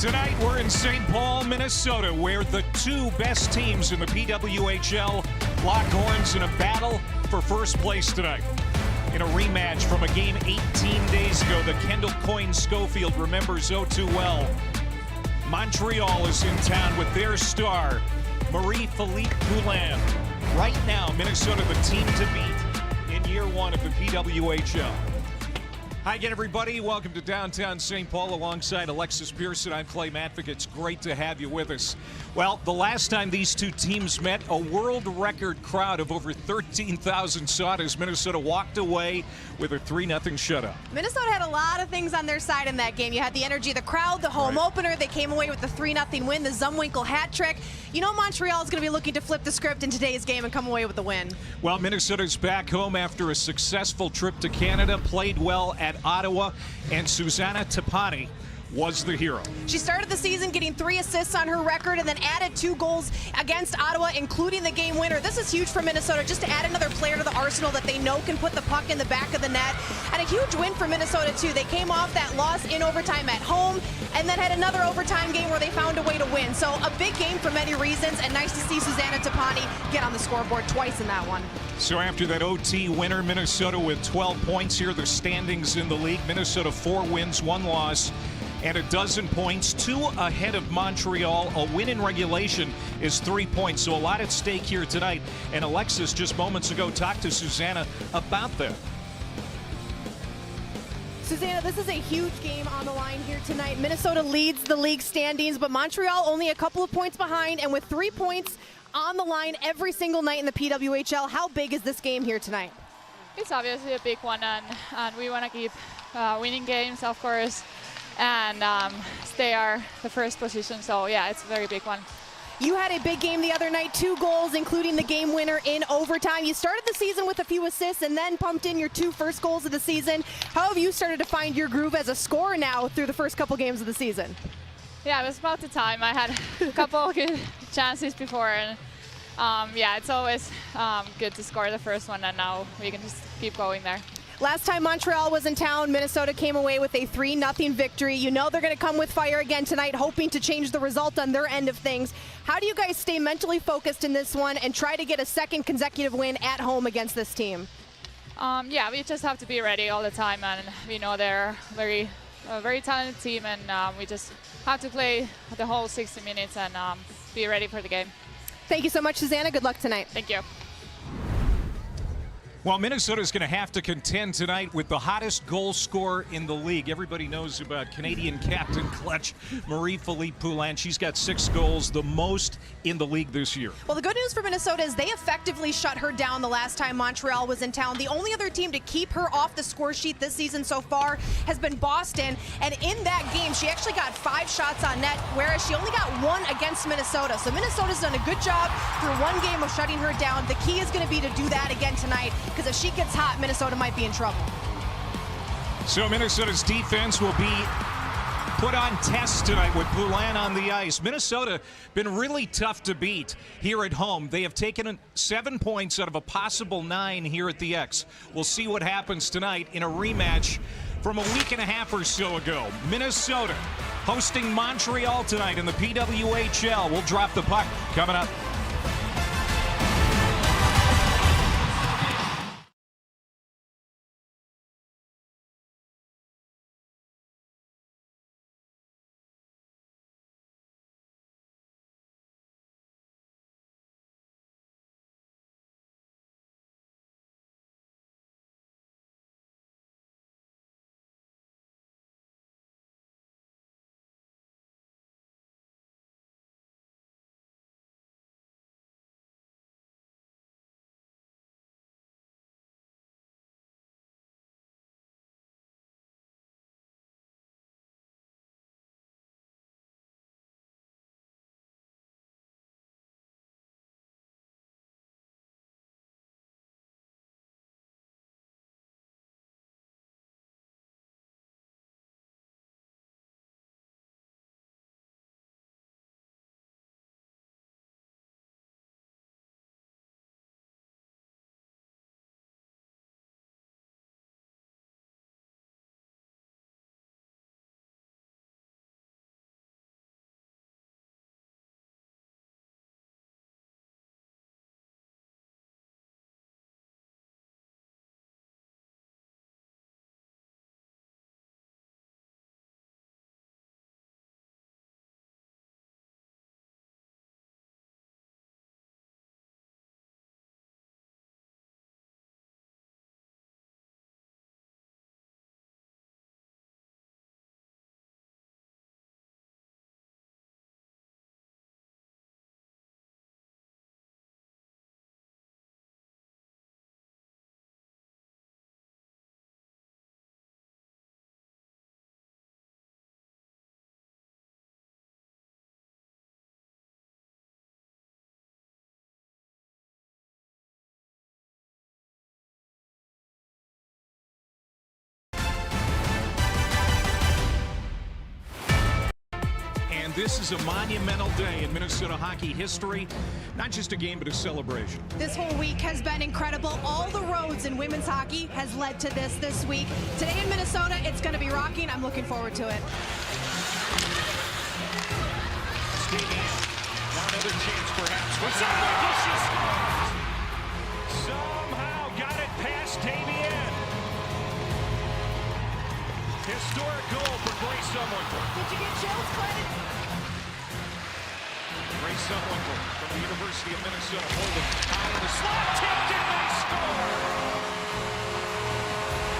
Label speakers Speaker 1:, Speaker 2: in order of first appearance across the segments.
Speaker 1: Tonight, we're in St. Paul, Minnesota, where the two best teams in the PWHL lock horns in a battle for first place tonight. In a rematch from a game 18 days ago that Kendall Coyne Schofield remembers oh too well. Montreal is in town with their star, Marie-Philippe Poulin. Right now, Minnesota the team to beat in year one of the PWHL. Hi again, everybody. Welcome to downtown St. Paul alongside Alexis Pearson. I'm Clay Matvick. It's great to have you with us. Well, the last time these two teams met, a world record crowd of over 13,000 saw it as Minnesota walked away with a 3-0 shutout.
Speaker 2: Minnesota had a lot of things on their side in that game. You had the energy of the crowd, the home opener. They came away with the 3-0 win, the Zumwinkle hat trick. You know Montreal is going to be looking to flip the script in today's game and come away with the win. Well,
Speaker 1: Minnesota's back home after a successful trip to Canada, played well at Ottawa, and Susanna Tapani was the hero.
Speaker 2: She started the season getting 3 assists on her record and then added 2 goals against Ottawa, including the game winner. This is huge for Minnesota, just to add another player to the arsenal that they know can put the puck in the back of the net. And a huge win for Minnesota, too. They came off that loss in overtime at home and then had another overtime game where they found a way to win. So a big game for many reasons, and nice to see Susanna Tapani get on the scoreboard twice in that one.
Speaker 1: So after that OT winner, Minnesota with 12 points here, the standings in the league. Minnesota 4 wins, 1 loss, and a dozen points, 2 ahead of Montreal. A win in regulation is 3 points, so a lot at stake here tonight. And Alexis just moments ago talked to Susanna about that.
Speaker 2: Susanna, this is a huge game on the line here tonight. Minnesota leads the league standings, but Montreal only a couple of points behind, and with 3 points on the line every single night in the PWHL. How big is this game here tonight?
Speaker 3: It's obviously a big one, and we want to keep winning games, of course, and stay the first position. So yeah, it's a very big one.
Speaker 2: You had a big game the other night, 2 goals, including the game winner in overtime. You started the season with a few assists and then pumped in your 2 first goals of the season. How have you started to find your groove as a scorer now through the first couple games of the season?
Speaker 3: Yeah, it was about the time. I had a couple of good chances before, and yeah, it's always good to score the first one, and now we can just keep going there.
Speaker 2: Last time Montreal was in town, Minnesota came away with a 3-0 victory. You know they're going to come with fire again tonight, hoping to change the result on their end of things. How do you guys stay mentally focused in this one and try to get a second consecutive win at home against this team?
Speaker 3: Yeah, we just have to be ready all the time, and we know they're a very talented team, and we just have to play the whole 60 minutes and be ready for the game.
Speaker 2: Thank you so much, Susanna. Good luck tonight.
Speaker 3: Thank you.
Speaker 1: Well, Minnesota's going to have to contend tonight with the hottest goal scorer in the league. Everybody knows about Canadian captain clutch Marie-Philippe Poulin. She's got 6 goals, the most in the league this year.
Speaker 2: Well, the good news for Minnesota is they effectively shut her down the last time Montreal was in town. The only other team to keep her off the score sheet this season so far has been Boston. And in that game, she actually got 5 shots on net, whereas she only got 1 against Minnesota. So Minnesota's done a good job through 1 game of shutting her down. The key is going to be to do that again tonight, because if she gets hot, Minnesota might be in trouble.
Speaker 1: So Minnesota's defense will be put on test tonight with Poulin on the ice. Minnesota been really tough to beat here at home. They have taken 7 points out of a possible 9 here at the X. We'll see what happens tonight in a rematch from a week and a half or so ago. Minnesota hosting Montreal tonight in the PWHL. We'll drop the puck coming up. and this is a monumental day in Minnesota hockey history. Not just a game, but a celebration.
Speaker 2: This whole week has been incredible. All the roads in women's hockey has led to this week. Today in Minnesota, it's going to be rocking. I'm looking forward to it.
Speaker 1: Now another chance, perhaps. What's up? Somehow got it past Davian. Historic goal for Grace Sumwinkle.
Speaker 2: Did you get chills, Clay?
Speaker 1: Grace Sumwinkle from the University of Minnesota holding out of the slot. Tipped in, they score!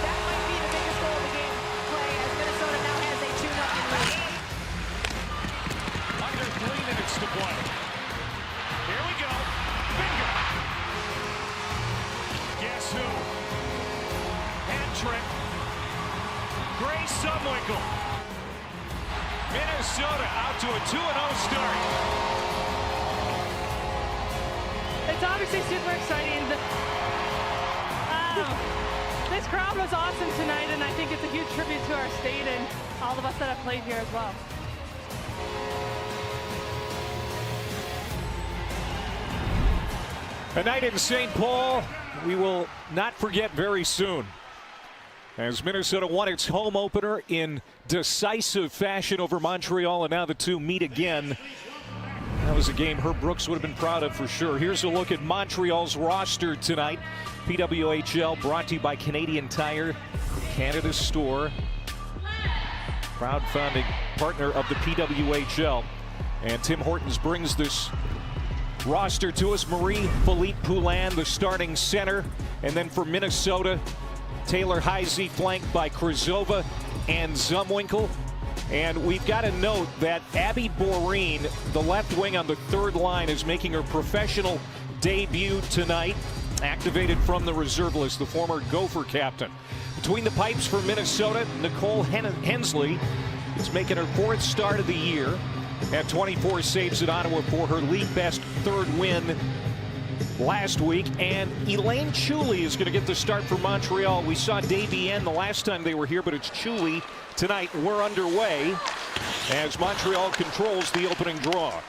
Speaker 2: That might be the biggest goal of the game, Clay, as Minnesota now has a 2-0 lead.
Speaker 1: Under 3 minutes to play. Here we go. Finger. Guess who? Hat trick. Grace Sumwinkle. Minnesota out to a 2-0 start.
Speaker 4: It's obviously super exciting. This crowd was awesome tonight, and I think it's a huge tribute to our state and all of us that have played here as well.
Speaker 1: A night in St. Paul we will not forget very soon, as Minnesota won its home opener in decisive fashion over Montreal, and now the two meet again. That was a game Herb Brooks would have been proud of for sure. Here's a look at Montreal's roster tonight. PWHL brought to you by Canadian Tire, Canada's store, crowdfunding partner of the PWHL. And Tim Hortons brings this roster to us. Marie-Philippe Poulin, the starting center. And then for Minnesota, Taylor Heisey flanked by Krzyzova and Zumwinkle. And we've got to note that Abby Boreen, the left wing on the third line, is making her professional debut tonight. Activated from the reserve list, the former Gopher captain. Between the pipes for Minnesota, Nicole Hensley is making her 4th start of the year. Had 24 saves at Ottawa for her league best 3rd win last week. And Elaine Chuli is going to get the start for Montreal. We saw Davian the last time they were here, but it's Chuli tonight. We're underway as Montreal controls the opening draw.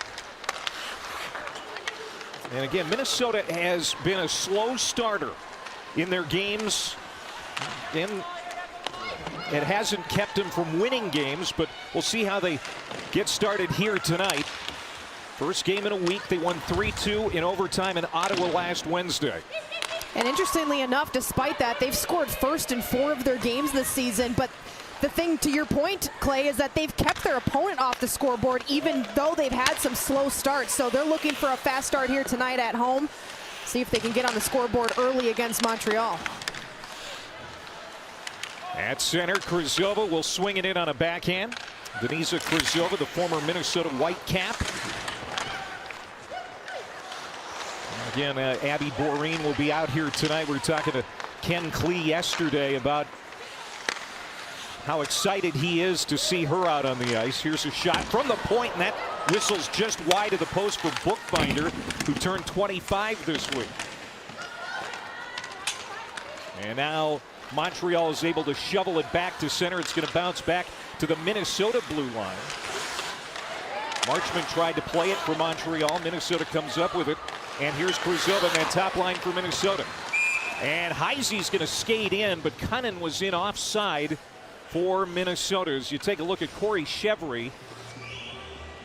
Speaker 1: And again, Minnesota has been a slow starter in their games. And it hasn't kept them from winning games, but we'll see how they get started here tonight. First game in a week. They won 3-2 in overtime in Ottawa last Wednesday.
Speaker 2: And interestingly enough, despite that, they've scored first in 4 of their games this season. But the thing, to your point, Clay, is that they've kept their opponent off the scoreboard even though they've had some slow starts. So they're looking for a fast start here tonight at home. See if they can get on the scoreboard early against Montreal.
Speaker 1: At center, Krzyzova will swing it in on a backhand. Denisa Krzyzova, the former Minnesota Whitecap. Again, Abby Boreen will be out here tonight. We were talking to Ken Klee yesterday about how excited he is to see her out on the ice. Here's a shot from the point, and that whistles just wide of the post for Bookbinder, who turned 25 this week. And now Montreal is able to shovel it back to center. It's going to bounce back to the Minnesota blue line. Marchman tried to play it for Montreal. Minnesota comes up with it. And here's Krzyzova in that top line for Minnesota. And Heisey's going to skate in, but Cunnin was in offside for Minnesota. As you take a look at Corey Chevry,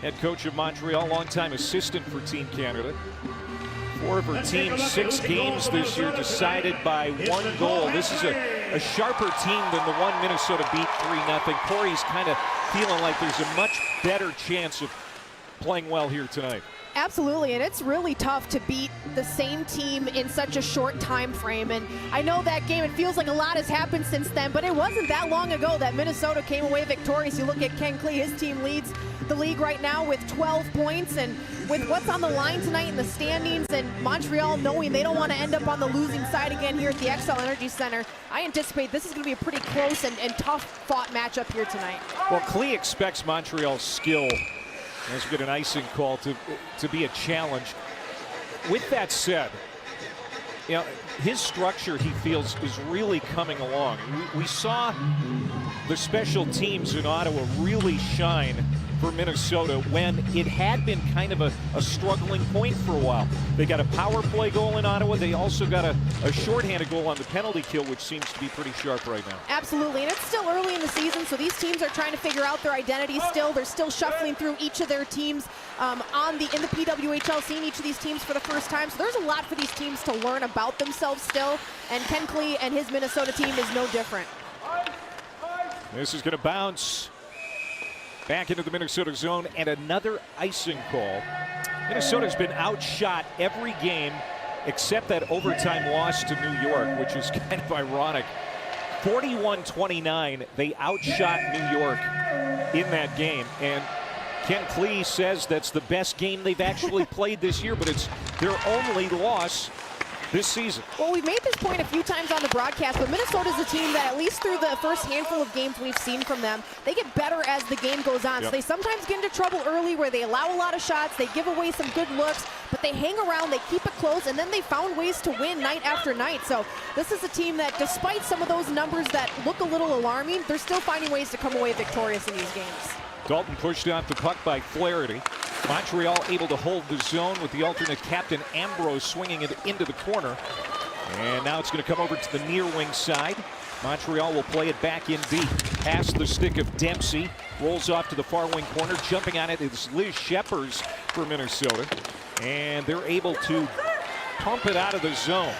Speaker 1: head coach of Montreal, longtime assistant for Team Canada. 4 of her team's 6 games this year decided by 1 goal. This is a sharper team than the one Minnesota beat 3-0. Corey's kind of feeling like there's a much better chance of playing well here tonight.
Speaker 2: Absolutely, and it's really tough to beat the same team in such a short time frame. And I know that game, it feels like a lot has happened since then, but it wasn't that long ago that Minnesota came away victorious. You look at Ken Klee, his team leads the league right now with 12 points, and with what's on the line tonight in the standings, and Montreal knowing they don't want to end up on the losing side again here at the XL Energy Center, I anticipate this is going to be a pretty close and tough fought matchup here tonight.
Speaker 1: Well, Klee expects Montreal's skill, there's been an icing call, to be a challenge. With that said, you know, his structure, he feels, is really coming along. We saw the special teams in Ottawa really shine for Minnesota when it had been kind of a struggling point for a while. They got a power play goal in Ottawa. They also got a shorthanded goal on the penalty kill, which seems to be pretty sharp right now.
Speaker 2: Absolutely, and it's still early in the season, so these teams are trying to figure out their identity still. They're still shuffling through each of their teams in the PWHL, seeing each of these teams for the first time. So there's a lot for these teams to learn about themselves still, and Ken Klee and his Minnesota team is no different.
Speaker 1: This is going to bounce back into the Minnesota zone, and another icing call. Minnesota's been outshot every game except that overtime loss to New York, which is kind of ironic. 41-29, they outshot New York in that game, and Ken Klee says that's the best game they've actually played this year, but it's their only loss this season.
Speaker 2: Well, we've made this point a few times on the broadcast, but Minnesota's a team that, at least through the first handful of games we've seen from them, they get better as the game goes on. So they sometimes get into trouble early where they allow a lot of shots, they give away some good looks, but they hang around, they keep it close, and then they found ways to win night after night. So this is a team that, despite some of those numbers that look a little alarming, they're still finding ways to come away victorious in these games.
Speaker 1: Dalton pushed off the puck by Flaherty. Montreal able to hold the zone with the alternate captain Ambrose swinging it into the corner. And now it's going to come over to the near wing side. Montreal will play it back in deep. Past the stick of Dempsey. Rolls off to the far wing corner. Jumping on it is Liz Sheppers for Minnesota. And they're able to pump it out of the zone.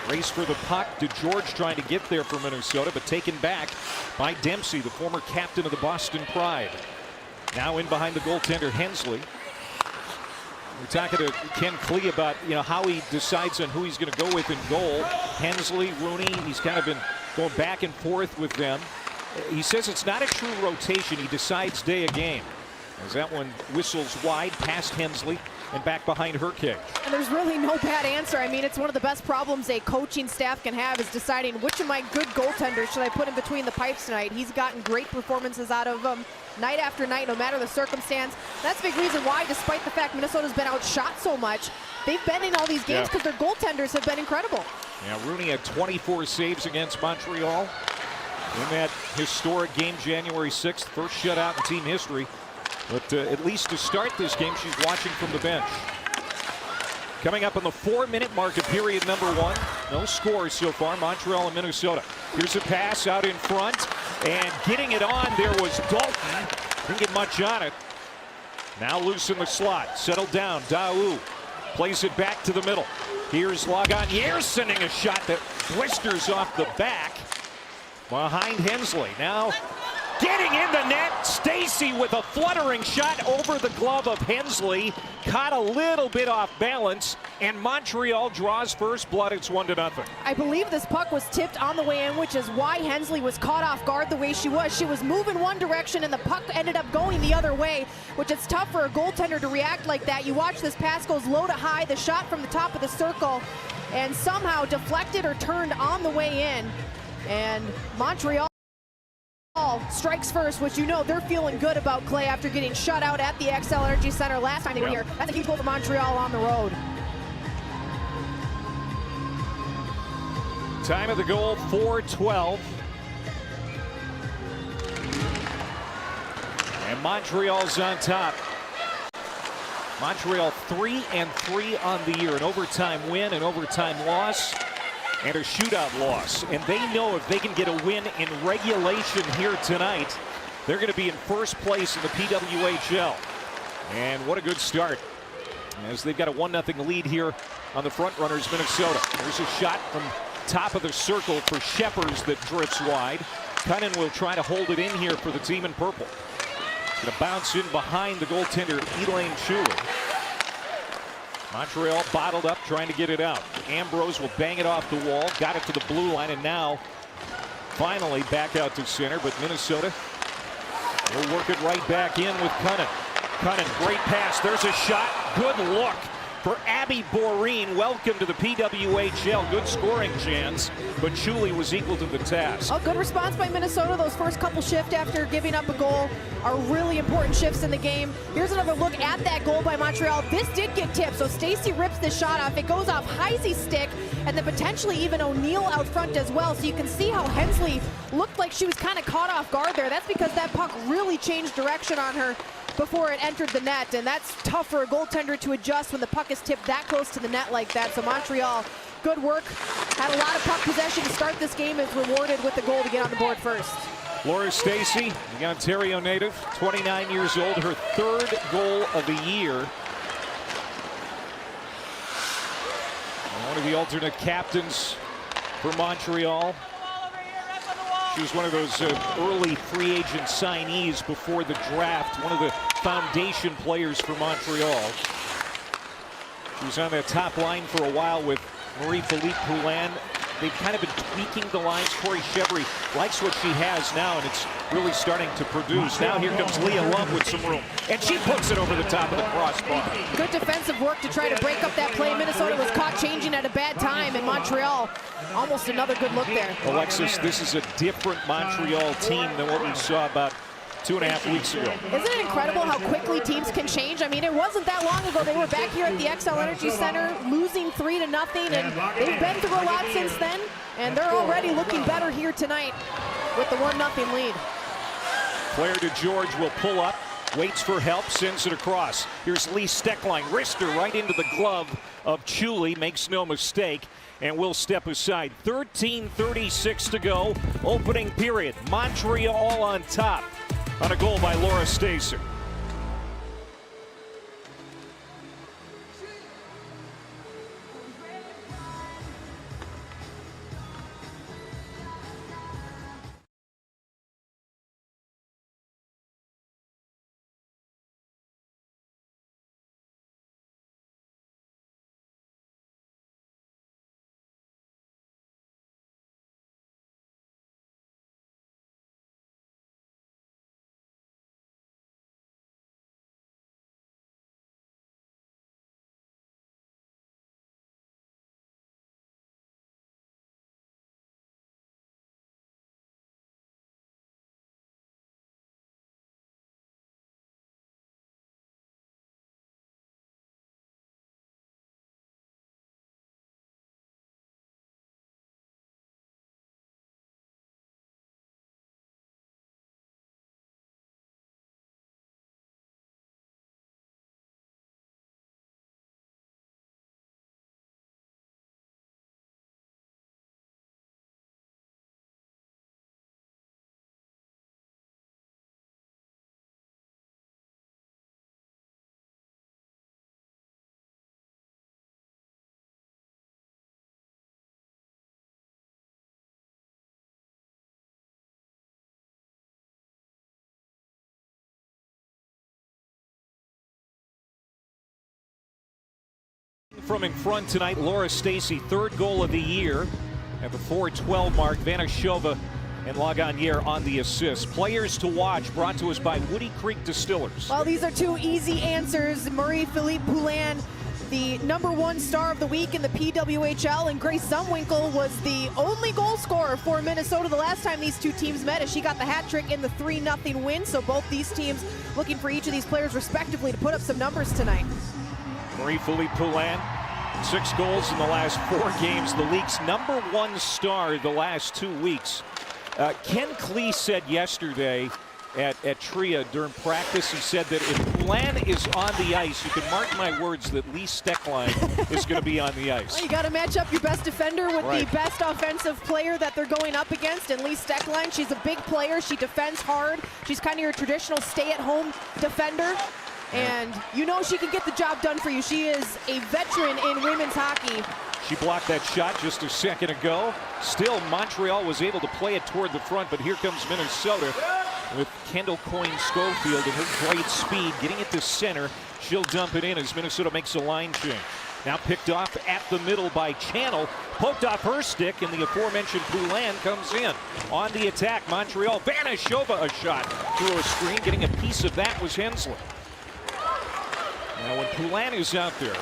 Speaker 1: Race for the puck. DeGeorge trying to get there for Minnesota, but taken back by Dempsey, the former captain of the Boston Pride. Now in behind the goaltender, Hensley. We're talking to Ken Klee about, how he decides on who he's going to go with in goal. Hensley, Rooney, he's kind of been going back and forth with them. He says it's not a true rotation. He decides day of game. As that one whistles wide past Hensley and back behind her kick.
Speaker 2: And there's really no bad answer. I mean, it's one of the best problems a coaching staff can have, is deciding which of my good goaltenders should I put in between the pipes tonight. He's gotten great performances out of them night after night, no matter the circumstance. That's a big reason why, despite the fact Minnesota's been outshot so much, they've been in all these games because their goaltenders have been incredible.
Speaker 1: Yeah, Rooney had 24 saves against Montreal in that historic game January 6th, first shutout in team history. But at least to start this game, she's watching from the bench. Coming up on the 4-minute mark of period number 1. No scores so far, Montreal and Minnesota. Here's a pass out in front, and getting it on there was Dalton. Didn't get much on it. Now loose in the slot, settled down, Daou plays it back to the middle. Here's Lagunière sending a shot that blisters off the back behind Hensley. Now getting in the net, Stacey with a fluttering shot over the glove of Hensley. Caught a little bit off balance, and Montreal draws first blood. It's 1-0.
Speaker 2: I believe this puck was tipped on the way in, which is why Hensley was caught off guard the way she was. She was moving one direction, and the puck ended up going the other way, which is tough for a goaltender to react like that. You watch this pass goes low to high, the shot from the top of the circle, and somehow deflected or turned on the way in. And Montreal strikes first, which they're feeling good about, Clay, after getting shut out at the XL Energy Center last time they were here. That's a huge goal for Montreal on the road.
Speaker 1: Time of the goal, 4:12. And Montreal's on top. Montreal 3-3 on the year. An overtime win, an overtime loss, and a shootout loss. And they know if they can get a win in regulation here tonight, they're going to be in first place in the PWHL. And what a good start, as they've got a 1-0 lead here on the front runners, Minnesota. There's a shot from top of the circle for Sheppers that drifts wide. Cunnin will try to hold it in here for the team in purple. It's going to bounce in behind the goaltender, Elaine Schuler. Montreal bottled up, trying to get it out. Ambrose will bang it off the wall, got it to the blue line, and now finally back out to center. But Minnesota will work it right back in with Cunnin. Cunnin, great pass. There's a shot. Good look for Abby Boreen. Welcome to the PWHL. Good scoring chance, but Chuli was equal to the task.
Speaker 2: Oh, good response by Minnesota. Those first couple shifts after giving up a goal are really important shifts in the game. Here's another look at that goal by Montreal. This did get tipped, so Stacy rips this shot off. It goes off Heisey's stick, and then potentially even O'Neill out front as well. So you can see how Hensley looked like she was kind of caught off guard there. That's because that puck really changed direction on her before it entered the net, and that's tough for a goaltender to adjust when the puck is tipped that close to the net like that. So Montreal, good work. Had a lot of puck possession to start this game, is rewarded with the goal to get on the board first.
Speaker 1: Laura Stacey, the Ontario native, 29 years old, her third goal of the year. One of the alternate captains for Montreal. She was one of those early free agent signees before the draft, one of the foundation players for Montreal. She was on that top line for a while with Marie-Philippe Poulin. They've kind of been tweaking the lines. Corey Chevry likes what she has now, and it's really starting to produce. Now here comes Leah Love with some room, and she puts it over the top of the crossbar.
Speaker 2: Good defensive work to try to break up that play. Minnesota was caught changing at a bad time, and Montreal, almost another good look there.
Speaker 1: Alexis, this is a different Montreal team than what we saw about 2.5 weeks ago.
Speaker 2: Isn't it incredible how quickly teams can change? I mean, it wasn't that long ago. They were back here at the XL Energy Center losing 3-0, and they've been through a lot since then, and they're already looking better here tonight with the 1-0 lead.
Speaker 1: Claire DeGeorge will pull up, waits for help, sends it across. Here's Lee Steckline, wrister right into the glove of Chuli, makes no mistake, and will step aside. 13:36 to go, opening period. Montreal on top on a goal by Laura Stacey. From in front tonight, Laura Stacey, third goal of the year. At the 4:12 mark, Vanashova and Lagunier on the assist. Players to watch, brought to us by Woody Creek Distillers.
Speaker 2: Well, these are two easy answers. Marie-Philippe Poulin, the #1 star of the week in the PWHL, and Grace Zumwinkle was the only goal scorer for Minnesota the last time these two teams met, as she got the hat trick in the 3-0 win. So both these teams looking for each of these players respectively to put up some numbers tonight.
Speaker 1: Marie-Philippe Poulin, 6 goals in the last 4 games. The league's #1 star the last 2 weeks. Ken Klee said yesterday at Tria during practice, he said that if Poulin is on the ice, you can mark my words that Lee Steckline is going to be on the ice.
Speaker 2: Well, you got to match up your best defender with the best offensive player that they're going up against, and Lee Steckline, she's a big player. She defends hard. She's kind of your traditional stay-at-home defender. And you know she can get the job done for you. She is a veteran in women's hockey.
Speaker 1: She blocked that shot just a second ago. Still, Montreal was able to play it toward the front, but here comes Minnesota with Kendall Coyne-Schofield and her great speed, getting it to center. She'll dump it in as Minnesota makes a line change. Now picked off at the middle by Channel, poked off her stick, and the aforementioned Poulin comes in. On the attack, Montreal, Vanashova a shot through a screen. Getting a piece of that was Hensley. Now when Poulin is out there,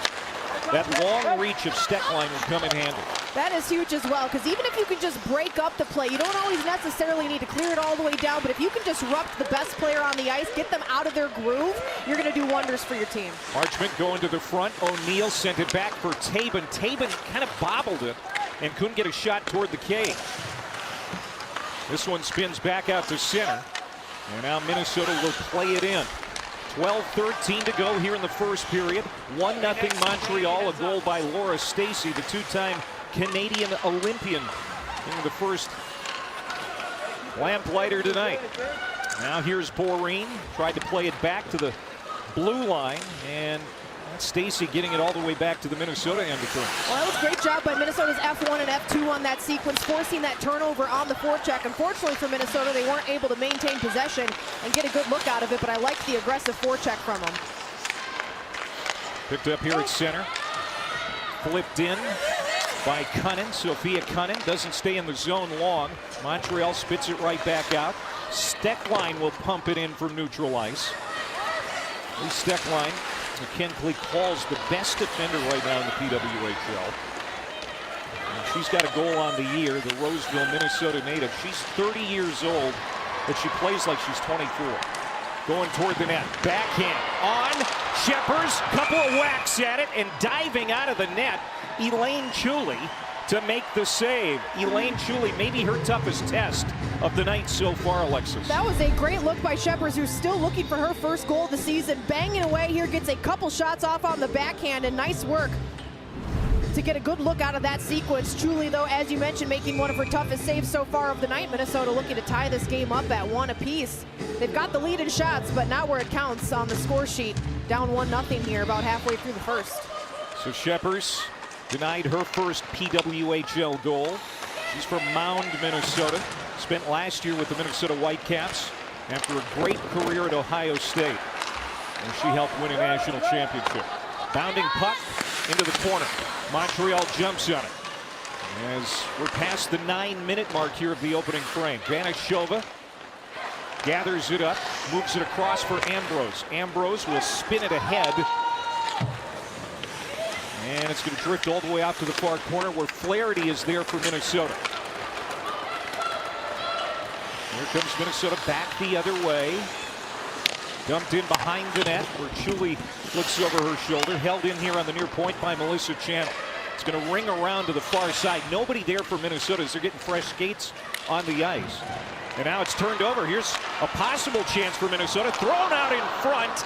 Speaker 1: that long reach of Stecklein will come in handy.
Speaker 2: That is huge as well, because even if you can just break up the play, you don't always necessarily need to clear it all the way down, but if you can disrupt the best player on the ice, get them out of their groove, you're going to do wonders for your team.
Speaker 1: Marchment going to the front. O'Neill sent it back for Tabin. Tabin kind of bobbled it and couldn't get a shot toward the cage. This one spins back out to center, and now Minnesota will play it in. 12-13 to go here in the first period. 1-0 Montreal, a goal by Laura Stacey, the two-time Canadian Olympian, in the first lamplighter tonight. Now here's Boreen, tried to play it back to the blue line, and Stacey getting it all the way back to the Minnesota end of things.
Speaker 2: Well, that was a great job by Minnesota's F1 and F2 on that sequence, forcing that turnover on the forecheck. Unfortunately for Minnesota, they weren't able to maintain possession and get a good look out of it, but I liked the aggressive forecheck from them.
Speaker 1: Picked up here at center. Flipped in by Cunnin. Sophia Cunnin doesn't stay in the zone long. Montreal spits it right back out. Stecklein will pump it in from neutral ice. Stecklein, Ken Klee calls the best defender right now in the PWHL. And she's got a goal on the year, the Roseville, Minnesota native. She's 30 years old, but she plays like she's 24. Going toward the net. Backhand on Scheppers. Couple of whacks at it, and diving out of the net, Elaine Chuli to make the save. Elaine Chuli, maybe her toughest test of the night so far, Alexis.
Speaker 2: That was a great look by Scheppers, who's still looking for her first goal of the season. Banging away here, gets a couple shots off on the backhand, and nice work to get a good look out of that sequence. Chuli, though, as you mentioned, making one of her toughest saves so far of the night. Minnesota looking to tie this game up at 1 apiece. They've got the lead in shots, but not where it counts on the score sheet. Down 1-0 here, about halfway through the first.
Speaker 1: So Scheppers denied her first PWHL goal. She's from Mound, Minnesota. Spent last year with the Minnesota Whitecaps after a great career at Ohio State. And she helped win a national championship. Bounding puck into the corner. Montreal jumps on it. As we're past the 9-minute mark here of the opening frame. Vanashova gathers it up, moves it across for Ambrose. Ambrose will spin it ahead. And it's going to drift all the way out to the far corner where Flaherty is there for Minnesota. Here comes Minnesota back the other way. Dumped in behind the net where Chuli looks over her shoulder. Held in here on the near point by Melissa Channel. It's going to ring around to the far side. Nobody there for Minnesota as they're getting fresh skates on the ice. And now it's turned over. Here's a possible chance for Minnesota. Thrown out in front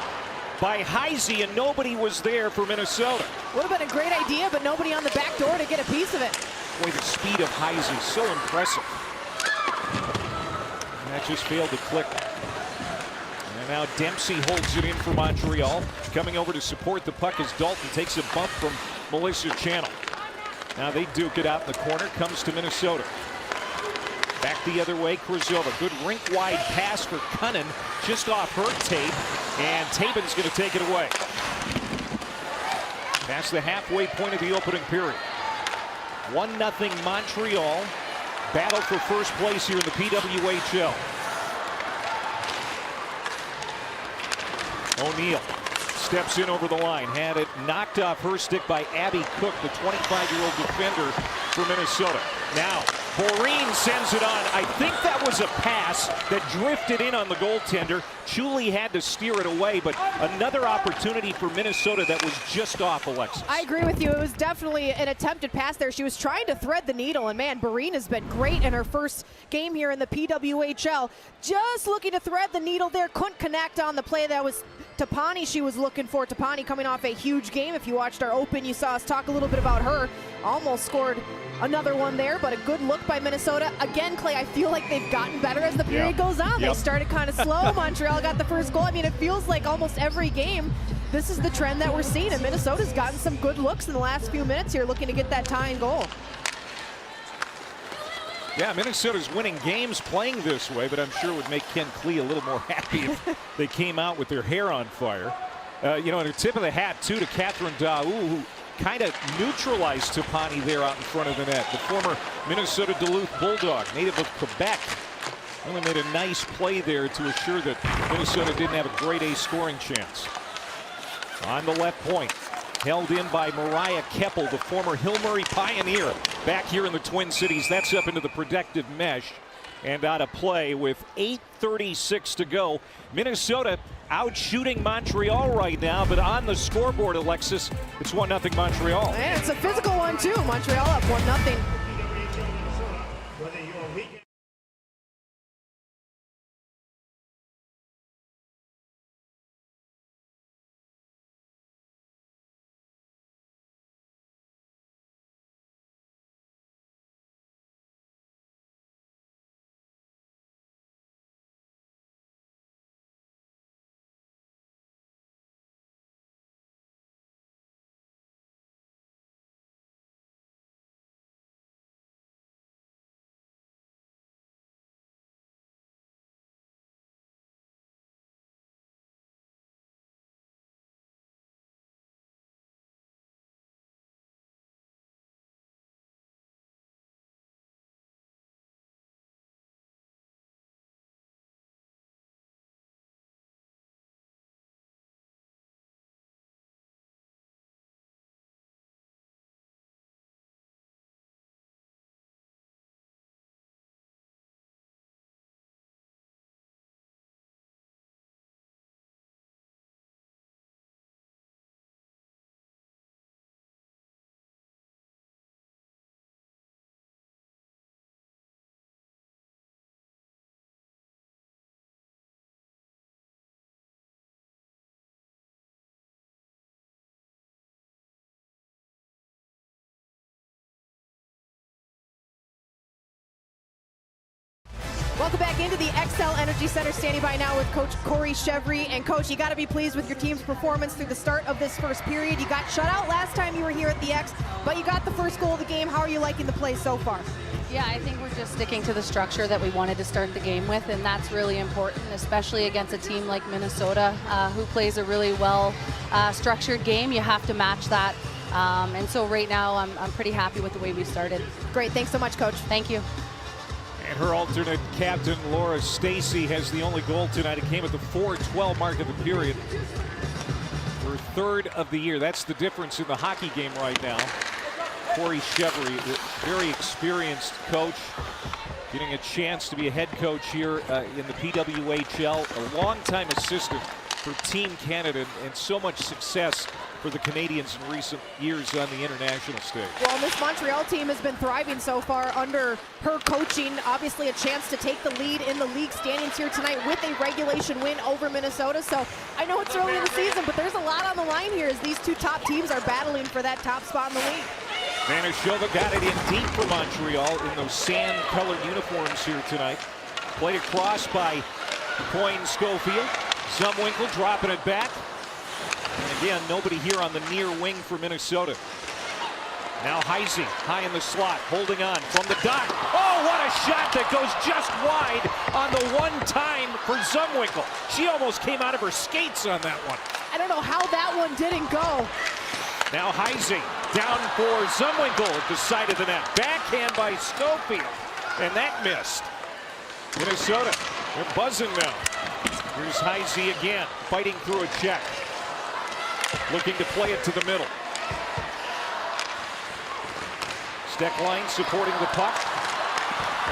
Speaker 1: by Heisey, and nobody was there for Minnesota.
Speaker 2: Would have been a great idea, but nobody on the back door to get a piece of it.
Speaker 1: Boy, the speed of Heisey, so impressive. And that just failed to click. And now Dempsey holds it in for Montreal. Coming over to support the puck as Dalton takes a bump from Melissa Channel. Now they duke it out in the corner, comes to Minnesota. Back the other way, Kruzova. Good rink-wide pass for Cunnin, just off her tape, and Tabin's going to take it away. Past the halfway point of the opening period. 1-0 Montreal. Battle for first place here in the PWHL. O'Neill steps in over the line. Had it knocked off her stick by Abby Cook, the 25-year-old defender for Minnesota. Now, Boreen sends it on. I think that was a pass that drifted in on the goaltender. Chuli had to steer it away, but another opportunity for Minnesota that was just off, Alexis.
Speaker 2: I agree with you. It was definitely an attempted pass there. She was trying to thread the needle, and man, Boreen has been great in her first game here in the PWHL. Just looking to thread the needle there. Couldn't connect on the play. That was Tapani she was looking for. Tapani coming off a huge game. If you watched our open, you saw us talk a little bit about her. Almost scored another one there, but a good look by Minnesota. Again, Clay, I feel like they've gotten better as the period goes on. They started kind of slow. Montreal got the first goal. I mean, it feels like almost every game, this is the trend that we're seeing, and Minnesota's gotten some good looks in the last few minutes here, looking to get that tying goal.
Speaker 1: Yeah, Minnesota's winning games playing this way, but I'm sure it would make Ken Klee a little more happy if they came out with their hair on fire. You know, and a tip of the hat, too, to Catherine Daou, who kind of neutralized Tapani there out in front of the net. The former Minnesota Duluth Bulldog, native of Quebec, really made a nice play there to assure that Minnesota didn't have a grade A scoring chance. On the left point, Held in by Mariah Keppel, the former Hill Murray Pioneer. Back here in the Twin Cities, that's up into the protective mesh and out of play with 8:36 to go. Minnesota out shooting Montreal right now, but on the scoreboard, Alexis, it's 1-0 Montreal.
Speaker 2: And it's a physical one too. Montreal up 1-0. Welcome back into the XL Energy Center, standing by now with Coach Corey Chevry. And Coach, you got to be pleased with your team's performance through the start of this first period. You got shut out last time you were here at the X, but you got the first goal of the game. How are you liking the play so far?
Speaker 5: Yeah, I think we're just sticking to the structure that we wanted to start the game with, and that's really important, especially against a team like Minnesota, who plays a really well structured game. You have to match that. And so right now, I'm pretty happy with the way we started.
Speaker 2: Great. Thanks so much, Coach.
Speaker 5: Thank you.
Speaker 1: And her alternate captain, Laura Stacey, has the only goal tonight. It came at the 4:12 mark of the period. Her third of the year. That's the difference in the hockey game right now. Corey Chevry, very experienced coach, getting a chance to be a head coach here in the PWHL, a longtime assistant for Team Canada, and so much success for the Canadians in recent years on the international stage.
Speaker 2: Well, this Montreal team has been thriving so far under her coaching. Obviously a chance to take the lead in the league standings here tonight with a regulation win over Minnesota. So I know it's early in the season, but there's a lot on the line here as these two top teams are battling for that top spot in the league.
Speaker 1: Vanashova got it in deep for Montreal in those sand-colored uniforms here tonight. Played across by Coyne Schofield. Zumwinkle dropping it back. And again, nobody here on the near wing for Minnesota. Now Heisey, high in the slot, holding on from the dot. Oh, what a shot that goes just wide on the one time for Zumwinkle. She almost came out of her skates on that one.
Speaker 2: I don't know how that one didn't go.
Speaker 1: Now Heisey down for Zumwinkle at the side of the net. Backhand by Schofield, and that missed. Minnesota, they're buzzing now. Here's Heisey again, fighting through a check. Looking to play it to the middle. Steckline supporting the puck.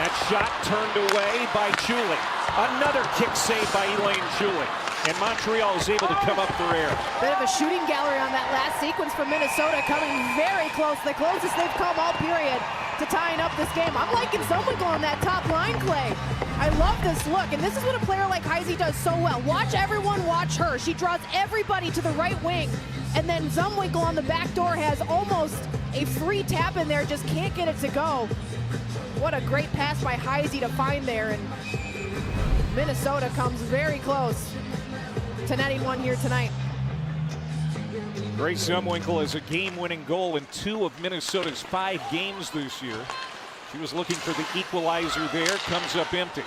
Speaker 1: That shot turned away by Chuli. Another kick save by Elaine Chuli. And Montreal is able to come up for air.
Speaker 2: Bit of a shooting gallery on that last sequence from Minnesota, coming very close. The closest they've come all period to tying up this game. I'm liking Zumwinkle on that top line, Clay. I love this look, and this is what a player like Heisey does so well. Watch everyone watch her. She draws everybody to the right wing, and then Zumwinkle on the back door has almost a free tap in there, just can't get it to go. What a great pass by Heisey to find there, and Minnesota comes very close to netting one here tonight.
Speaker 1: Grace Zumwinkle has a game-winning goal in 2 of Minnesota's 5 games this year. She was looking for the equalizer there, comes up empty.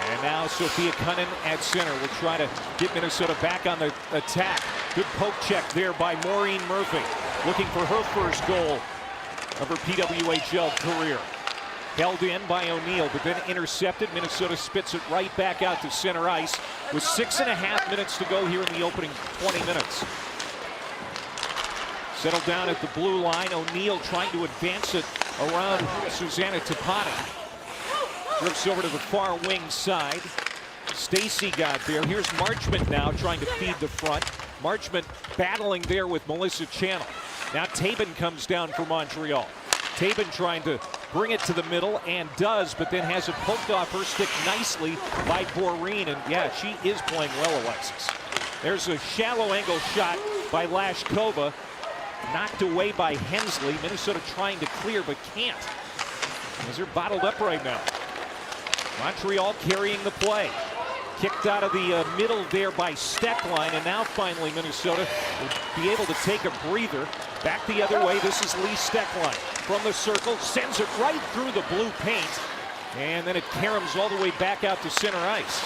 Speaker 1: And now Sophia Cunnin at center will try to get Minnesota back on the attack. Good poke check there by Maureen Murphy, looking for her first goal of her PWHL career. Held in by O'Neill, but then intercepted. Minnesota spits it right back out to center ice with 6.5 minutes to go here in the opening 20 minutes. Settled down at the blue line. O'Neill trying to advance it around Susanna Tapani. Drifts over to the far wing side. Stacy got there. Here's Marchment now trying to feed the front. Marchment battling there with Melissa Channel. Now Tabin comes down for Montreal. Tabin trying to bring it to the middle and does, but then has it poked off her stick nicely by Boreen. And yeah, she is playing well, Alexis. There's a shallow angle shot by Lashkova. Knocked away by Hensley. Minnesota trying to clear but can't, as they're bottled up right now. Montreal carrying the play. Kicked out of the middle there by Steckline, and now finally Minnesota will be able to take a breather. Back the other way, this is Lee Steckline. From the circle, sends it right through the blue paint, and then it caroms all the way back out to center ice.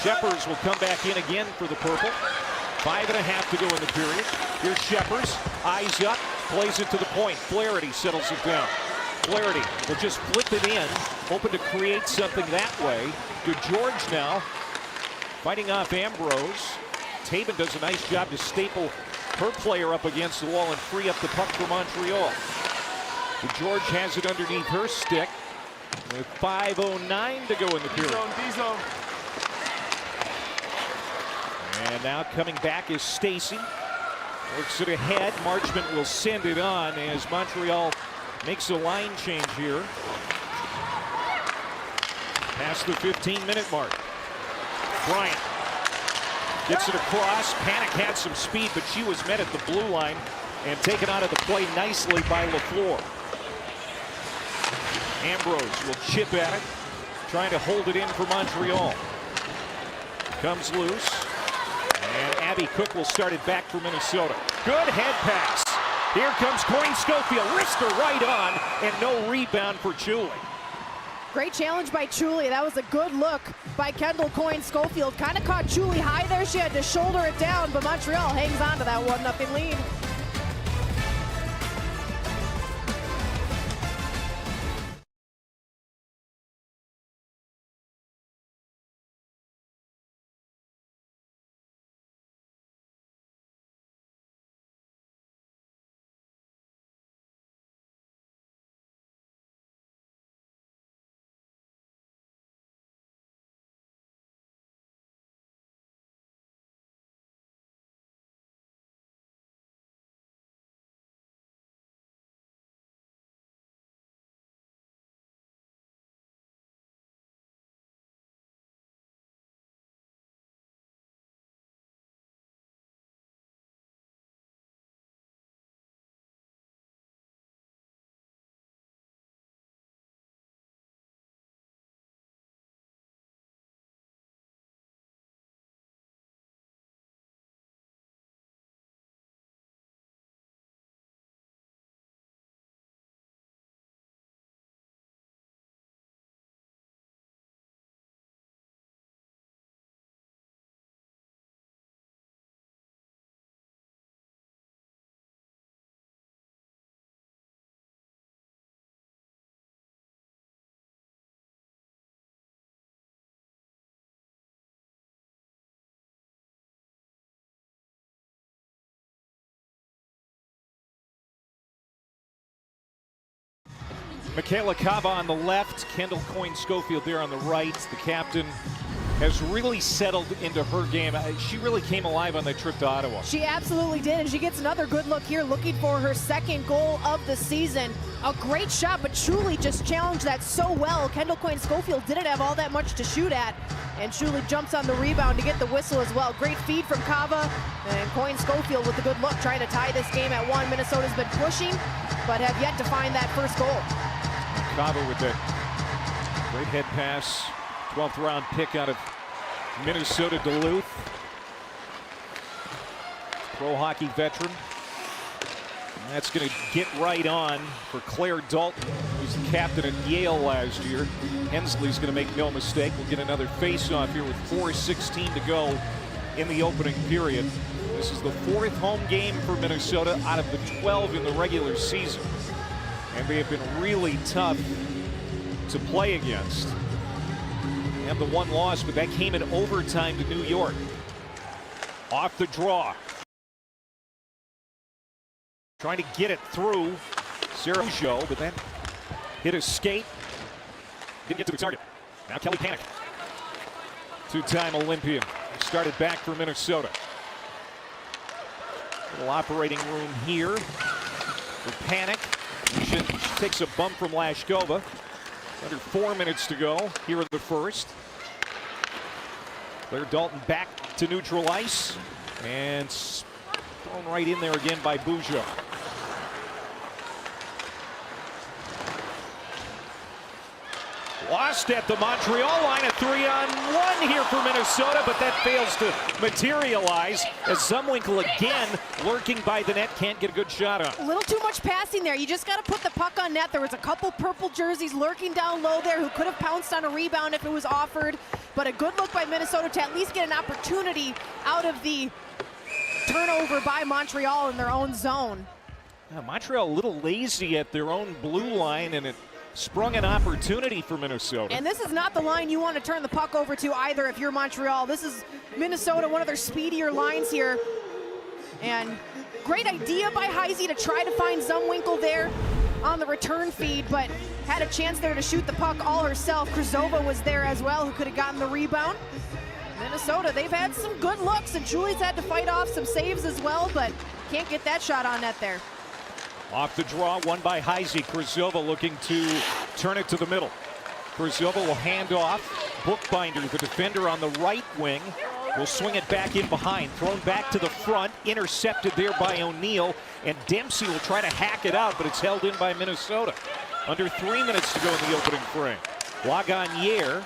Speaker 1: Shepers will come back in again for the purple. 5.5 to go in the period. Here's Shepers, eyes up, plays it to the point. Flaherty settles it down. Flaherty will just flip it in, hoping to create something that way. Good George now, fighting off Ambrose. Tabin does a nice job to staple her player up against the wall and free up the puck for Montreal. Good George has it underneath her stick with 5:09 to go in the period.
Speaker 6: D-zone.
Speaker 1: And now coming back is Stacy. Works it ahead. Marchment will send it on as Montreal makes a line change here. Past the 15-minute mark. Bryant gets it across. Panic had some speed, but she was met at the blue line and taken out of the play nicely by LaFleur. Ambrose will chip at it, trying to hold it in for Montreal. Comes loose. And Abby Cook will start it back for Minnesota. Good head pass. Here comes Coyne Schofield. Wrister right on, and no rebound for Chuli.
Speaker 2: Great challenge by Chuli. That was a good look by Kendall Coyne Schofield. Kind of caught Chuli high there. She had to shoulder it down, but Montreal hangs on to that 1-0 lead.
Speaker 1: Michaela Cava on the left, Kendall Coyne Schofield there on the right. The captain has really settled into her game. She really came alive on that trip to Ottawa.
Speaker 2: She absolutely did, and she gets another good look here, looking for her second goal of the season. A great shot, but Chuli just challenged that so well. Kendall Coyne Schofield didn't have all that much to shoot at, and Chuli jumps on the rebound to get the whistle as well. Great feed from Cava, and Coyne Schofield with a good look, trying to tie this game at 1. Minnesota's been pushing, but have yet to find that first goal.
Speaker 1: Cava with the great head pass. 12th round pick out of Minnesota Duluth. Pro hockey veteran. And that's going to get right on for Claire Dalton, who's the captain at Yale last year. Hensley's going to make no mistake. We'll get another face-off here with 4:16 to go in the opening period. This is the 4th home game for Minnesota out of the 12 in the regular season. And they have been really tough to play against. They have the one loss, but that came in overtime to New York. Off the draw. Trying to get it through Show, but then hit his skate. Didn't get to the target. Now Kelly Panik, two-time Olympian, started back for Minnesota. Little operating room here for Panik. She takes a bump from Lashkova. Under 4 minutes to go here in the first. Claire Dalton back to neutral ice and thrown right in there again by Bujo. Lost at the Montreal line, a 3-on-1 here for Minnesota, but that fails to materialize as Zumwinkle again lurking by the net, can't get a good shot on.
Speaker 2: A little too much passing there. You just got to put the puck on net. There was a couple purple jerseys lurking down low there who could have pounced on a rebound if it was offered, but a good look by Minnesota to at least get an opportunity out of the turnover by Montreal in their own zone.
Speaker 1: Yeah, Montreal a little lazy at their own blue line, and it sprung an opportunity for Minnesota.
Speaker 2: And this is not the line you want to turn the puck over to either if you're Montreal. This is Minnesota, one of their speedier lines here. And great idea by Heisey to try to find Zumwinkle there on the return feed, but had a chance there to shoot the puck all herself. Krzyzova was there as well, who could have gotten the rebound. Minnesota, they've had some good looks, and Julie's had to fight off some saves as well, but can't get that shot on net there.
Speaker 1: Off the draw, won by Heisey. Krzyzova looking to turn it to the middle. Krzyzova will hand off. Bookbinder, the defender on the right wing, will swing it back in behind. Thrown back to the front, intercepted there by O'Neill, and Dempsey will try to hack it out, but it's held in by Minnesota. Under 3 minutes to go in the opening frame. Lagunière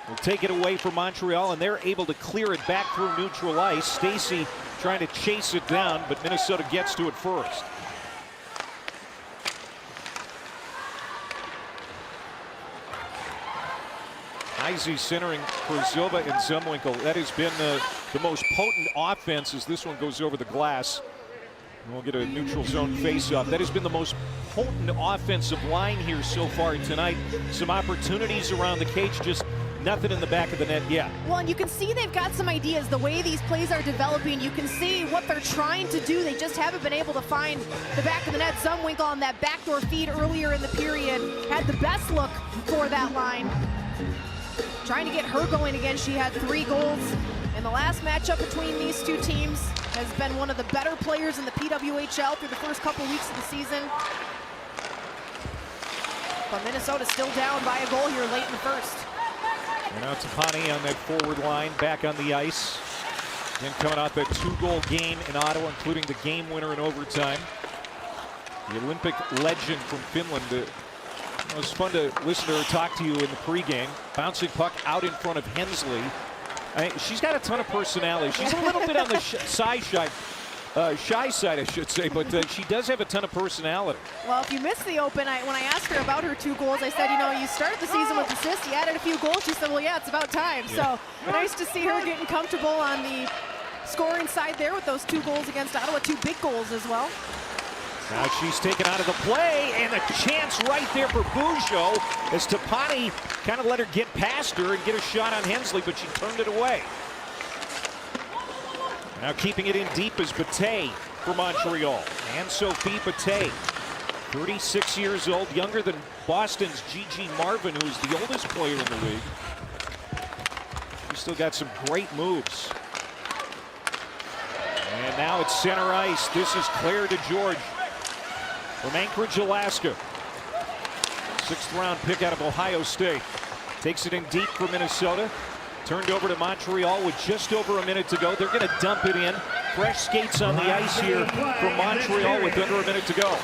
Speaker 1: will take it away from Montreal, and they're able to clear it back through neutral ice. Stacey trying to chase it down, but Minnesota gets to it first. Heisey centering Krzyzova and Zumwinkle. That has been the most potent offense as this one goes over the glass. And we'll get a neutral zone face-off. That has been the most potent offensive line here so far tonight. Some opportunities around the cage, just nothing in the back of the net yet.
Speaker 2: Well, and you can see they've got some ideas. The way these plays are developing, you can see what they're trying to do. They just haven't been able to find the back of the net. Zumwinkle on that backdoor feed earlier in the period had the best look for that line. Trying to get her going again. She had 3 goals in the last matchup between these two teams. Has been one of the better players in the PWHL through the first couple weeks of the season. But Minnesota still down by a goal here late in the first.
Speaker 1: And now Tapani on that forward line, back on the ice. Then coming out that 2-goal game in Ottawa, including the game winner in overtime. The Olympic legend from Finland. It was fun to listen to her talk to you in the pregame. Bouncing puck out in front of Hensley. She's got a ton of personality. She's a little bit on the shy side, I should say, but she does have a ton of personality.
Speaker 2: Well, if you missed the open, when I asked her about her 2 goals, I said, you know, you started the season with assists, you added a few goals. She said, well, yeah, it's about time. Yeah. So nice to see her getting comfortable on the scoring side there with those 2 goals against Ottawa, 2 big goals as well.
Speaker 1: Now she's taken out of the play, and a chance right there for Bujo as Tapani kind of let her get past her and get a shot on Hensley, but she turned it away. Now keeping it in deep is Bate for Montreal. And Sophie Bate, 36 years old, younger than Boston's Gigi Marvin, who is the oldest player in the league. She's still got some great moves. And now it's center ice. This is Claire DeGeorge from Anchorage, Alaska. 6th round pick out of Ohio State. Takes it in deep for Minnesota. Turned over to Montreal with just over a minute to go. They're going to dump it in. Fresh skates on the ice here from Montreal with under a minute to go.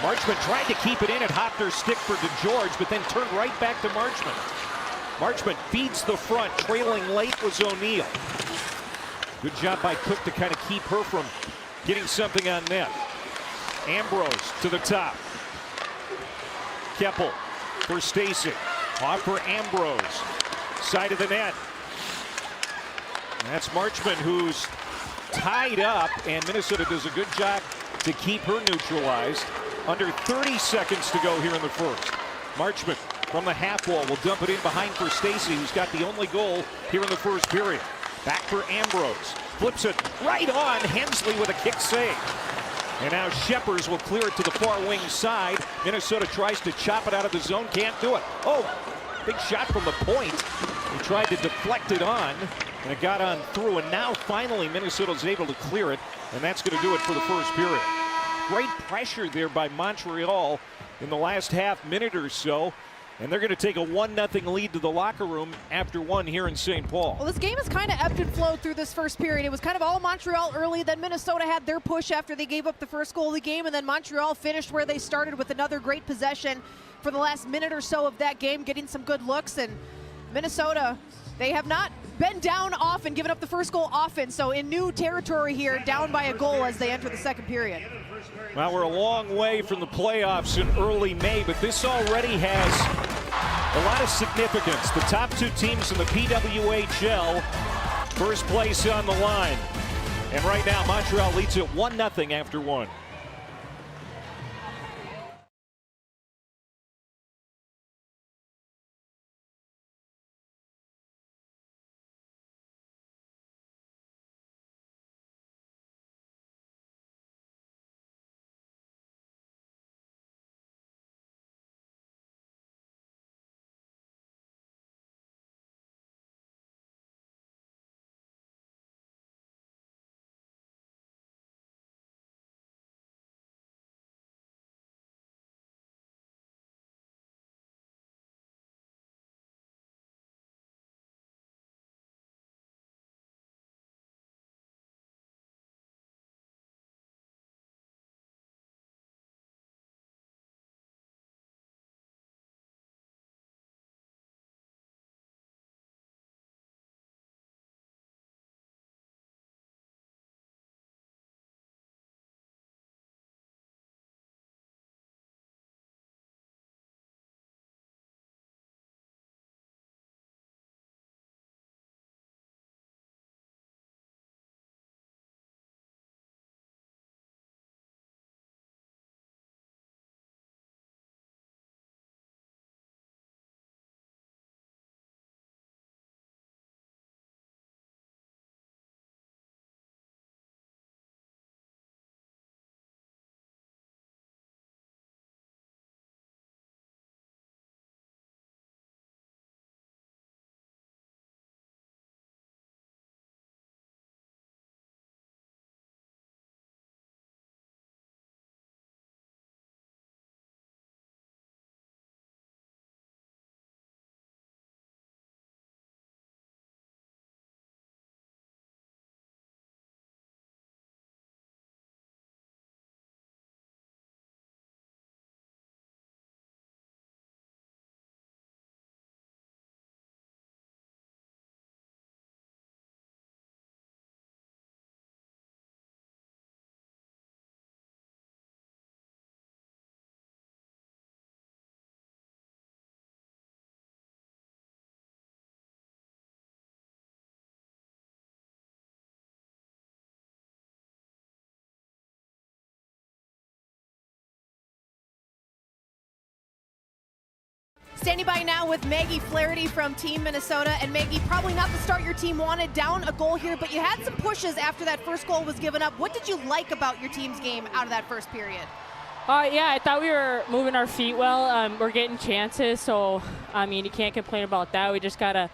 Speaker 1: Marchment tried to keep it in. It hopped her stick for DeGeorge, but then turned right back to Marchment. Marchment feeds the front. Trailing late was O'Neill. Good job by Cook to kind of keep her from getting something on net. Ambrose to the top. Keppel for Stacey. Off for Ambrose. Side of the net. And that's Marchment, who's tied up, and Minnesota does a good job to keep her neutralized. Under 30 seconds to go here in the first. Marchment from the half wall will dump it in behind for Stacey, who's got the only goal here in the first period. Back for Ambrose. Flips it right on Hensley with a kick save.
Speaker 6: And now Sheppers will clear it to the far wing side. Minnesota tries to chop it out of the zone, can't do it. Oh, big shot from the point. He tried to deflect it on, and it got on through. And now finally Minnesota's able to clear it, and that's going to do it for the first period. Great pressure there by Montreal in the last half minute or so. And they're going to take a 1-0 lead to the locker room after one here in St. Paul.
Speaker 2: Well, this game has kind of ebbed and flowed through this first period. It was kind of all Montreal early, then Minnesota had their push after they gave up the first goal of the game, and then Montreal finished where they started with another great possession for the last minute or so of that game, getting some good looks. And Minnesota, they have not been down often, given up the first goal often, so in new territory here, down by a goal as they enter the second period.
Speaker 6: Well, we're a long way from the playoffs in early May, but this already has a lot of significance. The top two teams in the PWHL, first place on the line. And right now, Montreal leads it 1-0 after one.
Speaker 2: Standing by now with Maggie Flaherty from Team Minnesota. And Maggie, probably not the start your team wanted, down a goal here, but you had some pushes after that first goal was given up. What did you like about your team's game out of that first period?
Speaker 7: Yeah, I thought we were moving our feet well. We're getting chances, so, I mean, you can't complain about that. We just got to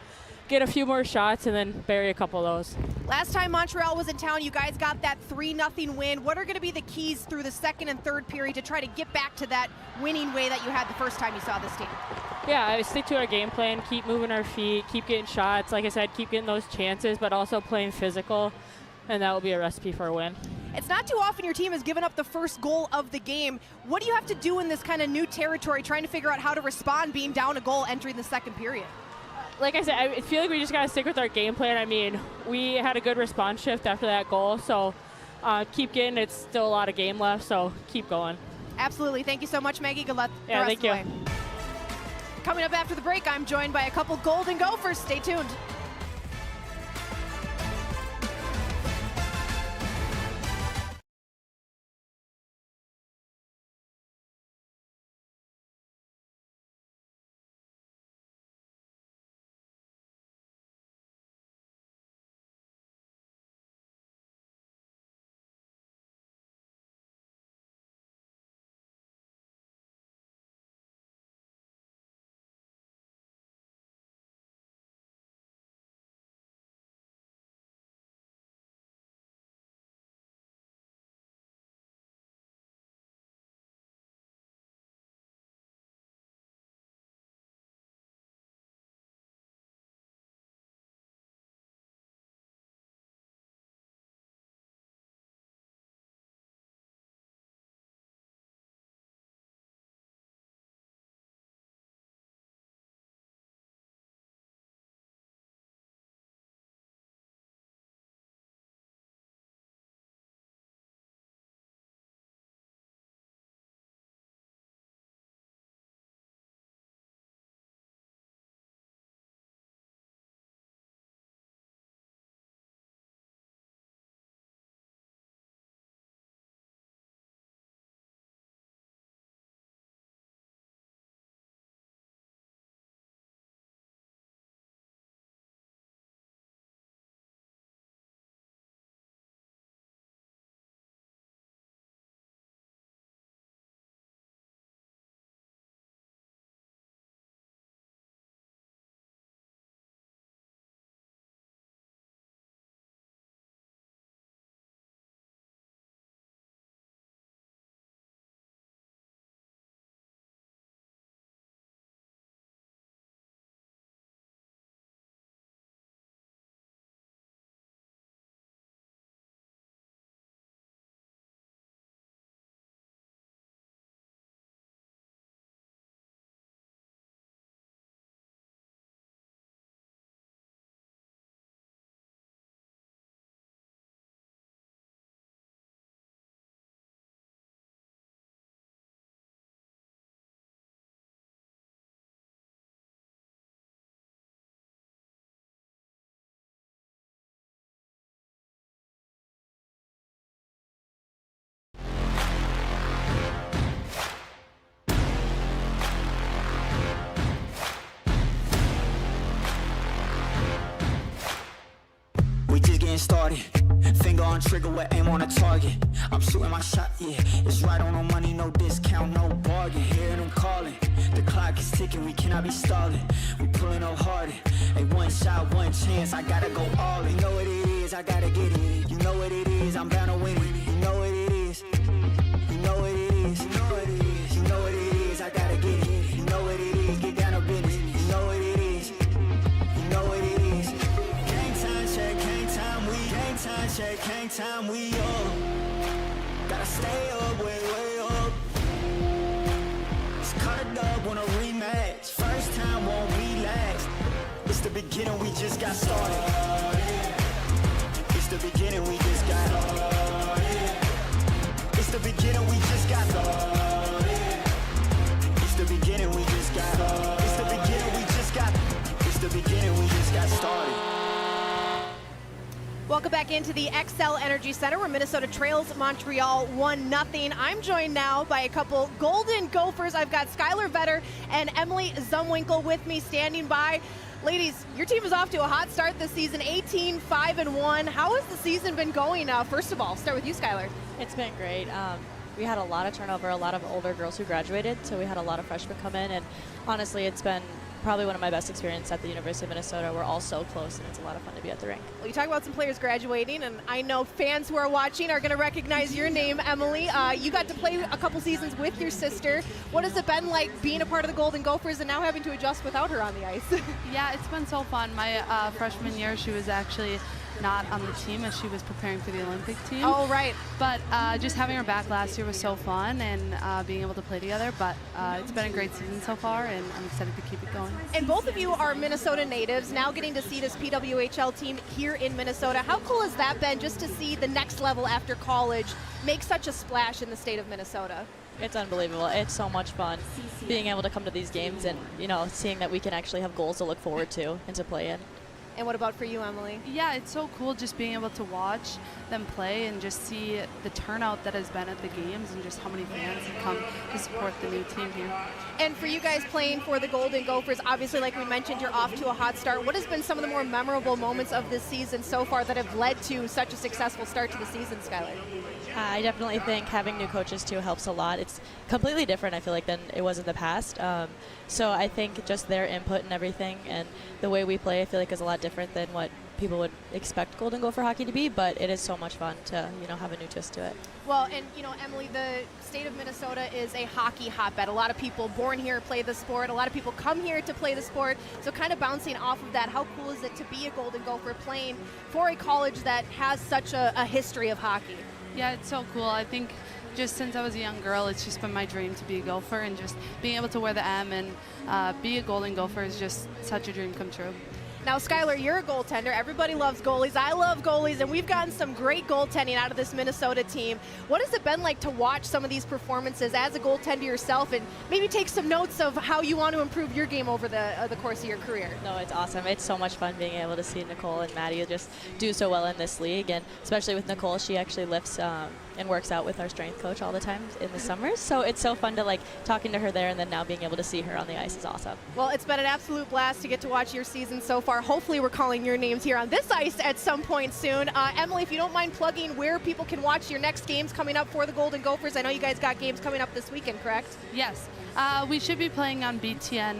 Speaker 7: get a few more shots and then bury a couple of those.
Speaker 2: Last time Montreal was in town, you guys got that 3-0 win. What are going to be the keys through the second and third period to try to get back to that winning way that you had the first time you saw this team?
Speaker 7: Yeah, I stick to our game plan, keep moving our feet, keep getting shots. Like I said, keep getting those chances, but also playing physical, and that will be a recipe for a win.
Speaker 2: It's not too often your team has given up the first goal of the game. What do you have to do in this kind of new territory, trying to figure out how to respond being down a goal entering the second period?
Speaker 7: Like I said, I feel like we just got to stick with our game plan. I mean, we had a good response shift after that goal, so keep getting. It's still a lot of game left, so keep going.
Speaker 2: Absolutely. Thank you so much, Maggie. Good luck the
Speaker 7: Yeah,
Speaker 2: rest
Speaker 7: thank
Speaker 2: of the
Speaker 7: you.
Speaker 2: way. Coming up after the break, I'm joined by a couple Golden Gophers. Stay tuned.
Speaker 8: getting started. Finger on trigger with aim on a target. I'm shooting my shot, yeah. It's right on the money, no discount, no bargain. Hear them calling. The clock is ticking, we cannot be stalling. We pulling up harder. Hey, one shot, one chance, I gotta go all in. You know what it is, I gotta get it. You know what it is, I'm bound to win it. You know what it is. You know what it is. You know what it is. You know what it is, I gotta get it. You know what it is, get down to business. You know what it is. You know what it is. Hang time check, hang time, we hang time check, hang time, we up. Gotta stay up, way up. It's cut it up on a rematch. First time won't be last. It's the beginning, we just got started. It's the beginning, we just got started. It's the beginning, we just got started. It's the beginning, we just got started. It's the beginning, we just got. It's the beginning, we just got started.
Speaker 2: Welcome back into the XL Energy Center where Minnesota trails Montreal 1-0. I'm joined now by a couple Golden Gophers. I've got Skylar Vetter and Emily Zumwinkle with me standing by. Ladies, your team is off to a hot start this season, 18-5-1. How has the season been going? First of all, start with you, Skylar.
Speaker 9: It's been great. We had a lot of turnover, a lot of older girls who graduated, so we had a lot of freshmen come in, and honestly, it's been probably one of my best experiences at the University of Minnesota. We're all so close, and it's a lot of fun to be at the rink.
Speaker 2: Well, you talk about some players graduating, and I know fans who are watching are going to recognize your name, Emily. You got to play a couple seasons with your sister. What has it been like being a part of the Golden Gophers and now having to adjust without her on the ice?
Speaker 10: Yeah, it's been so fun. My freshman year, she was actually not on the team as she was preparing for the Olympic team.
Speaker 2: Oh, right.
Speaker 10: But just having her back last year was so fun, and being able to play together. But it's been a great season so far, and I'm excited to keep it going.
Speaker 2: And both of you are Minnesota natives, now getting to see this PWHL team here in Minnesota. How cool has that been just to see the next level after college make such a splash in the state of Minnesota?
Speaker 9: It's unbelievable. It's so much fun being able to come to these games and, you know, seeing that we can actually have goals to look forward to and to play in.
Speaker 2: And what about for you, Emily?
Speaker 10: Yeah, it's so cool just being able to watch them play and just see the turnout that has been at the games and just how many fans have come to support the new team here.
Speaker 2: And for you guys playing for the Golden Gophers, obviously, like we mentioned, you're off to a hot start. What has been some of the more memorable moments of this season so far that have led to such a successful start to the season, Skylar?
Speaker 9: I definitely think having new coaches too helps a lot. It's completely different, I feel like, than it was in the past. So I think just their input and everything and the way we play, I feel like, is a lot different than what people would expect Golden Gopher hockey to be, but it is so much fun to, you know, have a new twist to it.
Speaker 2: Well, and, you know, Emily, the state of Minnesota is a hockey hotbed. A lot of people born here play the sport. A lot of people come here to play the sport. So kind of bouncing off of that, how cool is it to be a Golden Gopher playing for a college that has such a history of hockey?
Speaker 10: Yeah, it's so cool. I think just since I was a young girl, it's just been my dream to be a Gopher, and just being able to wear the M and be a Golden Gopher is just such a dream come true.
Speaker 2: Now, Skylar, you're a goaltender. Everybody loves goalies. I love goalies, and we've gotten some great goaltending out of this Minnesota team. What has it been like to watch some of these performances as a goaltender yourself, and maybe take some notes of how you want to improve your game over the course of your career?
Speaker 9: No, it's awesome. It's so much fun being able to see Nicole and Maddie just do so well in this league, and especially with Nicole, she actually lifts and works out with our strength coach all the time in the summers. So it's so fun to, like, talking to her there, and then now being able to see her on the ice is awesome.
Speaker 2: Well, it's been an absolute blast to get to watch your season so far. Hopefully we're calling your names here on this ice at some point soon. Emily, if you don't mind plugging where people can watch your next games coming up for the Golden Gophers. I know you guys got games coming up this weekend, correct?
Speaker 10: Yes. We should be playing on BTN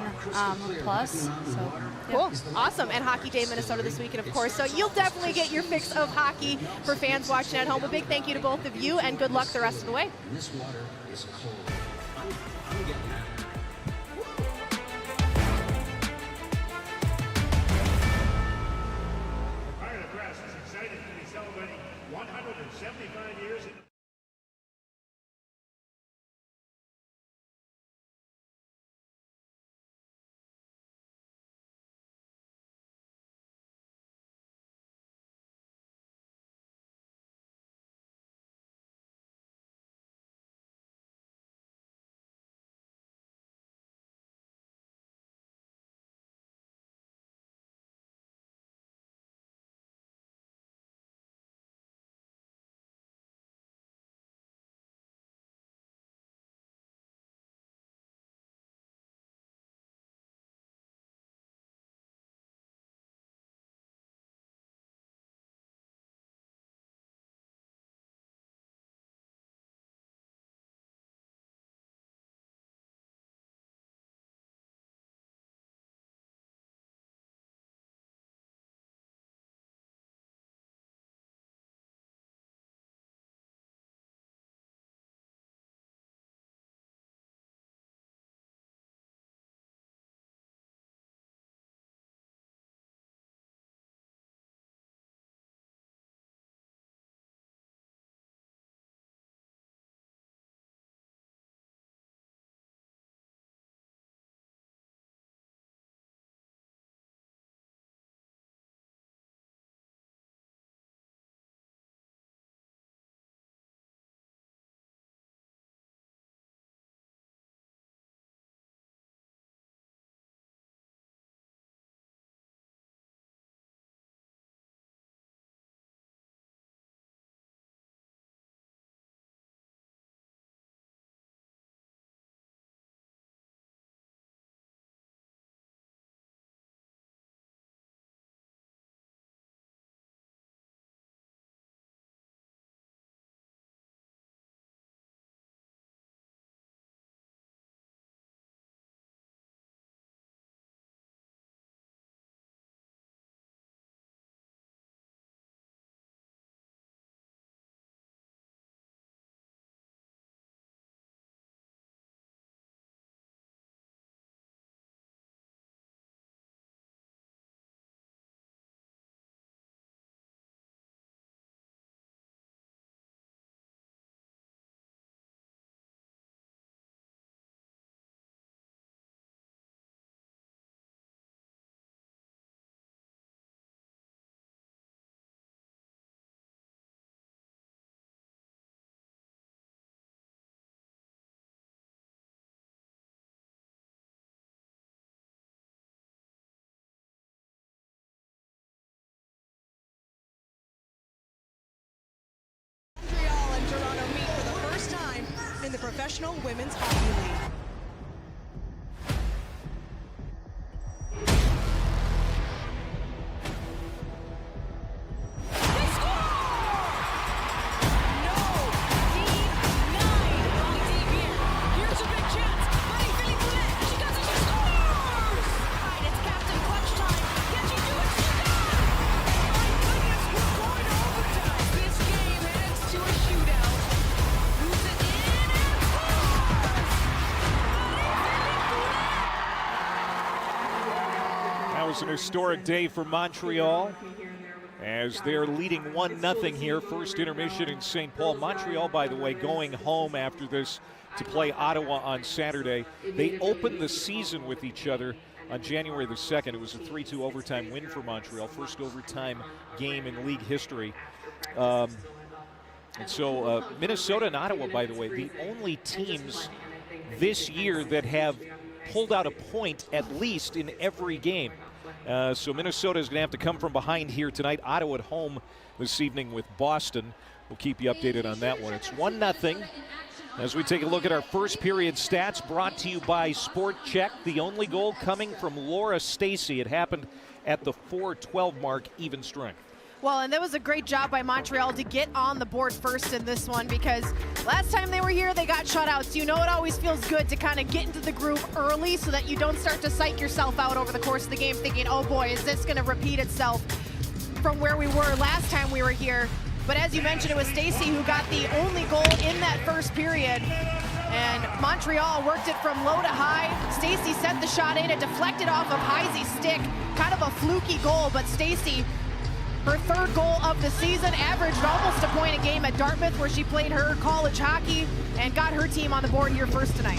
Speaker 10: Plus. So, yeah.
Speaker 2: Cool. Awesome. And Hockey Day Minnesota this weekend, of course. So you'll definitely get your fix of hockey for fans watching at home. A big thank you to both of you, and good luck the rest of the way.
Speaker 11: This water is cold. I'm getting that.
Speaker 12: Press is excited to be celebrating 175 years in
Speaker 13: in the Professional Women's Hockey League.
Speaker 6: An historic day for Montreal as they're leading 1-0 here. First intermission in St. Paul. Montreal, by the way, going home after this to play Ottawa on Saturday. They opened the season with each other on January the 2nd. It was a 3-2 overtime win for Montreal. First overtime game in league history. And so Minnesota and Ottawa, by the way, the only teams this year that have pulled out a point at least in every game. So Minnesota is going to have to come from behind here tonight. Ottawa at home this evening with Boston. We'll keep you updated on that one. It's 1-0 as we take a look at our first period stats brought to you by Sport Check. The only goal coming from Laura Stacey. It happened at the 4:12 mark, even strength.
Speaker 2: Well, and that was a great job by Montreal to get on the board first in this one, because last time they were here, they got shut out. So you know it always feels good to kind of get into the groove early so that you don't start to psych yourself out over the course of the game thinking, oh boy, is this going to repeat itself from where we were last time we were here. But as you mentioned, it was Stacey who got the only goal in that first period. And Montreal worked it from low to high. Stacey sent the shot in. It deflected off of Heisey's stick. Kind of a fluky goal, but Stacey, her third goal of the season, averaged almost a point a game at Dartmouth, where she played her college hockey and got her team on the board here first tonight.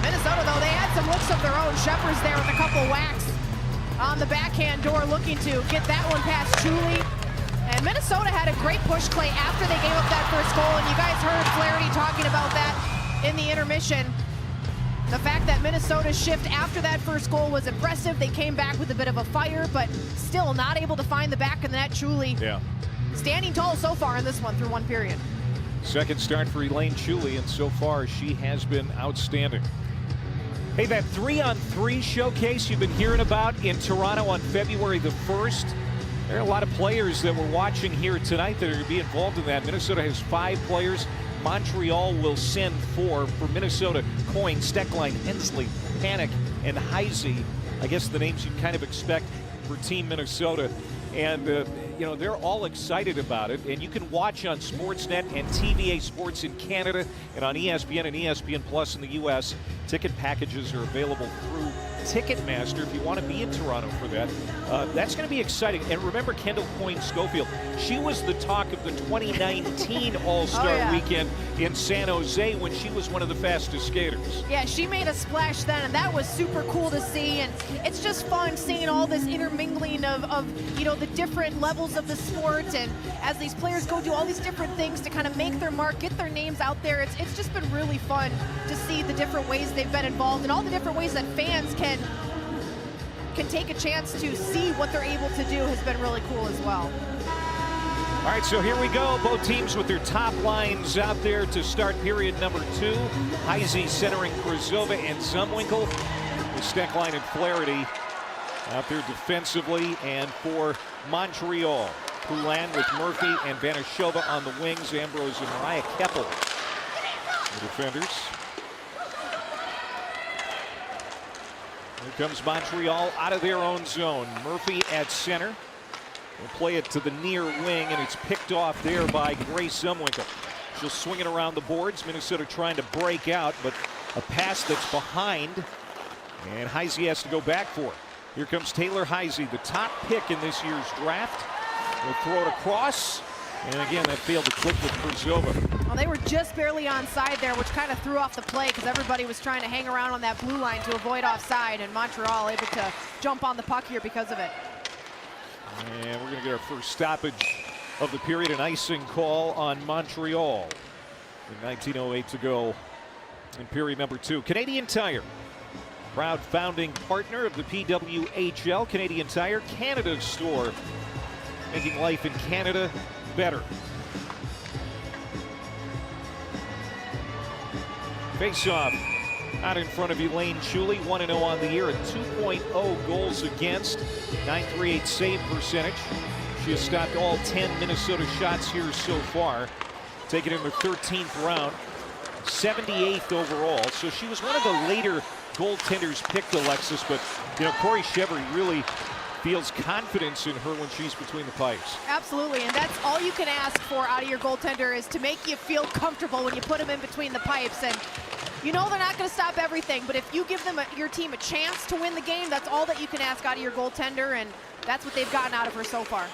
Speaker 2: Minnesota, though, they had some looks of their own. Shepard's there with a couple whacks on the backhand door, looking to get that one past Chuli. And Minnesota had a great push play after they gave up that first goal, and you guys heard Flaherty talking about that in the intermission. The fact that Minnesota's shift after that first goal was impressive. They came back with a bit of a fire, but still not able to find the back of the net. Chuli standing tall so far in this one through one period.
Speaker 6: Second start for Elaine Chuli, and so far she has been outstanding. Hey, that 3-on-3 showcase you've been hearing about in Toronto on February the 1st, there are a lot of players that we're watching here tonight that are going to be involved in that. Minnesota has 5 players. Montreal will send 4. For Minnesota, Coyne, Stecklein, Hensley, Panik, and Heisey. I guess the names you kind of expect for Team Minnesota. And, you know, they're all excited about it. And you can watch on Sportsnet and TVA Sports in Canada and on ESPN and ESPN Plus in the U.S. Ticket packages are available through Ticketmaster if you want to be in Toronto for that. That's going to be exciting. And remember Kendall Coyne-Schofield. She was the talk of the 2019 All-Star Weekend in San Jose when she was one of the fastest skaters.
Speaker 2: Yeah, she made a splash then, and that was super cool to see. And it's just fun seeing all this intermingling of you know, the different levels of the sport, and as these players go do all these different things to kind of make their mark, get their names out there. It's just been really fun to see the different ways they've been involved and all the different ways that fans can take a chance to see what they're able to do has been really cool as well.
Speaker 6: All right, so here we go. Both teams with their top lines out there to start period number 2. Heisey centering Krasova and Zumwinkle, with Stecklein and Flaherty out there defensively. And for Montreal, Poulin with Murphy and Banashova on the wings. Ambrose and Mariah Keppel, the defenders. Here comes Montreal out of their own zone. Murphy at center. Will play it to the near wing, and it's picked off there by Grace Zumwinkle. She'll swing it around the boards. Minnesota trying to break out, but a pass that's behind, and Heisey has to go back for it. Here comes Taylor Heisey, the top pick in this year's draft. Will throw it across, and again, that failed to click with Krasova.
Speaker 2: Well, they were just barely onside there, which kind of threw off the play because everybody was trying to hang around on that blue line to avoid offside, and Montreal able to jump on the puck here because of it.
Speaker 6: And we're going to get our first stoppage of the period, an icing call on Montreal. In 19:08 to go in period number 2. Canadian Tire, proud founding partner of the PWHL. Canadian Tire, Canada's store, making life in Canada better. Face-off out in front of Elaine Chuli, 1-0 on the year, at 2.0 goals against, .938 save percentage. She has stopped all 10 Minnesota shots here so far, taken in the 13th round, 78th overall. So she was one of the later goaltenders picked, Alexis, but you know, Corey Chevry really feels confidence in her when she's between the pipes.
Speaker 2: Absolutely, and that's all you can ask for out of your goaltender, is to make you feel comfortable when you put them in between the pipes. And you know they're not going to stop everything, but if you give them your team a chance to win the game, that's all that you can ask out of your goaltender, and that's what they've gotten out of her so far.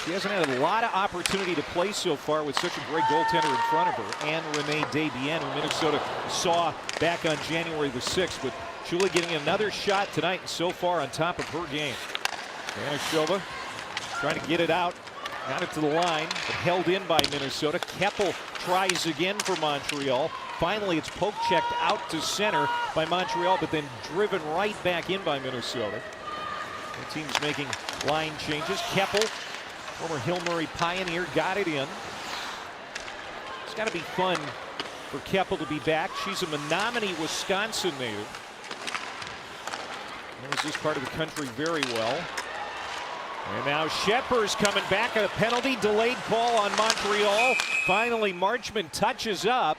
Speaker 6: She hasn't had a lot of opportunity to play so far with such a great goaltender in front of her, and Renee Desbiens, who Minnesota saw back on January the 6th. But Chuli getting another shot tonight, and so far on top of her game. Vanashova trying to get it out, got it to the line, but held in by Minnesota. Keppel tries again for Montreal. Finally, it's poke checked out to center by Montreal, but then driven right back in by Minnesota. The team's making line changes. Keppel, former Hill Murray Pioneer, got it in. It's got to be fun for Keppel to be back. She's a Menominee, Wisconsin native. Knows this part of the country very well. And now Shepard's coming back, a penalty, delayed call on Montreal. Finally, Marchman touches up.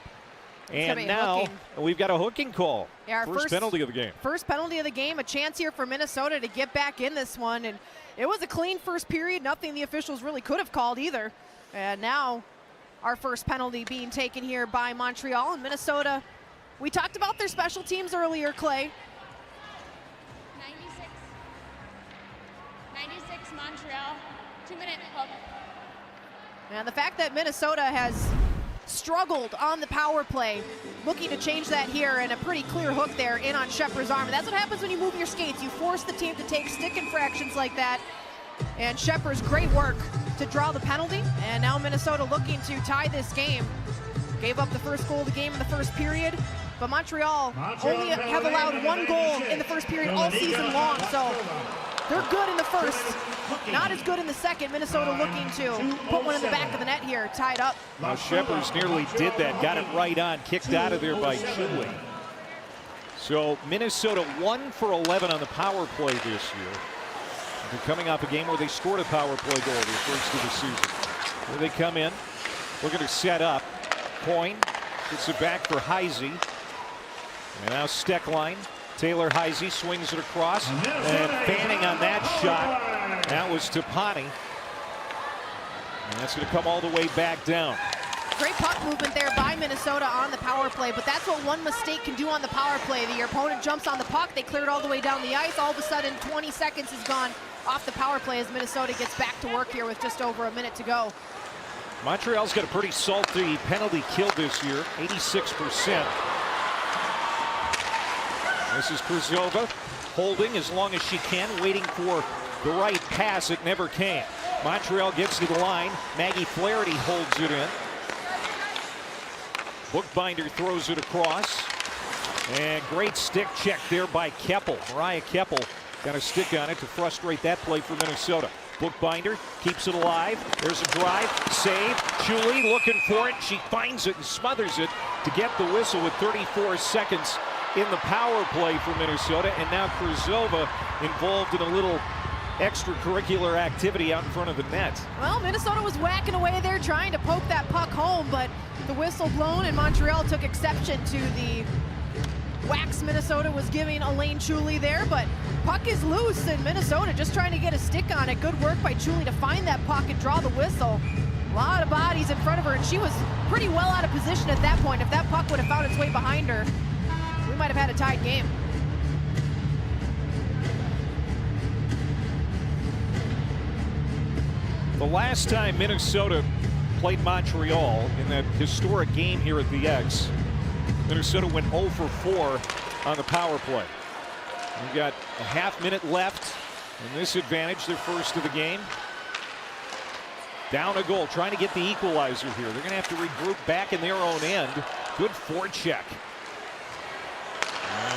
Speaker 6: And now we've got a hooking call.
Speaker 2: Yeah,
Speaker 6: first penalty of the game.
Speaker 2: First penalty of the game. A chance here for Minnesota to get back in this one. And it was a clean first period. Nothing the officials really could have called either. And now our first penalty being taken here by Montreal. And Minnesota, we talked about their special teams earlier, Clay.
Speaker 14: 96 Montreal, 2-minute hook.
Speaker 2: And the fact that Minnesota has struggled on the power play, looking to change that here, and a pretty clear hook there in on Shepard's arm. And that's what happens when you move your skates. You force the team to take stick infractions like that. And Shepard's great work to draw the penalty. And now Minnesota looking to tie this game. Gave up the first goal of the game in the first period. But Montreal only have allowed one goal in the first period all season long. So they're good in the first, not as good in the second. Minnesota looking to put one in the back of the net here, tied up.
Speaker 6: Now Shepard's nearly did that, got it right on, kicked out of there by Chuli. So Minnesota 1 for 11 on the power play this year. They're coming off a game where they scored a power play goal the first of the season. Here they come in, looking to set up. Coyne gets it back for Heisey. And now Steckline. Taylor Heisey swings it across, and fanning on that shot. That was Tapani. And that's going to come all the way back down.
Speaker 2: Great puck movement there by Minnesota on the power play, but that's what one mistake can do on the power play. The opponent jumps on the puck, they clear it all the way down the ice. All of a sudden, 20 seconds is gone off the power play as Minnesota gets back to work here with just over a minute to go.
Speaker 6: Montreal's got a pretty salty penalty kill this year, 86%. This is Kruzova holding as long as she can, waiting for the right pass. It never came. Montreal gets to the line. Maggie Flaherty holds it in. Bookbinder throws it across. And great stick check there by Keppel. Mariah Keppel got a stick on it to frustrate that play for Minnesota. Bookbinder keeps it alive. There's a drive, save. Chuli looking for it. She finds it and smothers it to get the whistle with 34 seconds in the power play for Minnesota. And now Kruzova involved in a little extracurricular activity out in front of the net.
Speaker 2: Well, Minnesota was whacking away there trying to poke that puck home, but the whistle blown and Montreal took exception to the whacks Minnesota was giving Elaine Chuli there. But puck is loose and Minnesota just trying to get a stick on it. Good work by Chuli to find that puck and draw the whistle. A lot of bodies in front of her, and she was pretty well out of position at that point. If that puck would have found its way behind her, we might have had a tied game.
Speaker 6: The last time Minnesota played Montreal in that historic game here at the X, Minnesota went 0 for 4 on the power play. We've got a half-minute left in this advantage, their first of the game. Down a goal, trying to get the equalizer here. They're going to have to regroup back in their own end. Good forecheck.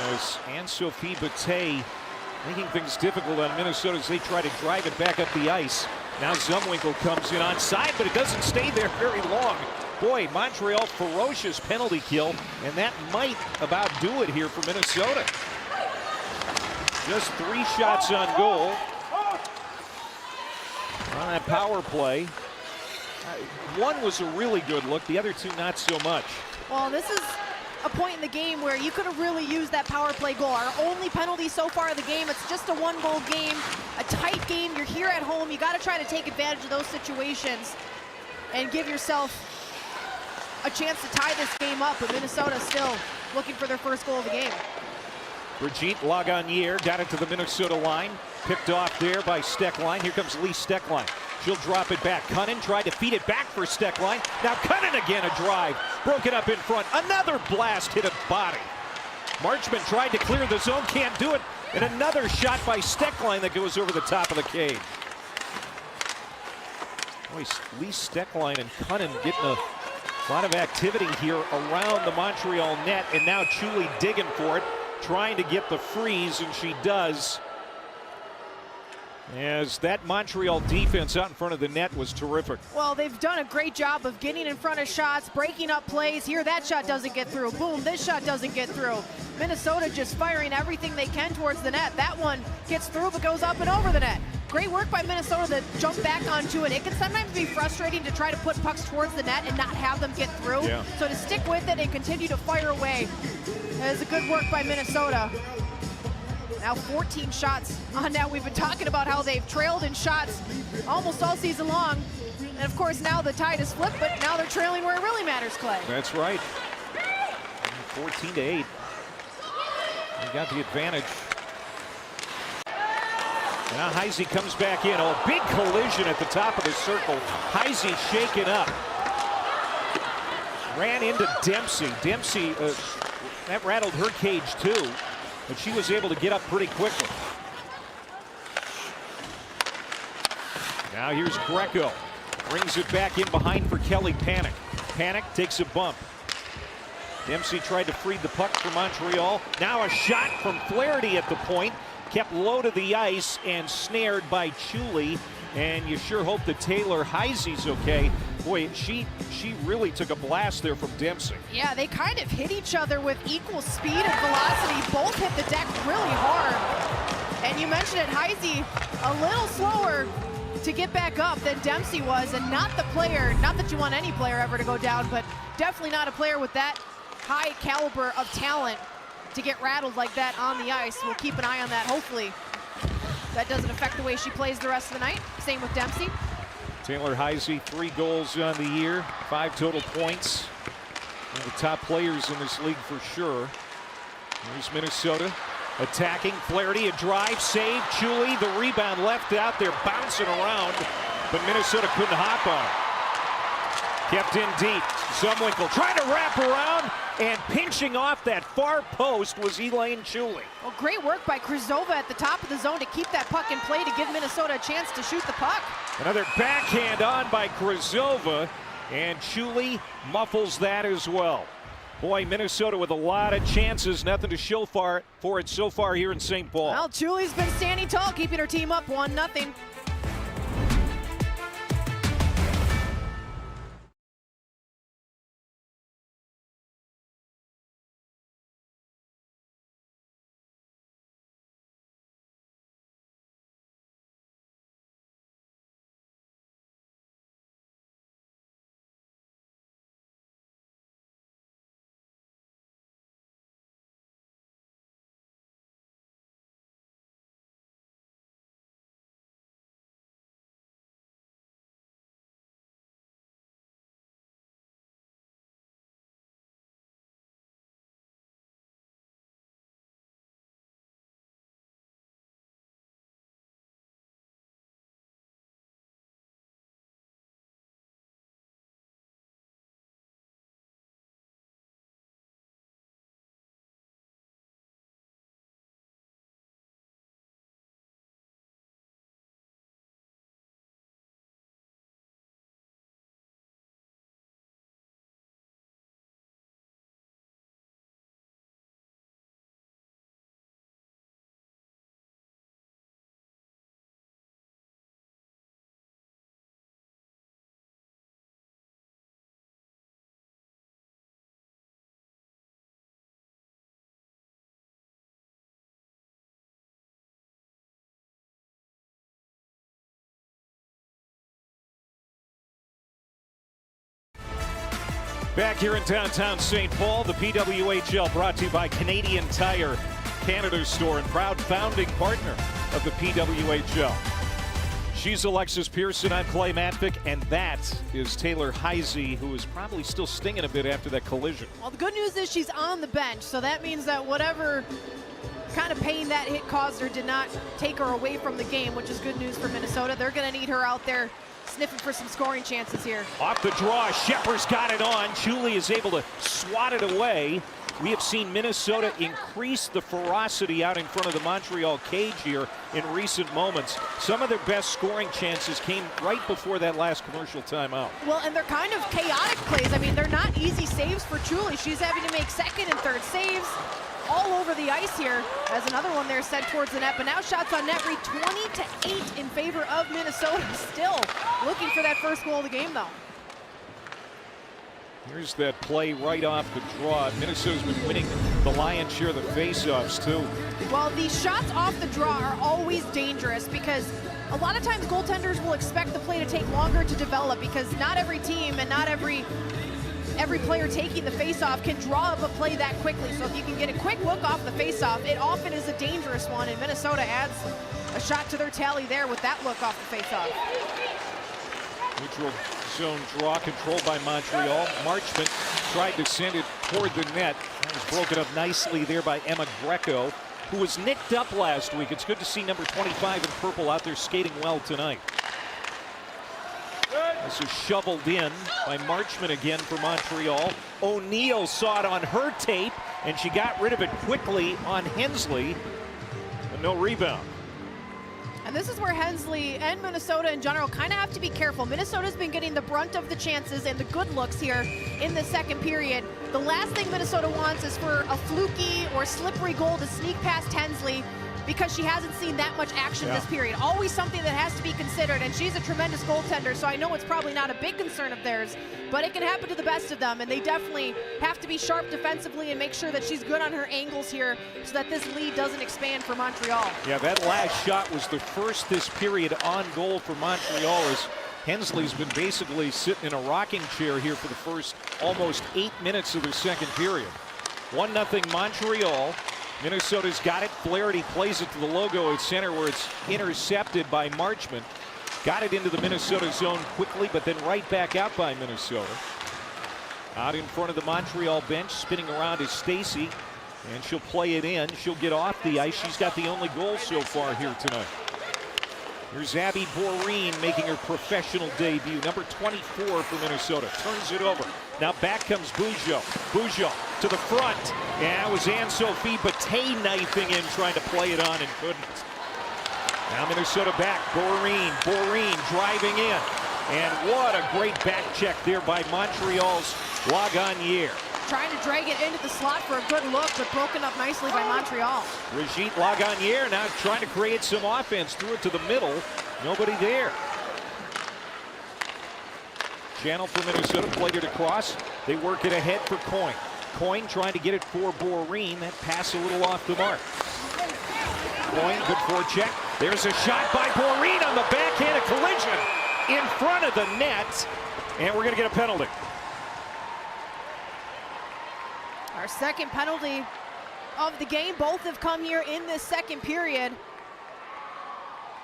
Speaker 6: As Anne-Sophie Bataille making things difficult on Minnesota as they try to drive it back up the ice. Now Zumwinkle comes in onside, but it doesn't stay there very long. Boy, Montreal, ferocious penalty kill, and that might about do it here for Minnesota. Just 3 shots on goal on that power play. One was a really good look, the other 2 not so much.
Speaker 2: Well, this is a point in the game where you could have really used that power play goal. Our only penalty so far of the game. It's just a 1-goal game, a tight game. You're here at home. You got to try to take advantage of those situations and give yourself a chance to tie this game up, but Minnesota still looking for their first goal of the game.
Speaker 6: Brigitte Lagunière got it to the Minnesota line. Picked off there by Steckline. Here comes Lee Steckline. She'll drop it back. Cunnin tried to feed it back for Steckline. Now Cunnin again, a drive. Broken up in front. Another blast hit a body. Marchman tried to clear the zone, can't do it. And another shot by Steckline that goes over the top of the cage. Boy, Lee Steckline and Cunnin getting a lot of activity here around the Montreal net, and now Chuli digging for it, trying to get the freeze, and she does. As that Montreal defense out in front of the net was terrific.
Speaker 2: Well, they've done a great job of getting in front of shots, breaking up plays. Here, that shot doesn't get through. Boom, this shot doesn't get through. Minnesota just firing everything they can towards the net. That one gets through but goes up and over the net. Great work by Minnesota to jump back onto it. It can sometimes be frustrating to try to put pucks towards the net and not have them get through.
Speaker 6: Yeah.
Speaker 2: So to stick with it and continue to fire away is a good work by Minnesota. Now 14 shots on net. We've been talking about how they've trailed in shots almost all season long. And of course now the tide is flipped, but now they're trailing where it really matters, Clay.
Speaker 6: That's right. 14-8. They got the advantage. Now Heisey comes back in. Oh, big collision at the top of the circle. Heisey shaken up. Ran into Dempsey. Dempsey, that rattled her cage too, but she was able to get up pretty quickly. Now here's Greco. Brings it back in behind for Kelly Panic. Panic takes a bump. Dempsey tried to free the puck for Montreal. Now a shot from Flaherty at the point. Kept low to the ice and snared by Chuli. And you sure hope that Taylor Heisey's okay. Boy, she really took a blast there from Dempsey.
Speaker 2: Yeah, they kind of hit each other with equal speed and velocity. Both hit the deck really hard. And you mentioned it, Heisey a little slower to get back up than Dempsey was, and not the player, not that you want any player ever to go down, but definitely not a player with that high caliber of talent to get rattled like that on the ice. We'll keep an eye on that. Hopefully that doesn't affect the way she plays the rest of the night. Same with Dempsey.
Speaker 6: Taylor Heisey, 3 goals on the year, 5 total points. One of the top players in this league for sure. Here's Minnesota attacking. Flaherty, a drive, save. Chuli, the rebound left out there, bouncing around, but Minnesota couldn't hop on it. Kept in deep. Zumwinkle trying to wrap around, and pinching off that far post was Elaine Chuli.
Speaker 2: Well, great work by Krzyzova at the top of the zone to keep that puck in play to give Minnesota a chance to shoot the puck.
Speaker 6: Another backhand on by Krzyzova, and Chuli muffles that as well. Boy, Minnesota with a lot of chances, nothing to show for it so far here in St. Paul.
Speaker 2: Well, Chuli's been standing tall, keeping her team up 1-0.
Speaker 6: Back here in downtown St. Paul, the PWHL brought to you by Canadian Tire, Canada's store and proud founding partner of the PWHL. She's Alexis Pearson, I'm Clay Matvick, and that is Taylor Heisey, who is probably still stinging a bit after that collision.
Speaker 2: Well, the good news is she's on the bench, so that means that whatever kind of pain that hit caused her did not take her away from the game, which is good news for Minnesota. They're going to need her out there sniffing for some scoring chances here.
Speaker 6: Off the draw, Shepard's got it on. Julie is able to swat it away. We have seen Minnesota increase the ferocity out in front of the Montreal cage here in recent moments. Some of their best scoring chances came right before that last commercial timeout.
Speaker 2: Well, and they're kind of chaotic plays. I mean, they're not easy saves for Julie. She's having to make second and third saves all over the ice here, as another one there sent towards the net. But now shots on net read 20-8 in favor of Minnesota. Still looking for that first goal of the game, though.
Speaker 6: Here's that play right off the draw. Minnesota's been winning the lion's share of the faceoffs too.
Speaker 2: Well, these shots off the draw are always dangerous because a lot of times goaltenders will expect the play to take longer to develop because not every team and not every player taking the faceoff can draw up a play that quickly. So if you can get a quick look off the faceoff, it often is a dangerous one, and Minnesota adds a shot to their tally there with that look off the faceoff.
Speaker 6: Neutral zone draw controlled by Montreal. Marchment tried to send it toward the net. That was broken up nicely there by Emma Greco, who was nicked up last week. It's good to see number 25 in purple out there skating well tonight. This is shoveled in by Marchment again for Montreal. O'Neill saw it on her tape, and she got rid of it quickly on Hensley. But no rebound.
Speaker 2: And this is where Hensley and Minnesota in general kind of have to be careful. Minnesota's been getting the brunt of the chances and the good looks here in the second period. The last thing Minnesota wants is for a fluky or slippery goal to sneak past Hensley because she hasn't seen that much action this period. Always something that has to be considered, and she's a tremendous goaltender, so I know it's probably not a big concern of theirs, but it can happen to the best of them, and they definitely have to be sharp defensively and make sure that she's good on her angles here so that this lead doesn't expand for Montreal.
Speaker 6: Yeah, that last shot was the first this period on goal for Montreal, as Hensley's been basically sitting in a rocking chair here for the first almost 8 minutes of the second period. 1-0 Montreal. Minnesota's got it. Flaherty plays it to the logo at center where it's intercepted by Marchment. Got it into the Minnesota zone quickly, but then right back out by Minnesota. Out in front of the Montreal bench, spinning around is Stacy, and she'll play it in. She'll get off the ice. She's got the only goal so far here tonight. Here's Abby Boreen making her professional debut. Number 24 for Minnesota. Turns it over. Now back comes Bujo. Bujo to the front. Yeah, it was Anne-Sophie Bataille knifing in, trying to play it on and couldn't. Now Minnesota back. Boreen driving in. And what a great back check there by Montreal's Lagunière.
Speaker 2: Trying to drag it into the slot for a good look, but broken up nicely by Montreal.
Speaker 6: Brigitte Lagunière now trying to create some offense. Threw it to the middle. Nobody there. Channel for Minnesota, played it across. They work it ahead for Coyne. Coyne trying to get it for Boreen. That pass a little off the mark. Coyne, good forecheck. There's a shot by Boreen on the backhand, a collision in front of the net. And we're going to get a penalty.
Speaker 2: Our second penalty of the game. Both have come here in this second period.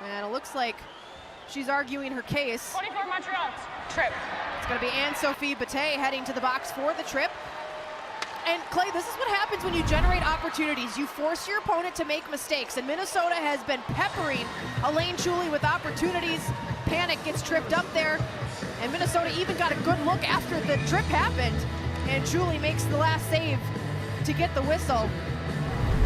Speaker 2: And it looks like she's arguing her case.
Speaker 14: 24 Montreal, trip.
Speaker 2: It's going to be Anne-Sophie Bataille heading to the box for the trip. And Clay, this is what happens when you generate opportunities. You force your opponent to make mistakes. And Minnesota has been peppering Elaine Chuli with opportunities. Panic gets tripped up there. And Minnesota even got a good look after the trip happened. And Chuli makes the last save to get the whistle.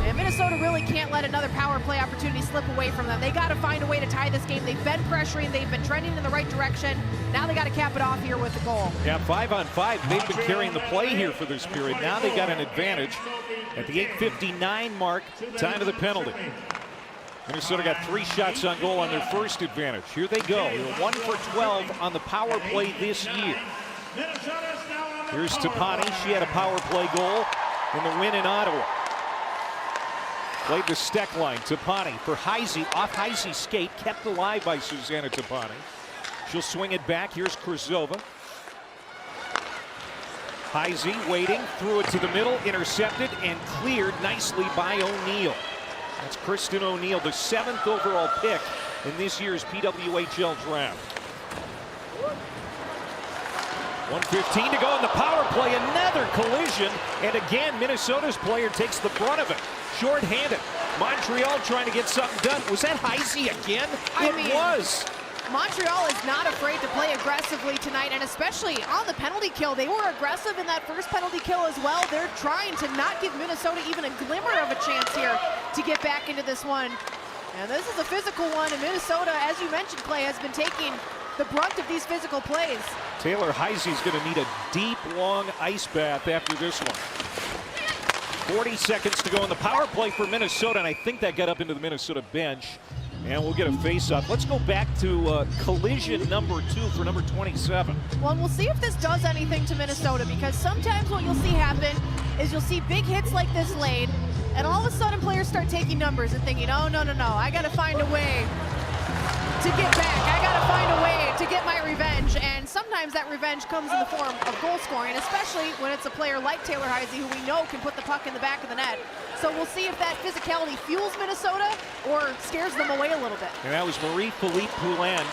Speaker 2: And Minnesota really can't let another power play opportunity slip away from them. They got to find a way to tie this game. They've been pressuring. They've been trending in the right direction. Now they got to cap it off here with the goal.
Speaker 6: Yeah, 5-on-5. They've been carrying the play here for this period. Now they got an advantage at the 8:59 mark, time of the penalty. Minnesota got 3 shots on goal on their first advantage. Here they go. They're 1 for 12 on the power play this year. Here's Tapani. She had a power play goal in the win in Ottawa. Played the Steck line. Tapani for Heisey. Off Heisey's skate. Kept alive by Susanna Tapani. She'll swing it back. Here's Kurzova. Heisey waiting, threw it to the middle, intercepted, and cleared nicely by O'Neal. That's Kristen O'Neal, the 7th overall pick in this year's PWHL draft. 1:15 to go in the power play. Another collision, and again Minnesota's player takes the brunt of it. Short-handed. Montreal trying to get something done. Was that Heisey again? It was.
Speaker 2: Montreal is not afraid to play aggressively tonight, and especially on the penalty kill. They were aggressive in that first penalty kill as well. They're trying to not give Minnesota even a glimmer of a chance here to get back into this one. And this is a physical one, and Minnesota, as you mentioned, Clay, has been taking the brunt of these physical plays.
Speaker 6: Taylor Heisey's going to need a deep, long ice bath after this one. 40 seconds to go in the power play for Minnesota, and I think that got up into the Minnesota bench. And we'll get a face-off. Let's go back to collision number 2 for number 27.
Speaker 2: Well, and we'll see if this does anything to Minnesota, because sometimes what you'll see happen is you'll see big hits like this laid, and all of a sudden players start taking numbers and thinking, oh, no, I got to find a way to get back. I got to find a way to get my revenge. And sometimes that revenge comes in the form of goal scoring, especially when it's a player like Taylor Heisey, who we know can put the puck in the back of the net. So we'll see if that physicality fuels Minnesota or scares them away a little bit.
Speaker 6: And that was Marie-Philippe Poulin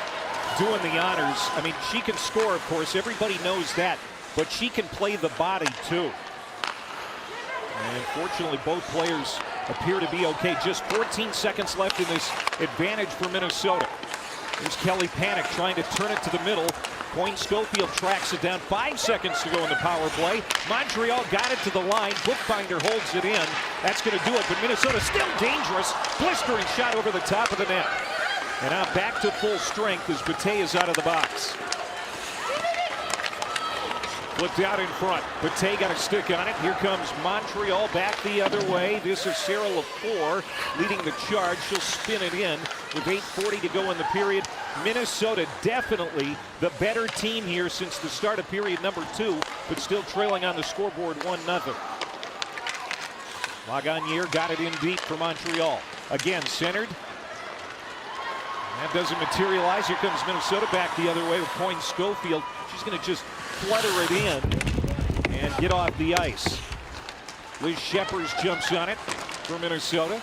Speaker 6: doing the honors. I mean, she can score, of course. Everybody knows that. But she can play the body, too. And fortunately, both players appear to be okay. Just 14 seconds left in this advantage for Minnesota. Here's Kelly Panic trying to turn it to the middle. Coyne Schofield tracks it down. 5 seconds to go in the power play. Montreal got it to the line. Bookbinder holds it in. That's going to do it, but Minnesota still dangerous. Blistering shot over the top of the net. And now back to full strength as Bate is out of the box. Flipped out in front. Bate got a stick on it. Here comes Montreal back the other way. This is Sarah LaFleur leading the charge. She'll spin it in with 8:40 to go in the period. Minnesota definitely the better team here since the start of period number 2, but still trailing on the scoreboard 1-0. Lagunier got it in deep for Montreal. Again, centered. That doesn't materialize. Here comes Minnesota back the other way with Coyne Schofield. She's going to just flutter it in and get off the ice. Liz Scheppers jumps on it for Minnesota.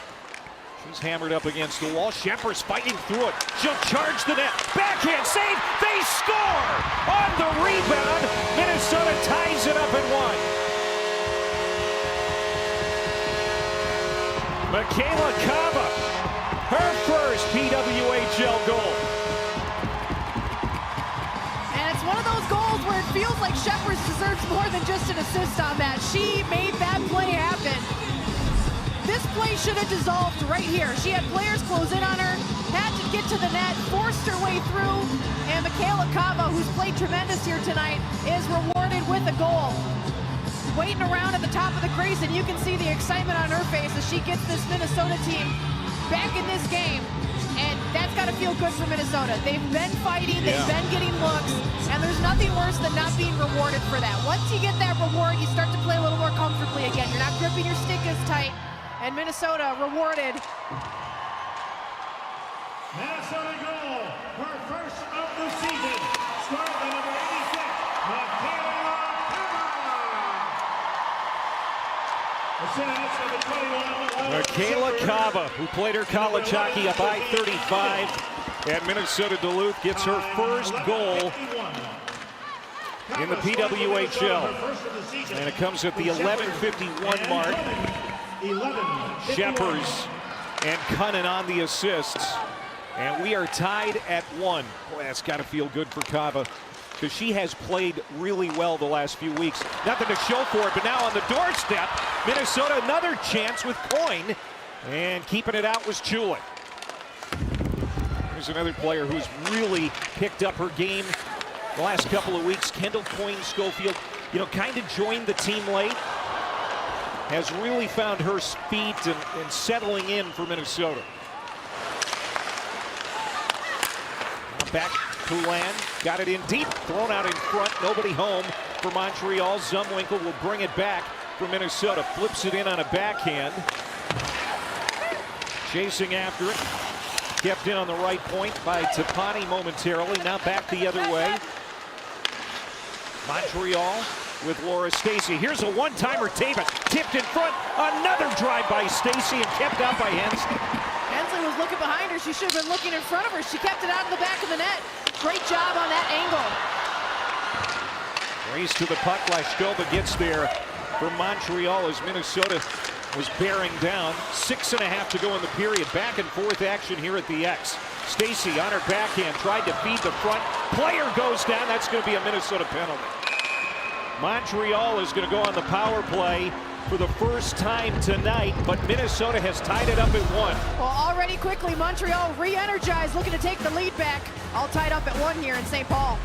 Speaker 6: She's hammered up against the wall. Scheppers fighting through it. She'll charge the net. Backhand save. They score on the rebound. Minnesota ties it up at 1. Michaela Cava, her first PWHL goal.
Speaker 2: And it's one of those goals where it feels like Scheppers deserves more than just an assist on that. She made that play happen. This play should have dissolved right here. She had players close in on her, had to get to the net, forced her way through, and Michaela Cava, who's played tremendous here tonight, is rewarded with a goal. Waiting around at the top of the crease, and you can see the excitement on her face as she gets this Minnesota team back in this game, and that's got to feel good for Minnesota. They've been fighting, they've been getting looks, and there's nothing worse than not being rewarded for that. Once you get that reward, you start to play a little more comfortably again. You're not gripping your stick as tight. And Minnesota rewarded.
Speaker 12: Minnesota goal, her first of the season. Scored by number 86, Michaela Cava.
Speaker 6: Michaela Cava, who played her college hockey up I-35, and Minnesota Duluth gets her first goal in the PWHL. And it comes at the 11:51 mark. Scheppers and Cunnin on the assists. And we are tied at 1. Boy, that's got to feel good for Cava, because she has played really well the last few weeks. Nothing to show for it, but now on the doorstep, Minnesota another chance with Coyne. And keeping it out was Chulin. There's another player who's really picked up her game the last couple of weeks. Kendall Coyne Schofield, you know, kind of joined the team late. Has really found her feet and settling in for Minnesota. Now back, Poulin got it in deep, thrown out in front, nobody home for Montreal. Zumwinkle will bring it back for Minnesota, flips it in on a backhand. Chasing after it, kept in on the right point by Tapani momentarily, now back the other way. Montreal with Laura Stacey. Here's a one-timer, David tipped in front. Another drive by Stacey and kept out by Hensley.
Speaker 2: Hensley was looking behind her. She should have been looking in front of her. She kept it out of the back of the net. Great job on that angle.
Speaker 6: Race to the puck. Lashkova gets there for Montreal as Minnesota was bearing down. 6.5 to go in the period. Back and forth action here at the X. Stacey on her backhand tried to feed the front. Player goes down. That's going to be a Minnesota penalty. Montreal is going to go on the power play for the first time tonight, but Minnesota has tied it up at 1.
Speaker 2: Well, already quickly, Montreal re-energized, looking to take the lead back. All tied up at 1 here in St. Paul.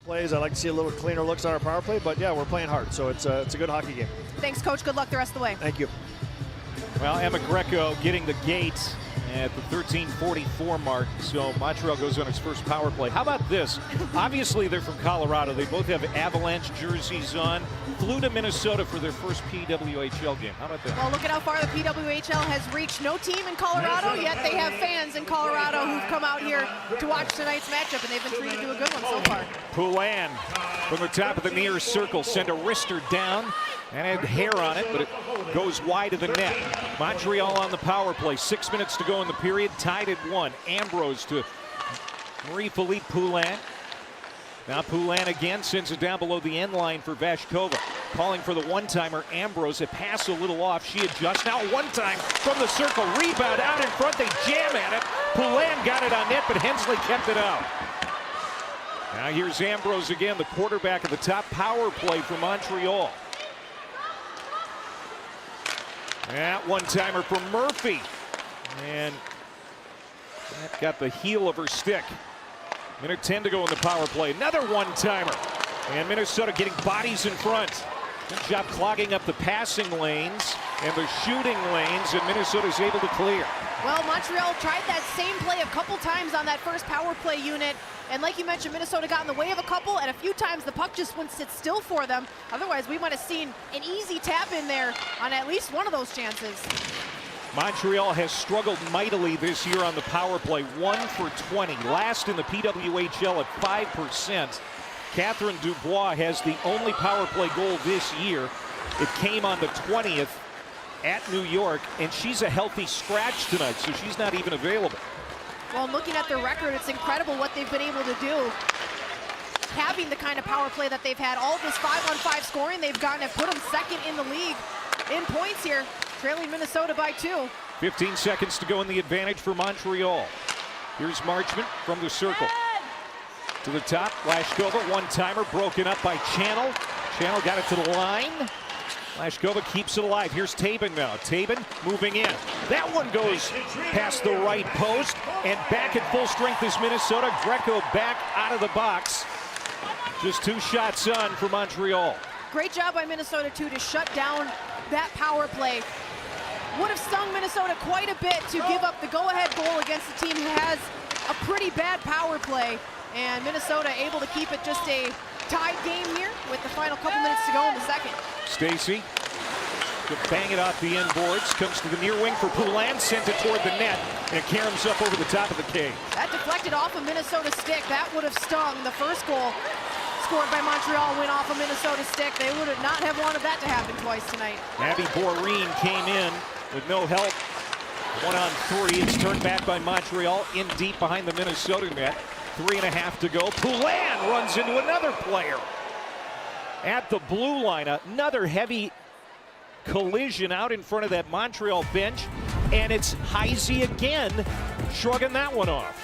Speaker 15: Plays. I like to see a little cleaner looks on our power play, but yeah, we're playing hard, so it's a good hockey game.
Speaker 2: Thanks, Coach. Good luck the rest of the way.
Speaker 15: Thank you.
Speaker 6: Well, Emma Greco getting the gate at the 13:44 mark, so Montreal goes on its first power play. How about this? Obviously, they're from Colorado. They both have Avalanche jerseys on. Flew to Minnesota for their first PWHL game. How about that?
Speaker 2: Well, look at how far the PWHL has reached. No team in Colorado, yet they have fans in Colorado who've come out here to watch tonight's matchup, and they've been treated to a good one so far.
Speaker 6: Poulin from the top of the near circle sent a wrister down and had hair on it, but it goes wide of the net. Montreal on the power play. 6 minutes to go in the period, tied at 1. Ambrose to Marie-Philippe Poulin. Now Poulin again sends it down below the end line for Vashkova. Calling for the one-timer, Ambrose. A pass a little off. She adjusts. Now one time from the circle. Rebound out in front. They jam at it. Poulin got it on net, but Hensley kept it out. Now here's Ambrose again, the quarterback of the top power play for Montreal. That one-timer for Murphy. And that got the heel of her stick. Minute 10 to go in the power play. Another one-timer. And Minnesota getting bodies in front. Good job clogging up the passing lanes and the shooting lanes, and Minnesota's able to clear.
Speaker 2: Well, Montreal tried that same play a couple times on that first power play unit. And like you mentioned, Minnesota got in the way of a couple, and a few times the puck just wouldn't sit still for them. Otherwise, we might have seen an easy tap in there on at least one of those chances.
Speaker 6: Montreal has struggled mightily this year on the power play. 1 for 20. Last in the PWHL at 5%. Catherine Dubois has the only power play goal this year. It came on the 20th at New York, and she's a healthy scratch tonight, so she's not even available.
Speaker 2: Well, looking at their record, it's incredible what they've been able to do. Having the kind of power play that they've had, all this 5-on-5 scoring they've gotten have put them second in the league in points here, trailing Minnesota by 2.
Speaker 6: 15 seconds to go in the advantage for Montreal. Here's Marchment from the circle. To the top, Lashkova, one-timer broken up by Channel. Channel got it to the line. Lashkova keeps it alive. Here's Tabin now. Tabin moving in. That one goes past the right post, and back at full strength is Minnesota. Greco back out of the box. Just 2 shots on for Montreal.
Speaker 2: Great job by Minnesota, too, to shut down that power play. Would have stung Minnesota quite a bit to give up the go-ahead goal against a team who has a pretty bad power play. And Minnesota able to keep it just a tied game here with the final couple minutes to go in the second.
Speaker 6: Stacy to bang it off the end boards. Comes to the near wing for Poulin. Sent it toward the net. And it caroms up over the top of the cage.
Speaker 2: That deflected off of Minnesota's stick. That would have stung. The first goal scored by Montreal went off of Minnesota's stick. They would not have wanted that to happen twice tonight.
Speaker 6: Abby Boreen came in with no help. 1-on-3. It's turned back by Montreal in deep behind the Minnesota net. 3.5 to go. Poulin runs into another player at the blue line. Another heavy collision out in front of that Montreal bench. And it's Heise again shrugging that one off.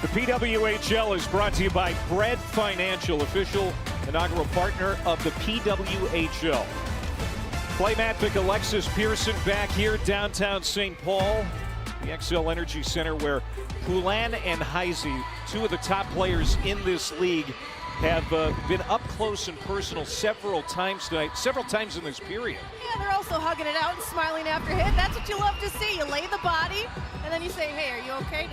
Speaker 6: The PWHL is brought to you by Bread Financial, official inaugural partner of the PWHL. Claymatic Alexis Pearson back here downtown St. Paul, the XL Energy Center, where Poulin and Heise, 2 of the top players in this league, have been up close and personal several times tonight, several times in this period.
Speaker 2: Yeah, they're also hugging it out and smiling after hit. That's what you love to see. You lay the body, and then you say, hey, are you okay?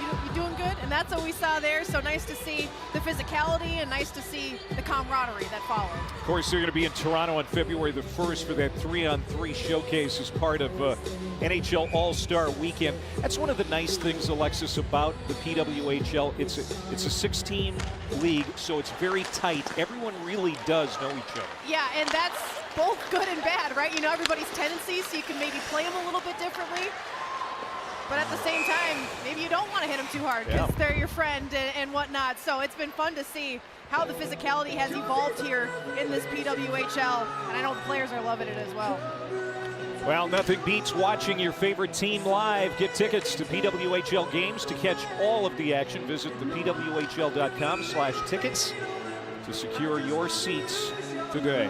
Speaker 2: You doing good? And that's what we saw there. So nice to see the physicality and nice to see the camaraderie that followed.
Speaker 6: Of course, they're going to be in Toronto on February the 1st for that 3-on-3 showcase as part of NHL All-Star Weekend. That's one of the nice things, Alexis, about the PWHL. It's a 6-team league, so it's very tight. Everyone really does know each other.
Speaker 2: Yeah, and that's both good and bad, right? You know everybody's tendencies, so you can maybe play them a little bit differently. But at the same time, maybe you don't want to hit them too hard because they're your friend and whatnot. So it's been fun to see how the physicality has evolved here in this PWHL. And I know the players are loving it as well.
Speaker 6: Well, nothing beats watching your favorite team live. Get tickets to PWHL games to catch all of the action. Visit thepwhl.com/tickets to secure your seats today.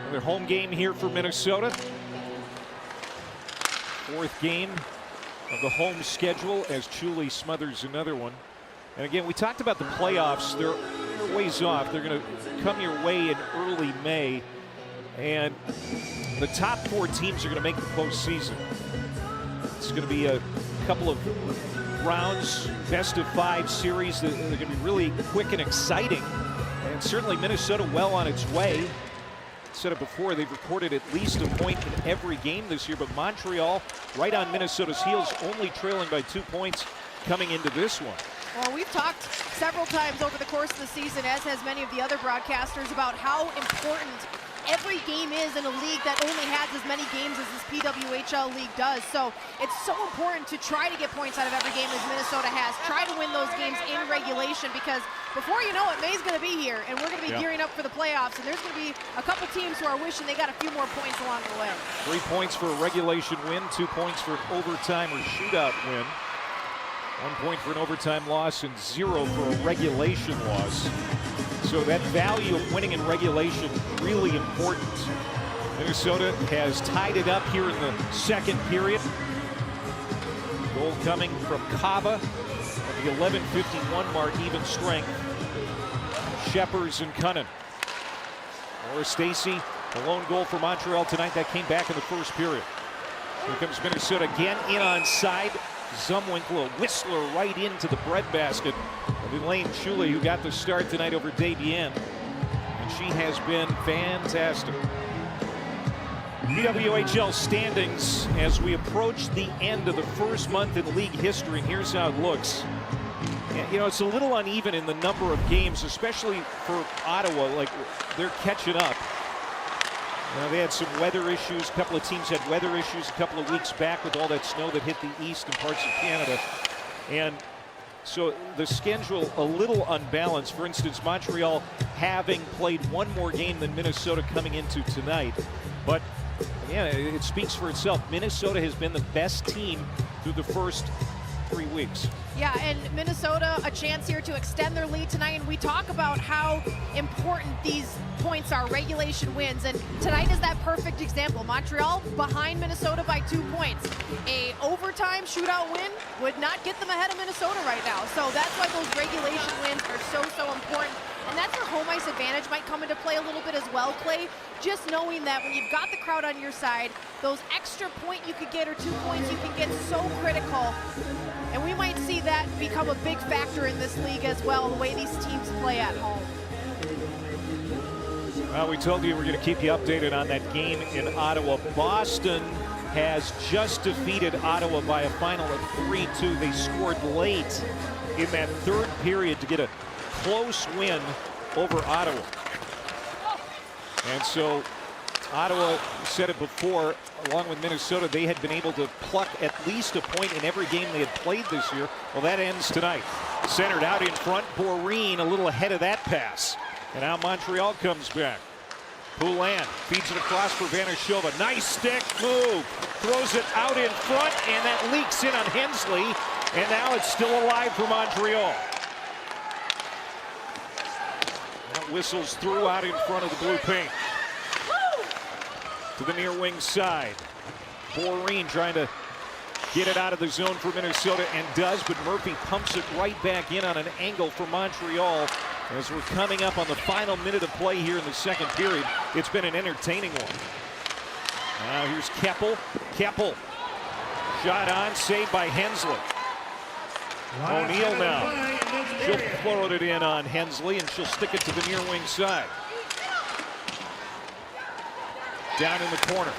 Speaker 6: Another home game here for Minnesota. 4th game of the home schedule as Chuli smothers another one. And again, we talked about the playoffs. They're ways off. They're going to come your way in early May. And the top 4 teams are going to make the postseason. It's going to be a couple of rounds, best-of-5 series that are going to be really quick and exciting. And certainly Minnesota well on its way. Said it before, they've recorded at least a point in every game this year, but Montreal right on Minnesota's heels, only trailing by 2 points coming into this one.
Speaker 2: Well, we've talked several times over the course of the season, as has many of the other broadcasters, about how important every game is in a league that only has as many games as this PWHL league does. So it's so important to try to get points out of every game as Minnesota has. Try to win those games in regulation, because before you know it, May's going to be here, and we're going to be gearing up for the playoffs, and there's going to be a couple teams who are wishing they got a few more points along the way.
Speaker 6: 3 points for a regulation win, 2 points for an overtime or shootout win. 1 point for an overtime loss and 0 for a regulation loss. So that value of winning in regulation, really important. Minnesota has tied it up here in the second period. Goal coming from Kava at the 11:51 mark, even strength. Sheppers and Cunnin. Laura Stacey, the lone goal for Montreal tonight. That came back in the first period. Here comes Minnesota again, in on side. Zumwinkle, a whistler right into the breadbasket of Elaine Chuli, who got the start tonight over Debian. And she has been fantastic. PWHL standings as we approach the end of the first month in league history. And here's how it looks. And, you know, it's a little uneven in the number of games, especially for Ottawa. Like, they're catching up. You know, they had some weather issues. A couple of teams had weather issues a couple of weeks back with all that snow that hit the east and parts of Canada. And so the schedule a little unbalanced. For instance, Montreal having played one more game than Minnesota coming into tonight. But yeah, it speaks for itself. Minnesota has been the best team through the first 3 weeks.
Speaker 2: Yeah, and Minnesota, a chance here to extend their lead tonight. And we talk about how important these points are, regulation wins. And tonight is that perfect example. Montreal behind Minnesota by 2 points. A overtime shootout win would not get them ahead of Minnesota right now. So that's why those regulation wins are so important. And that's where home ice advantage might come into play a little bit as well, Clay. Just knowing that when you've got the crowd on your side, those extra point you could get or 2 points you can get so critical. And we might see that become a big factor in this league as well, the way these teams play at home.
Speaker 6: Well, we told you we're going to keep you updated on that game in Ottawa. Boston has just defeated Ottawa by a final of 3-2. They scored late in that third period to get a close win over Ottawa. And so Ottawa, said it before, along with Minnesota, they had been able to pluck at least a point in every game they had played this year. Well, that ends tonight. Centered out in front, Boreen a little ahead of that pass. And now Montreal comes back. Poulin feeds it across for Vanashova. Nice stick move. Throws it out in front, and that leaks in on Hensley. And now it's still alive for Montreal. That whistles through out in front of the blue paint. To the near wing side. Boreen trying to get it out of the zone for Minnesota, and does, but Murphy pumps it right back in on an angle for Montreal. As we're coming up on the final minute of play here in the second period, it's been an entertaining one. Now here's Keppel. Keppel. Shot on, saved by Hensley. O'Neill now. She'll float it in on Hensley, and she'll stick it to the near wing side. Down in the corner.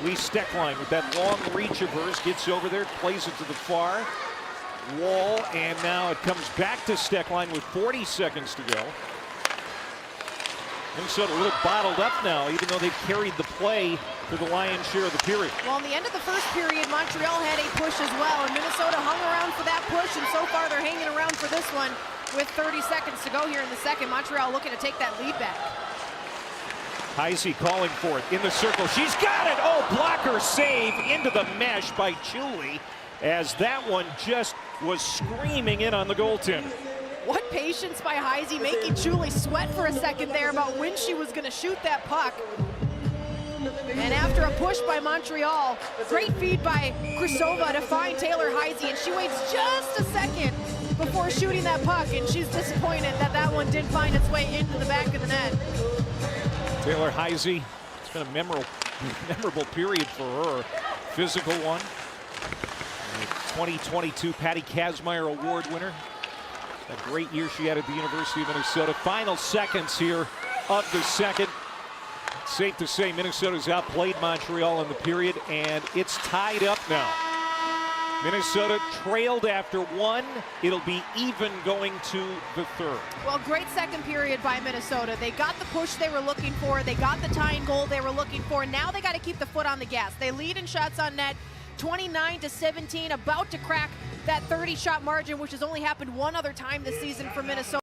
Speaker 6: Lee Steckline with that long reach of hers, gets over there, plays it to the far wall, and now it comes back to Steckline with 40 seconds to go. Minnesota a little bottled up now, even though they've carried the play for the lion's share of the period.
Speaker 2: Well, in the end of the first period, Montreal had a push as well, and Minnesota hung around for that push, and so far they're hanging around for this one with 30 seconds to go here in the second. Montreal looking to take that lead back.
Speaker 6: Heisey calling for it in the circle. She's got it. Oh, blocker save into the mesh by Chuli, as that one just was screaming in on the goaltender.
Speaker 2: What patience by Heisey, making Chuli sweat for a second there about when she was going to shoot that puck. And after a push by Montreal, great feed by Krasova to find Taylor Heisey, and she waits just a second before shooting that puck, and she's disappointed that that one didn't find its way into the back of the net.
Speaker 6: Taylor Heisey, it's been a memorable period for her. Physical one. The 2022 Patty Kazmaier Award winner. A great year she had at the University of Minnesota. Final seconds here of the second. It's safe to say Minnesota's outplayed Montreal in the period, and it's tied up now. Minnesota trailed after one. It'll be even going to the third.
Speaker 2: Well, great second period by Minnesota. They got the push they were looking for. They got the tying goal they were looking for. Now they got to keep the foot on the gas. They lead in shots on net, 29-17, about to crack that 30-shot margin, which has only happened one other time this season for Minnesota.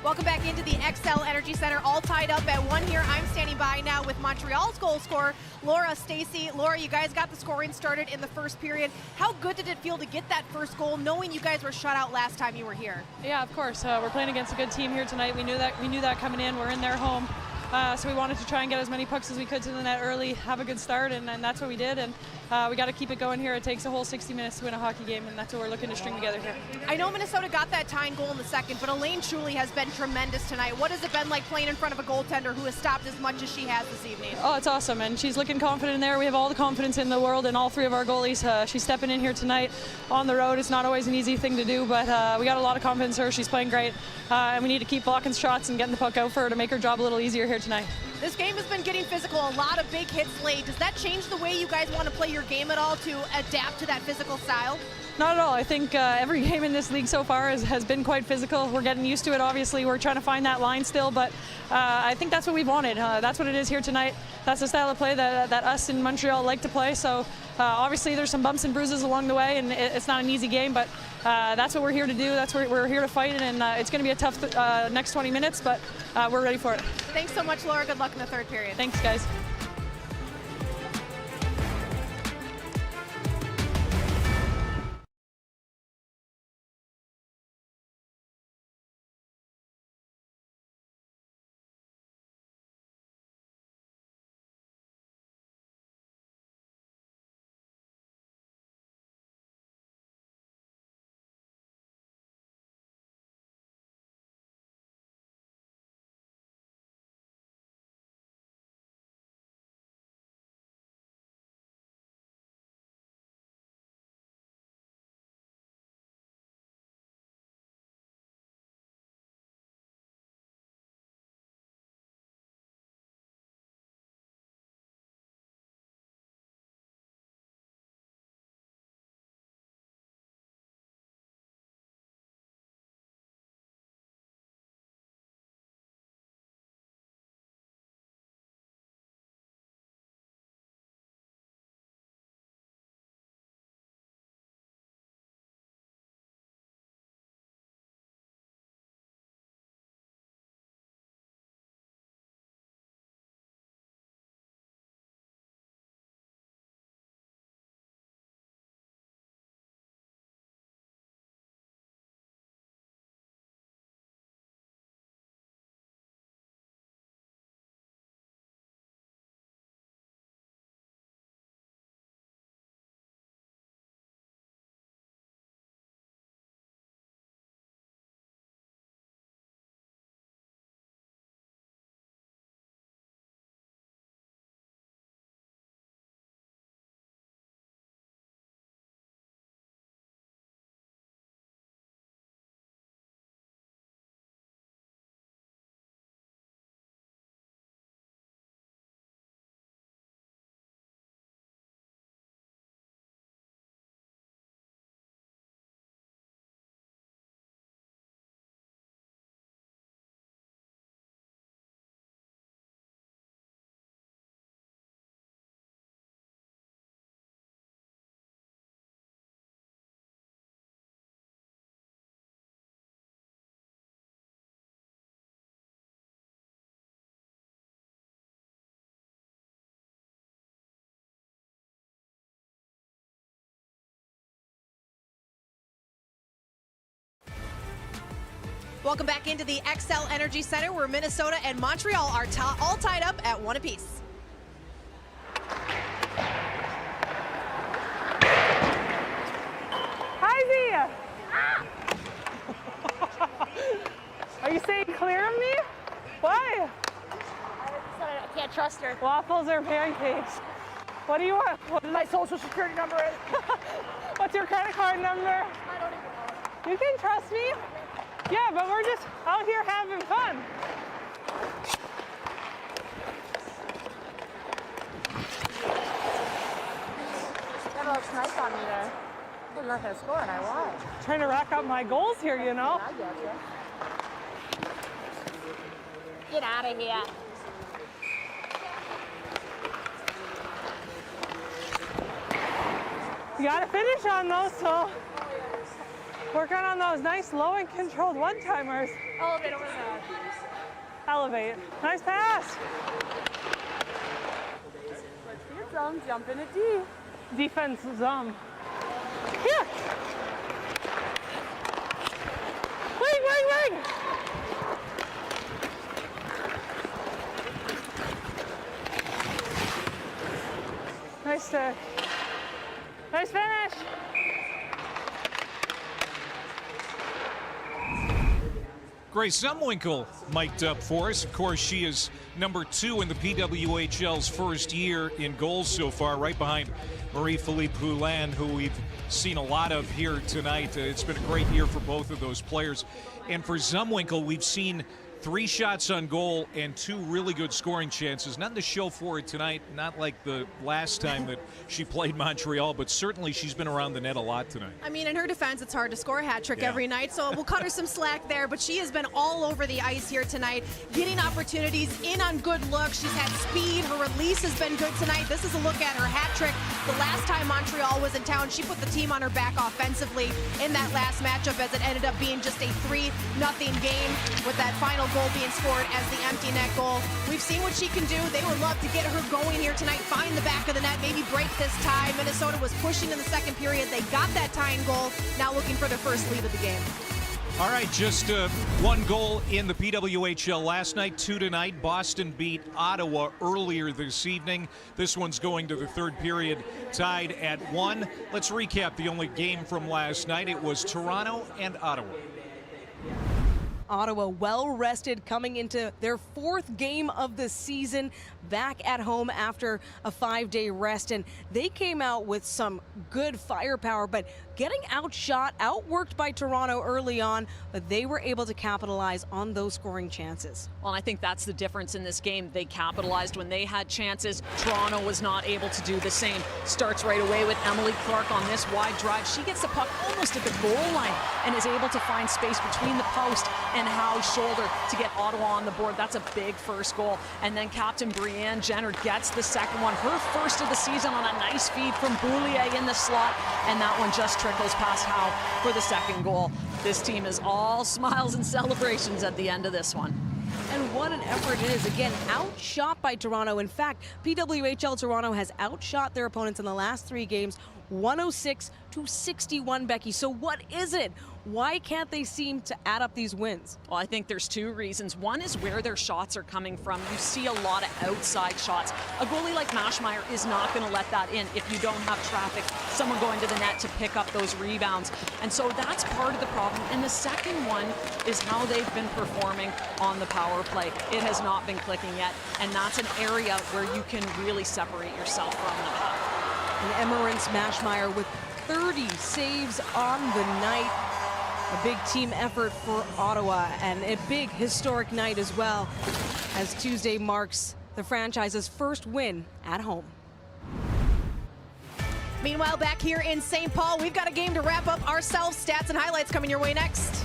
Speaker 2: Welcome back into the XL Energy Center, all tied up at 1 here. I'm standing by now with Montreal's goal scorer, Laura Stacey. Laura, you guys got the scoring started in the first period. How good did it feel to get that first goal, knowing you guys were shut out last time you were here?
Speaker 4: Yeah, of course. We're playing against a good team here tonight. We knew that coming in. We're in their home. So we wanted to try and get as many pucks as we could to the net early, have a good start, and that's what we did. And we got to keep it going here. It takes a whole 60 minutes to win a hockey game, and that's what we're looking to string together here.
Speaker 2: I know Minnesota got that tying goal in the second, but Elaine Shuley has been tremendous tonight. What has it been like playing in front of a goaltender who has stopped as much as she has this evening?
Speaker 4: Oh, it's awesome, and she's looking confident in there. We have all the confidence in the world in all three of our goalies. She's stepping in here tonight on the road. It's not always an easy thing to do, but we got a lot of confidence in her. She's playing great, and we need to keep blocking shots and getting the puck out for her to make her job a little easier here tonight.
Speaker 2: This game has been getting physical, a lot of big hits late. Does that change the way you guys want to play your game at all to adapt to that physical style?
Speaker 4: Not at all. I think every game in this league so far has been quite physical. We're getting used to it, obviously. We're trying to find that line still, but I think that's what we've wanted. That's what it is here tonight. That's the style of play that us in Montreal like to play, so Obviously, there's some bumps and bruises along the way, and it's not an easy game, but that's what we're here to do. That's what we're here to fight, and it's going to be a tough next 20 minutes, but we're ready for it.
Speaker 2: Thanks so much, Laura. Good luck in the third period.
Speaker 4: Thanks, guys.
Speaker 2: Welcome back into the XL Energy Center, where Minnesota and Montreal are all tied up at 1 apiece.
Speaker 16: Hi, Are you saying clear of me? Why?
Speaker 17: I can't trust her.
Speaker 16: Waffles or pancakes? What do you want? What is
Speaker 17: my social security number is?
Speaker 16: What's your credit card number?
Speaker 17: I don't even know.
Speaker 16: You can trust me. Yeah, but we're just out here having fun.
Speaker 17: That looks nice on me there. I'm not going to score, and I won.
Speaker 16: Trying to rack up my goals here, you know.
Speaker 17: I get you. Get out of here.
Speaker 16: You got to finish on those, so working on those nice low and controlled one-timers.
Speaker 17: Elevate over there.
Speaker 16: Elevate. Nice pass.
Speaker 17: Let's see your zone, jump in a D.
Speaker 16: Defense zone. Here. Wing. Nice stick. Nice finish.
Speaker 1: Grace Zumwinkle mic'd up for us. Of course, she is number 2 in the PWHL's first year in goals so far, right behind Marie-Philippe Poulin, who we've seen a lot of here tonight. It's been a great year for both of those players. And for Zumwinkle, we've seen 3 shots on goal and 2 really good scoring chances. Nothing to show for it tonight, not like the last time that she played Montreal, but certainly she's been around the net a lot tonight.
Speaker 2: I mean, in her defense, it's hard to score a hat trick every night, so we'll cut her some slack there, but she has been all over the ice here tonight, getting opportunities, in on good looks. She's had speed. Her release has been good tonight. This is a look at her hat trick. The last time Montreal was in town, she put the team on her back offensively in that last matchup, as it ended up being just a 3-0 game with that final goal being scored as the empty net goal. We've seen what she can do. They would love to get her going here tonight, find the back of the net, maybe break this tie. Minnesota was pushing in the second period. They got that tying goal, now looking for their first lead of the game.
Speaker 1: All right, just 1 goal in the PWHL last night, 2 tonight. Boston beat Ottawa earlier this evening. This one's going to the third period, tied at 1. Let's recap the only game from last night. It was Toronto and Ottawa.
Speaker 18: Ottawa well rested coming into their 4th game of the season, back at home after a 5-day rest, and they came out with some good firepower, but getting outshot, outworked by Toronto early on, but they were able to capitalize on those scoring chances.
Speaker 19: Well, I think that's the difference in this game. They capitalized when they had chances. Toronto was not able to do the same. Starts right away with Emily Clark on this wide drive. She gets the puck almost at the goal line and is able to find space between the post and Howe's shoulder to get Ottawa on the board. That's a big first goal. And then Captain Brianne Jenner gets the second one. Her first of the season on a nice feed from Boulier in the slot. And that one just trickles past Howe for the second goal. This team is all smiles and celebrations at the end of this one.
Speaker 18: And what an effort it is. Again, outshot by Toronto. In fact, PWHL Toronto has outshot their opponents in the last 3 games, 106-61, Becky. So what is it? Why can't they seem to add up these wins?
Speaker 19: Well, I think there's 2 reasons. One is where their shots are coming from. You see a lot of outside shots. A goalie like Maschmeyer is not going to let that in if you don't have traffic, someone going to the net to pick up those rebounds. And so that's part of the problem. And the second one is how they've been performing on the power play. It has not been clicking yet, and that's an area where you can really separate yourself from the puck.
Speaker 18: And Emerence Maschmeyer with 30 saves on the night. A big team effort for Ottawa, and a big historic night as well, as Tuesday marks the franchise's first win at home.
Speaker 2: Meanwhile, back here in St. Paul, we've got a game to wrap up ourselves. Stats and highlights coming your way next.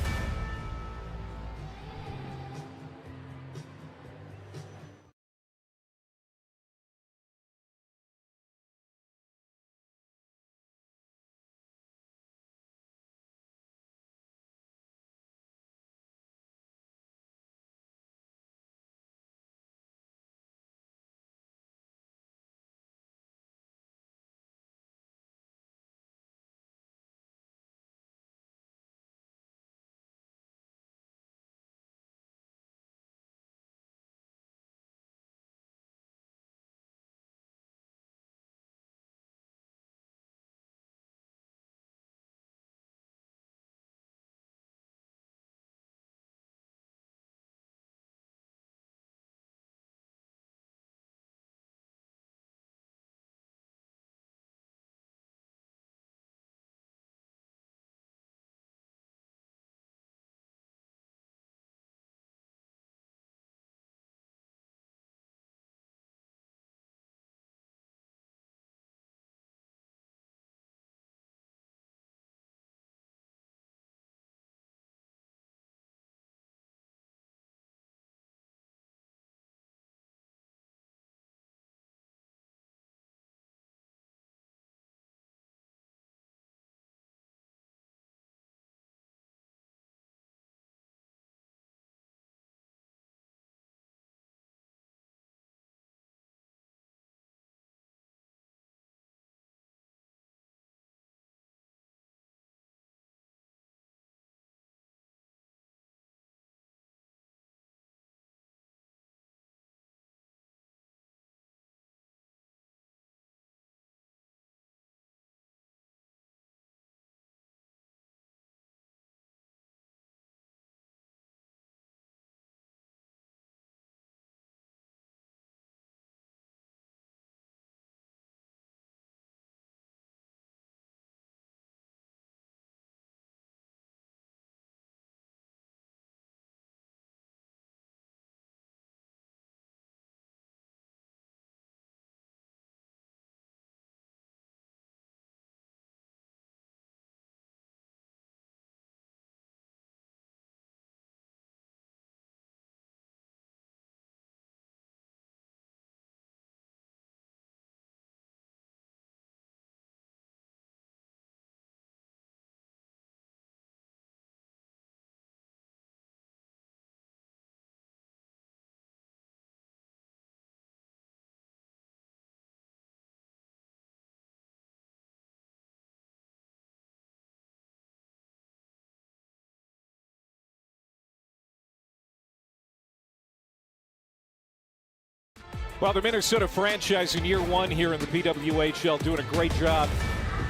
Speaker 6: Well, the Minnesota franchise in year one here in the PWHL doing a great job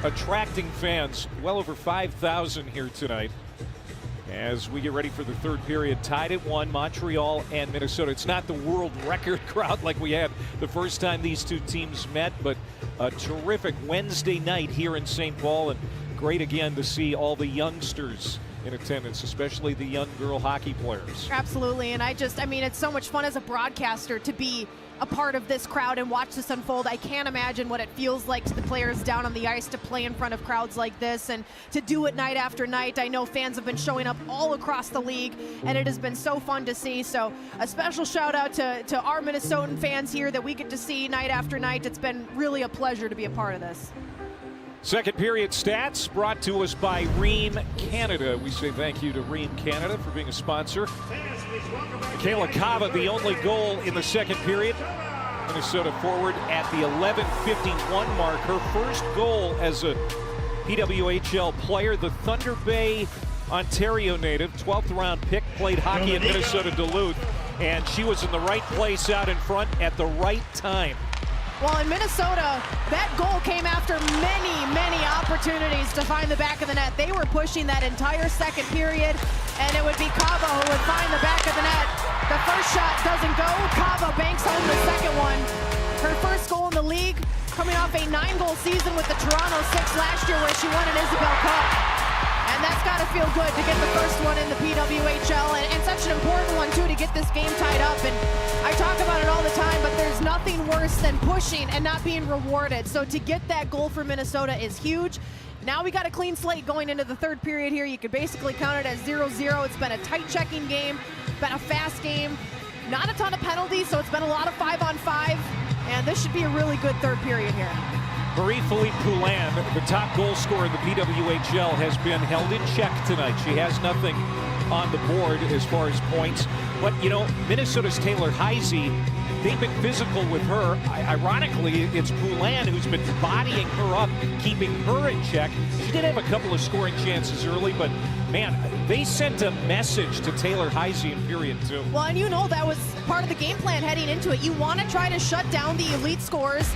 Speaker 6: attracting fans. Well over 5,000 here tonight as we get ready for the third period. Tied at 1, Montreal and Minnesota. It's not the world record crowd like we had the first time these two teams met, but a terrific Wednesday night here in St. Paul, and great again to see all the youngsters in attendance, especially the young girl hockey players.
Speaker 2: Absolutely, and I mean, it's so much fun as a broadcaster to be a part of this crowd and watch this unfold. I can't imagine what it feels like to the players down on the ice to play in front of crowds like this and to do it night after night. I know fans have been showing up all across the league, and it has been so fun to see. So a special shout out to our Minnesotan fans here that we get to see night after night. It's been really a pleasure to be a part of this.
Speaker 6: Second period stats brought to us by Ream Canada. We say thank you to Ream Canada for being a sponsor. Kayla Cava, the only goal in the second period. Minnesota forward at the 11:51 mark. Her first goal as a PWHL player. The Thunder Bay, Ontario native, 12th round pick, played hockey in Minnesota Duluth, and she was in the right place out in front at the right time.
Speaker 2: Well, in Minnesota, that goal came after many opportunities to find the back of the net. They were pushing that entire second period, and it would be Cava who would find the back of the net. The first shot doesn't go. Cava banks home the second one. Her first goal in the league, coming off a 9-goal season with the Toronto Six last year where she won an Isabel Cup. And that's got to feel good to get the first one in the PWHL, and such an important one, too, to get this game tied up. And I talk about it all the time, but there's nothing worse than pushing and not being rewarded. So to get that goal for Minnesota is huge. Now we got a clean slate going into the third period here. You could basically count it as 0-0. It's been a tight checking game, been a fast game, not a ton of penalties, so it's been a lot of 5-on-5, and this should be a really good third period here.
Speaker 6: Marie-Philippe Poulin, the top goal scorer in the PWHL, has been held in check tonight. She has nothing on the board as far as points. But, you know, Minnesota's Taylor Heisey, they've been physical with her. Ironically, it's Poulin who's been bodying her up, keeping her in check. She did have a couple of scoring chances early, but, man, they sent a message to Taylor Heisey in period 2.
Speaker 2: Well, and you know that was part of the game plan heading into it. You want to try to shut down the elite scorers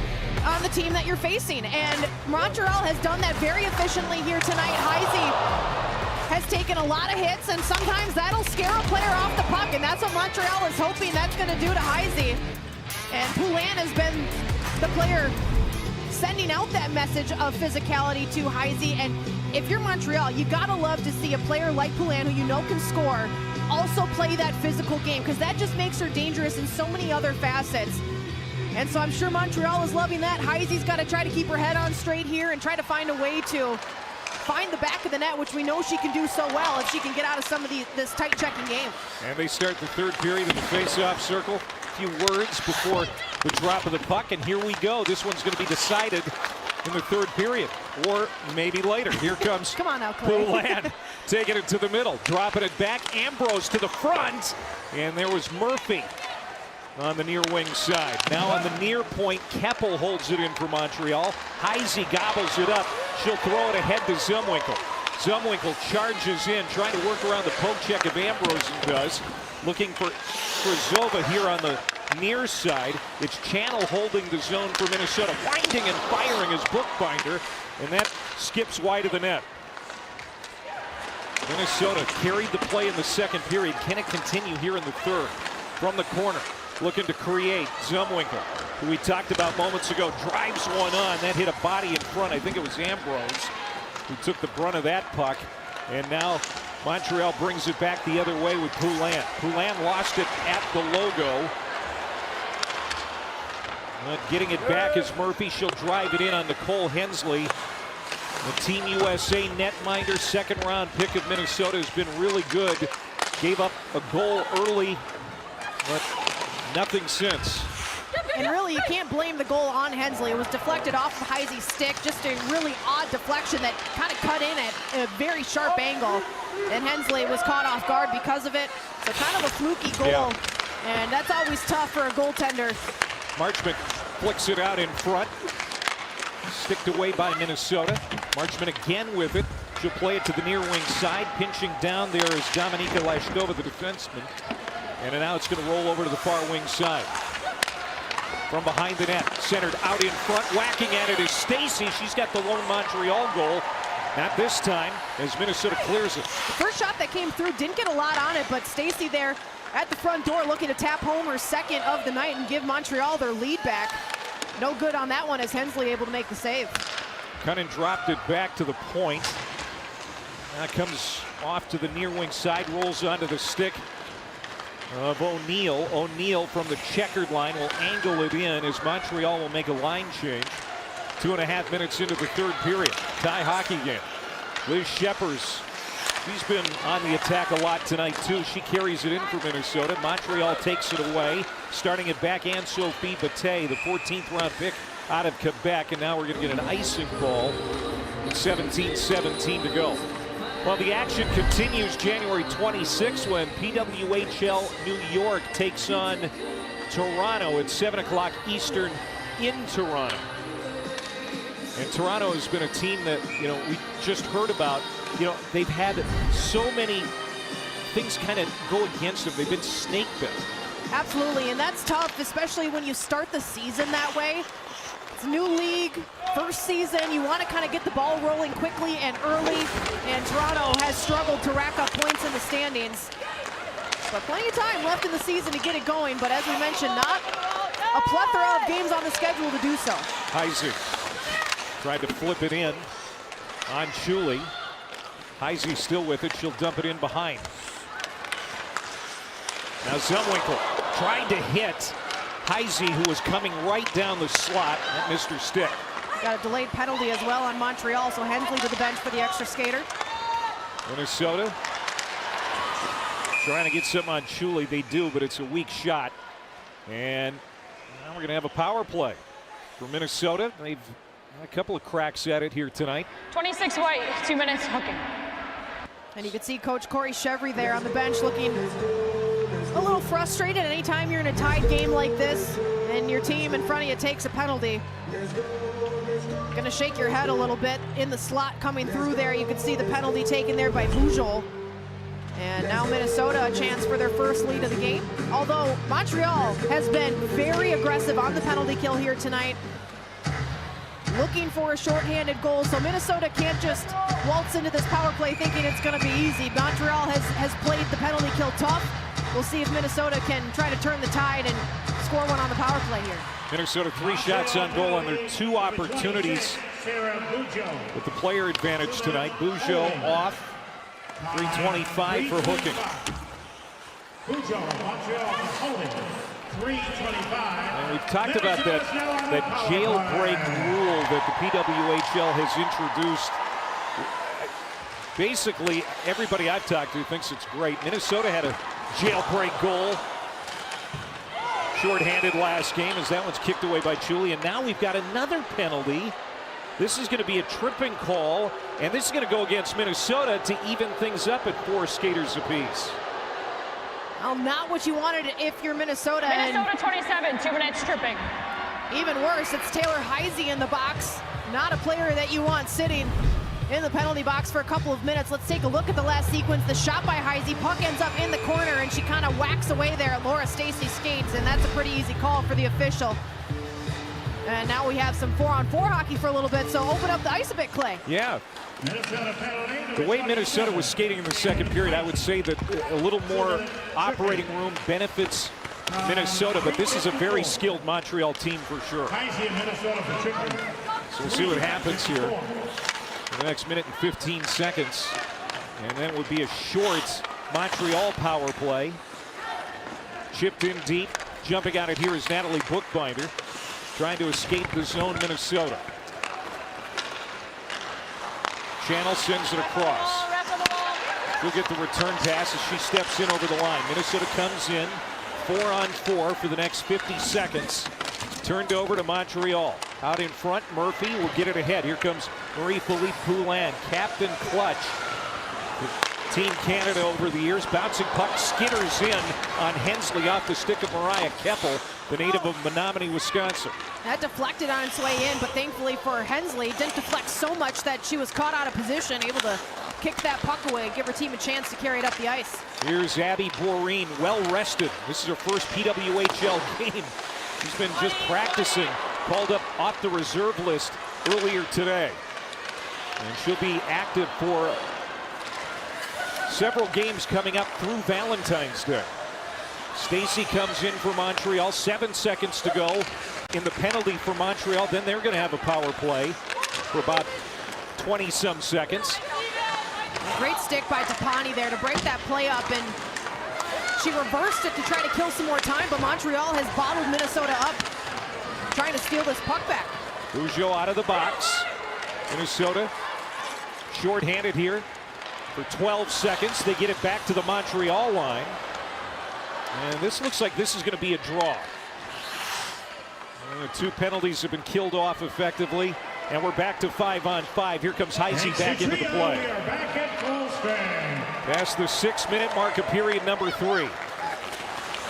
Speaker 2: on the team that you're facing, and Montreal has done that very efficiently here tonight. Heisey has taken a lot of hits, and sometimes that'll scare a player off the puck, and that's what Montreal is hoping that's going to do to Heisey. And Poulin has been the player sending out that message of physicality to Heisey. And if you're Montreal, you gotta love to see a player like Poulin, who you know can score, also play that physical game, because that just makes her dangerous in so many other facets. And so I'm sure Montreal is loving that. Heisey's got to try to keep her head on straight here and try to find a way to find the back of the net, which we know she can do so well if she can get out of some of this tight checking game.
Speaker 6: And they start the third period in the face-off circle. A few words before the drop of the puck, and here we go. This one's going to be decided in the third period, or maybe later. Here comes
Speaker 2: Come on now, Clay.
Speaker 6: Poulin taking it to the middle, dropping it back. Ambrose to the front, and there was Murphy on the near wing side. Now on the near point, Keppel holds it in for Montreal. Heisey gobbles it up. She'll throw it ahead to Zumwinkle. Zumwinkle charges in, trying to work around the poke check of Ambrose, does. Looking for Zova here on the near side. It's Channel holding the zone for Minnesota, winding and firing his bookbinder, and that skips wide of the net. Minnesota carried the play in the second period. Can it continue here in the third? From the corner, looking to create. Zumwinkle, who we talked about moments ago, drives one on. That hit a body in front. I think it was Ambrose who took the brunt of that puck. And now Montreal brings it back the other way with Poulin. Poulin lost it at the logo. Getting it back is Murphy. She'll drive it in on Nicole Hensley. The Team USA netminder, second round pick of Minnesota, has been really good. Gave up a goal early, but nothing since.
Speaker 2: And really, you can't blame the goal on Hensley. It was deflected off of Heisey's stick, just a really odd deflection that kind of cut in at a very sharp angle. And Hensley was caught off guard because of it. So kind of a fluky goal.
Speaker 6: Yeah.
Speaker 2: And that's always tough for a goaltender.
Speaker 6: Marchment flicks it out in front. Sticked away by Minnesota. Marchment again with it. She'll play it to the near wing side. Pinching down there is Dominika Lashkova, the defenseman. And now it's going to roll over to the far wing side. from behind the net. Centered out in front. Whacking at it is Stacey. She's got the lone Montreal goal. Not this time as Minnesota clears it.
Speaker 2: First shot that came through didn't get a lot on it, but Stacey there at the front door looking to tap home her second of the night and give Montreal their lead back. No good on that one as Hensley able to make the save.
Speaker 6: Cunnin dropped it back to the point. That comes off to the near wing side, rolls onto the stick of O'Neill. O'Neill from the checkered line will angle it in as Montreal will make a line change. 2.5 minutes into the third period. Tie hockey game. Liz Sheppers, she's been on the attack a lot tonight too. She carries it in for Minnesota. Montreal takes it away. Starting it back, Anne-Sophie Bataille, the 14th round pick out of Quebec. And now we're going to get an icing call. 17-17 to go. Well, the action continues January 26th when PWHL New York takes on Toronto at 7 o'clock Eastern in Toronto. And Toronto has been a team that, we just heard about. They've had so many things kind of go against them. They've been snake bit.
Speaker 2: Absolutely, and that's tough, especially when you start the season that way. It's a new league, first season. You want to kind of get the ball rolling quickly and early, and Toronto has struggled to rack up points in the standings. But plenty of time left in the season to get it going, but as we mentioned, not a plethora of games on the schedule to do so.
Speaker 6: Heisey tried to flip it in on Shuley. Heisey still with it. She'll dump it in behind. Now Zumwinkle tried to hit Heisey, who was coming right down the slot at Mr. Stick.
Speaker 2: Got a delayed penalty as well on Montreal, so Hensley to the bench for the extra skater.
Speaker 6: Minnesota trying to get something on Shuley. They do, but it's a weak shot. And now we're going to have a power play for Minnesota. They've had a couple of cracks at it here tonight.
Speaker 14: 26 white, 2 minutes hooking.
Speaker 2: And you can see Coach Corey Chevry there on the bench looking a little frustrated. Anytime you're in a tied game like this and your team in front of you takes a penalty, gonna shake your head a little bit. In the slot coming through there, you can see the penalty taken there by Boujol. And now Minnesota a chance for their first lead of the game. Although Montreal has been very aggressive on the penalty kill here tonight, looking for a shorthanded goal, so Minnesota can't just waltz into this power play thinking it's going to be easy. Montreal has played the penalty kill tough. We'll see if Minnesota can try to turn the tide and score one on the power play here.
Speaker 6: Minnesota 3 shots on goal on their 2 opportunities with the player advantage tonight. Boujol off, 325 for hooking.
Speaker 12: Boujol, Montreal holding. 325.
Speaker 6: And we've talked about that jailbreak rule that the PWHL has introduced. Basically, everybody I've talked to thinks it's great. Minnesota had a jailbreak goal. Shorthanded last game as that one's kicked away by Julie. And now we've got another penalty. This is going to be a tripping call, and this is going to go against Minnesota to even things up at 4 skaters apiece.
Speaker 2: Well, not what you wanted if you're Minnesota.
Speaker 14: Minnesota 27, 2 minutes tripping.
Speaker 2: Even worse, it's Taylor Heisey in the box. Not a player that you want sitting in the penalty box for a couple of minutes. Let's take a look at the last sequence. The shot by Heisey, puck ends up in the corner, and she kind of whacks away there at Laura Stacey skates, and that's a pretty easy call for the official. And now we have some 4-on-4 hockey for a little bit, so open up the ice a bit, Clay.
Speaker 6: Yeah. The way Minnesota was skating in the second period, I would say that a little more operating room benefits Minnesota, but this is a very skilled Montreal team for sure. So we'll see what happens here in the next minute and 15 seconds. And then would be a short Montreal power play. Chipped in deep. Jumping out it here is Natalie Bookbinder, trying to escape the zone, Minnesota. Channel sends it across. She'll get the return pass as she steps in over the line. Minnesota comes in 4-on-4 for the next 50 seconds. Turned over to Montreal. Out in front, Murphy will get it ahead. Here comes Marie-Philippe Poulin, captain clutch. Team Canada over the years. Bouncing puck skitters in on Hensley off the stick of Mariah Keppel, the native of Menominee, Wisconsin.
Speaker 2: That deflected on its way in, but thankfully for Hensley, it didn't deflect so much that she was caught out of position, able to kick that puck away and give her team a chance to carry it up the ice.
Speaker 6: Here's Abby Boreen, well rested. This is her first PWHL game She's been just practicing, called up off the reserve list earlier today. And she'll be active for several games coming up through Valentine's Day. Stacy comes in for Montreal, 7 seconds to go in the penalty for Montreal. Then they're going to have a power play for about 20-some seconds.
Speaker 2: Great stick by Tapani there to break that play up, and she reversed it to try to kill some more time, but Montreal has bottled Minnesota up, trying to steal this puck back.
Speaker 6: Peugeot out of the box. Minnesota shorthanded here for 12 seconds. They get it back to the Montreal line. And this looks like this is going to be a draw. And the 2 penalties have been killed off effectively. And we're back to 5-on-5. Here comes Heisey back into the play.
Speaker 12: We are back at full stand.
Speaker 6: Past the 6-minute mark of period number 3.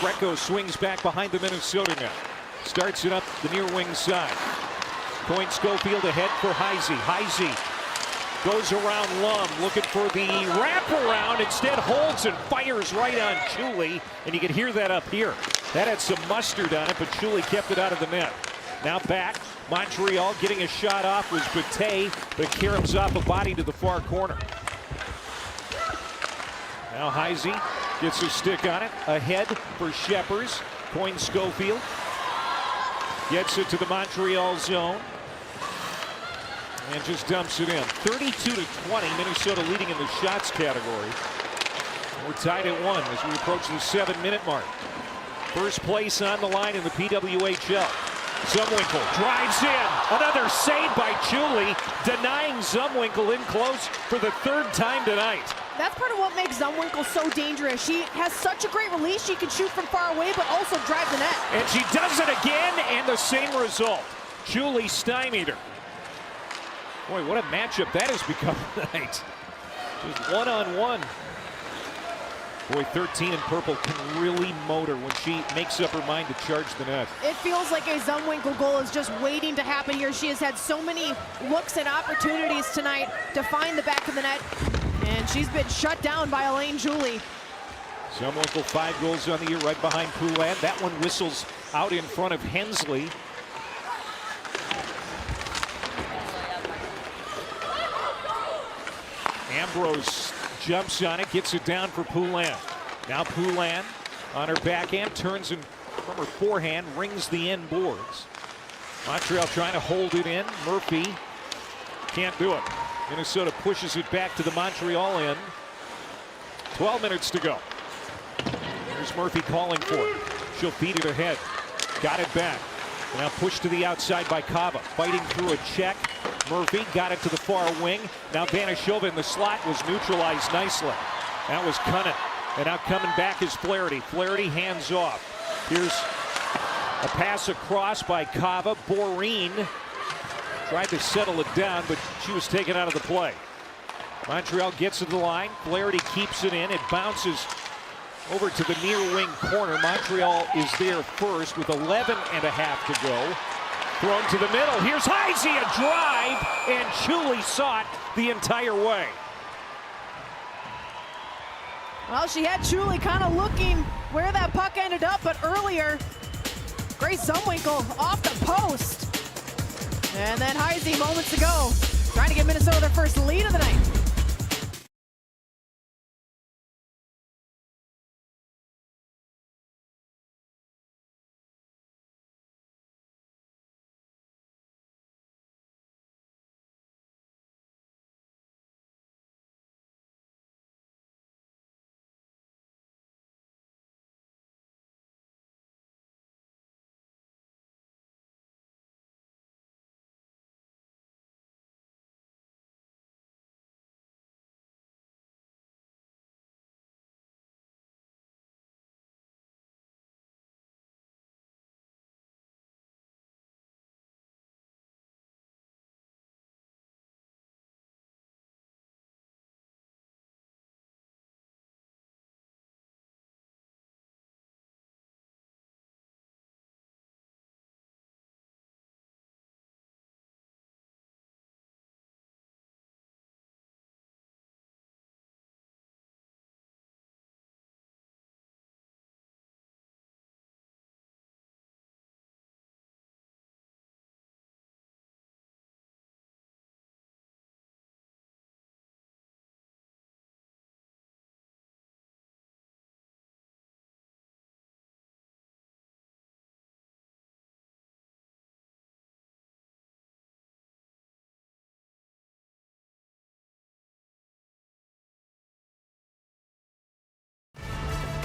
Speaker 6: Greco swings back behind the Minnesota net. Starts it up the near wing side. Coyne Schofield ahead for Heisey. Heisey goes around Lum, looking for the wraparound. Instead holds and fires right on Chuli. And you can hear that up here. That had some mustard on it, but Chuli kept it out of the net. Now back, Montreal getting a shot off was Bate, but Karamzov a body to the far corner. Now Heisey gets a stick on it. Ahead for Sheppers. Coyne Schofield gets it to the Montreal zone. And just dumps it in. 32-20, Minnesota leading in the shots category. We're tied at 1 as we approach the 7-minute mark. First place on the line in the PWHL. Zumwinkle drives in. Another save by Chuli, denying Zumwinkle in close for the 3rd time tonight.
Speaker 2: That's part of what makes Zumwinkle so dangerous. She has such a great release. She can shoot from far away, but also drive the net.
Speaker 6: And she does it again, and the same result. Chuli stymied her. Boy, what a matchup that has become tonight. Just one-on-one. Boy, 13 in purple can really motor when she makes up her mind to charge the net.
Speaker 2: It feels like a Zumwinkle goal is just waiting to happen here. She has had so many looks and opportunities tonight to find the back of the net, and she's been shut down by Elaine Julie.
Speaker 6: Zumwinkle 5 goals on the year, right behind Poulin. That one whistles out in front of Hensley. Ambrose jumps on it, gets it down for Poulin. Now Poulin on her backhand, turns and from her forehand, rings the end boards. Montreal trying to hold it in. Murphy can't do it. Minnesota pushes it back to the Montreal end. 12 minutes to go. Here's Murphy calling for it. She'll feed it ahead. Got it back. Now pushed to the outside by Kava. Fighting through a check. Murphy got it to the far wing. Now Vanashova in the slot was neutralized nicely. That was Cunnin. And now coming back is Flaherty. Flaherty hands off. Here's a pass across by Kava. Boreen tried to settle it down, but she was taken out of the play. Montreal gets to the line. Flaherty keeps it in. It bounces over to the near wing corner. Montreal is there first with 11 and a half to go. Thrown to the middle. Here's Heisey, a drive, and Chuli saw it the entire way.
Speaker 2: Well, she had Chuli kind of looking where that puck ended up, but earlier, Grace Zumwinkle off the post. And then Heisey moments ago, trying to get Minnesota their first lead of the night.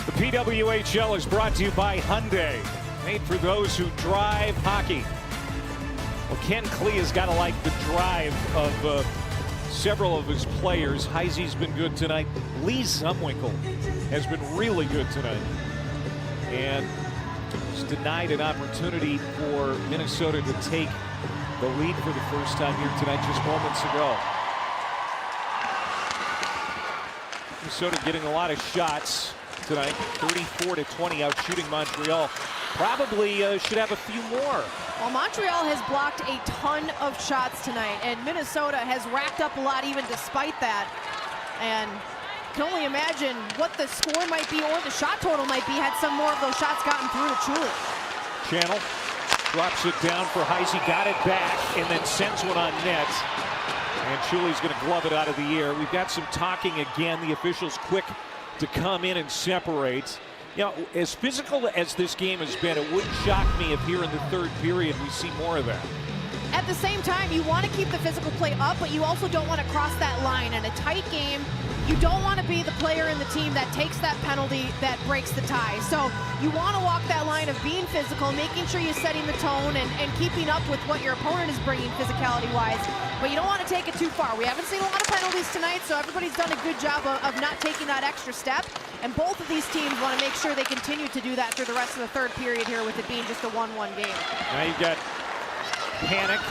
Speaker 6: The PWHL is brought to you by Hyundai, made for those who drive hockey. Well, Ken Klee has got to like the drive of several of his players. Heisey's been good tonight. Lee Zumwinkle has been really good tonight. And he's denied an opportunity for Minnesota to take the lead for the first time here tonight just moments ago. Minnesota getting a lot of shots tonight, 34-20 out shooting Montreal. Probably should have a few more.
Speaker 2: Well, Montreal has blocked a ton of shots tonight, and Minnesota has racked up a lot even despite that. And can only imagine what the score might be or the shot total might be had some more of those shots gotten through to Chuli.
Speaker 6: Channel drops it down for Heisey, got it back, and then sends one on net. And Chuli's going to glove it out of the air. We've got some talking again. The officials quick to come in and separate. You know, as physical as this game has been, it wouldn't shock me if here in the third period we see more of that.
Speaker 2: At the same time, you want to keep the physical play up, but you also don't want to cross that line. In a tight game, you don't want to be the player in the team that takes that penalty that breaks the tie. So you want to walk that line of being physical, making sure you're setting the tone and keeping up with what your opponent is bringing physicality-wise. But you don't want to take it too far. We haven't seen a lot of penalties tonight, so everybody's done a good job of not taking that extra step. And both of these teams want to make sure they continue to do that through the rest of the third period here with it being just a 1-1 game.
Speaker 6: Now you've got panic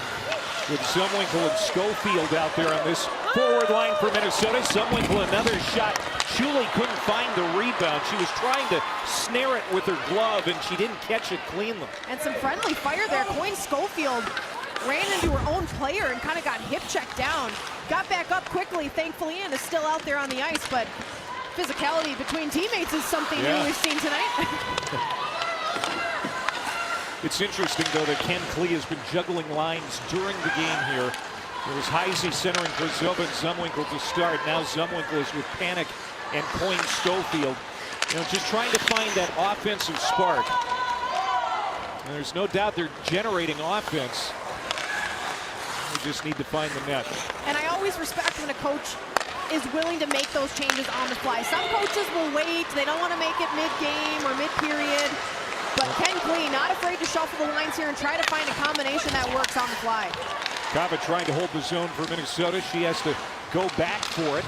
Speaker 6: with Zumwinkle and Schofield out there on this forward line for Minnesota. Zumwinkle another shot. Chuli couldn't find the rebound. She was trying to snare it with her glove and she didn't catch it cleanly.
Speaker 2: And some friendly fire there. Coyne Schofield ran into her own player and kind of got hip checked down. Got back up quickly, thankfully, and is still out there on the ice. But physicality between teammates is something new we've seen tonight.
Speaker 6: It's interesting, though, that Ken Klee has been juggling lines during the game here. It was Heisey centering for Zoba and Zumwinkle to start. Now Zumwinkle is with Panic and Coyne Schofield. You know, just trying to find that offensive spark. And there's no doubt they're generating offense. We just need to find the net.
Speaker 2: And I always respect when a coach is willing to make those changes on the fly. Some coaches will wait. They don't want to make it mid-game or mid-period. But Ken Klee not afraid to shuffle the lines here and try to find a combination that works on the fly.
Speaker 6: Kava trying to hold the zone for Minnesota. She has to go back for it.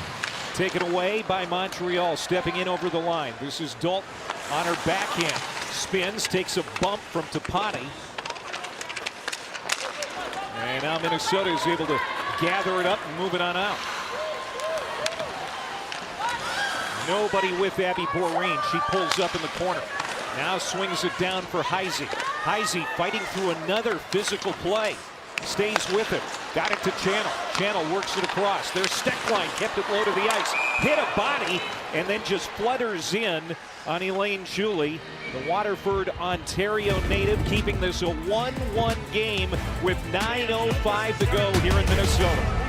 Speaker 6: Taken away by Montreal, stepping in over the line. This is Dalton on her backhand. Spins, takes a bump from Tapani. And now Minnesota is able to gather it up and move it on out. Nobody with Abby Boreen. She pulls up in the corner. Now swings it down for Heisey. Heisey fighting through another physical play. Stays with it. Got it to Channel. Channel works it across. Their stick line kept it low to the ice. Hit a body and then just flutters in on Elaine Chuli, the Waterford, Ontario native, keeping this a 1-1 game with 9:05 to go here in Minnesota.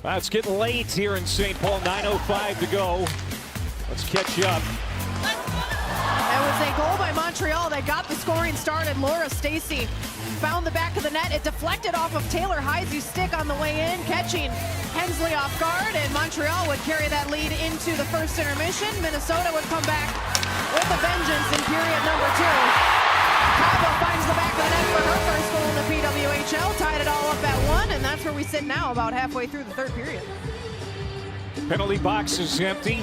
Speaker 6: Well, it's getting late here in St. Paul. 9:05 to go. Let's catch up.
Speaker 2: It was a goal by Montreal that got the scoring started. Laura Stacey found the back of the net. It deflected off of Taylor Heisey's stick on the way in, catching Hensley off guard, and Montreal would carry that lead into the first intermission. Minnesota would come back with a vengeance in period number 2. Cabo finds the back of the net for her first goal in the PWHL, tied it all up at 1, and that's where we sit now, about halfway through the third period.
Speaker 6: Penalty box is empty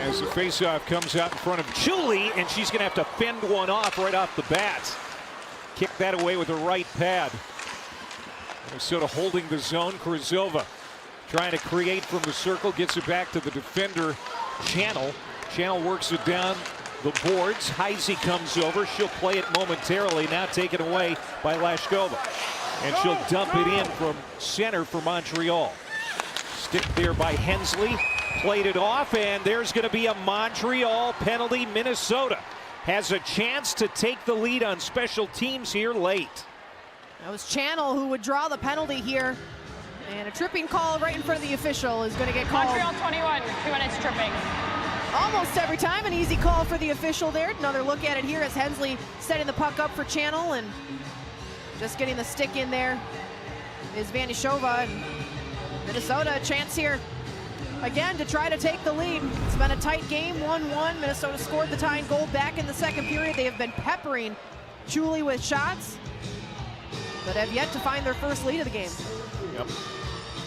Speaker 6: as the faceoff comes out in front of Julie, and she's going to have to fend one off right off the bat. Kick that away with the right pad. Minnesota holding the zone. Krzyzova trying to create from the circle, gets it back to the defender, Channel. Channel works it down the boards. Heisey comes over. She'll play it momentarily. Now taken away by Lashkova. And she'll dump it in from center for Montreal. Stick there by Hensley. Played it off, and there's going to be a Montreal penalty. Minnesota has a chance to take the lead on special teams here late.
Speaker 2: That was Channel who would draw the penalty here. And a tripping call right in front of the official is going to get called.
Speaker 14: Montreal 21, 2 minutes tripping.
Speaker 2: Almost every time an easy call for the official there. Another look at it here as Hensley setting the puck up for Channel, and just getting the stick in there is Vanishova. And Minnesota, a chance here again to try to take the lead. It's been a tight game, 1-1. Minnesota scored the tying goal back in the second period. They have been peppering Julie with shots, but have yet to find their first lead of the game.
Speaker 6: Yep.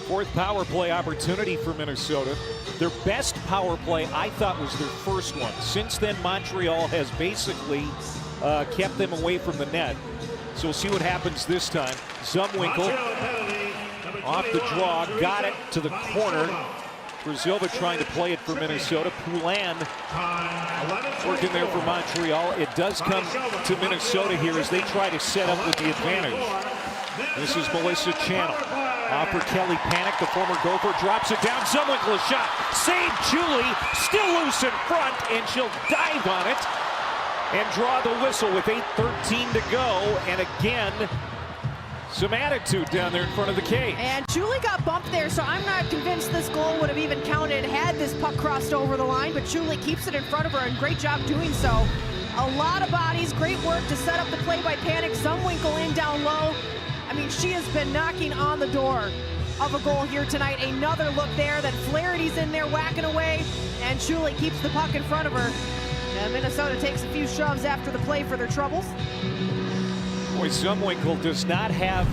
Speaker 6: Fourth power play opportunity for Minnesota. Their best power play, I thought, was their first one. Since then, Montreal has basically kept them away from the net. So we'll see what happens this time. Zumwinkle off the draw, got it to the corner. Krzyzova trying to play it for Minnesota. Poulin working there for Montreal. It does come to Minnesota here as they try to set up with the advantage. This is Melissa Channel. Off for Kelly Panic, the former Gopher, drops it down. Zumwinkle, a shot. Saved Julie, still loose in front, and she'll dive on it and draw the whistle with 8:13 to go. And again, some attitude down there in front of the cage.
Speaker 2: And Julie got bumped there, so I'm not convinced this goal would have even counted had this puck crossed over the line, but Julie keeps it in front of her, and great job doing so. A lot of bodies, great work to set up the play by Panic. Zumwinkle in down low. I mean, she has been knocking on the door of a goal here tonight. Another look there, then Flaherty's in there whacking away, and Julie keeps the puck in front of her. And Minnesota takes a few shoves after the play for their troubles.
Speaker 6: Boy, Zumwinkle does not have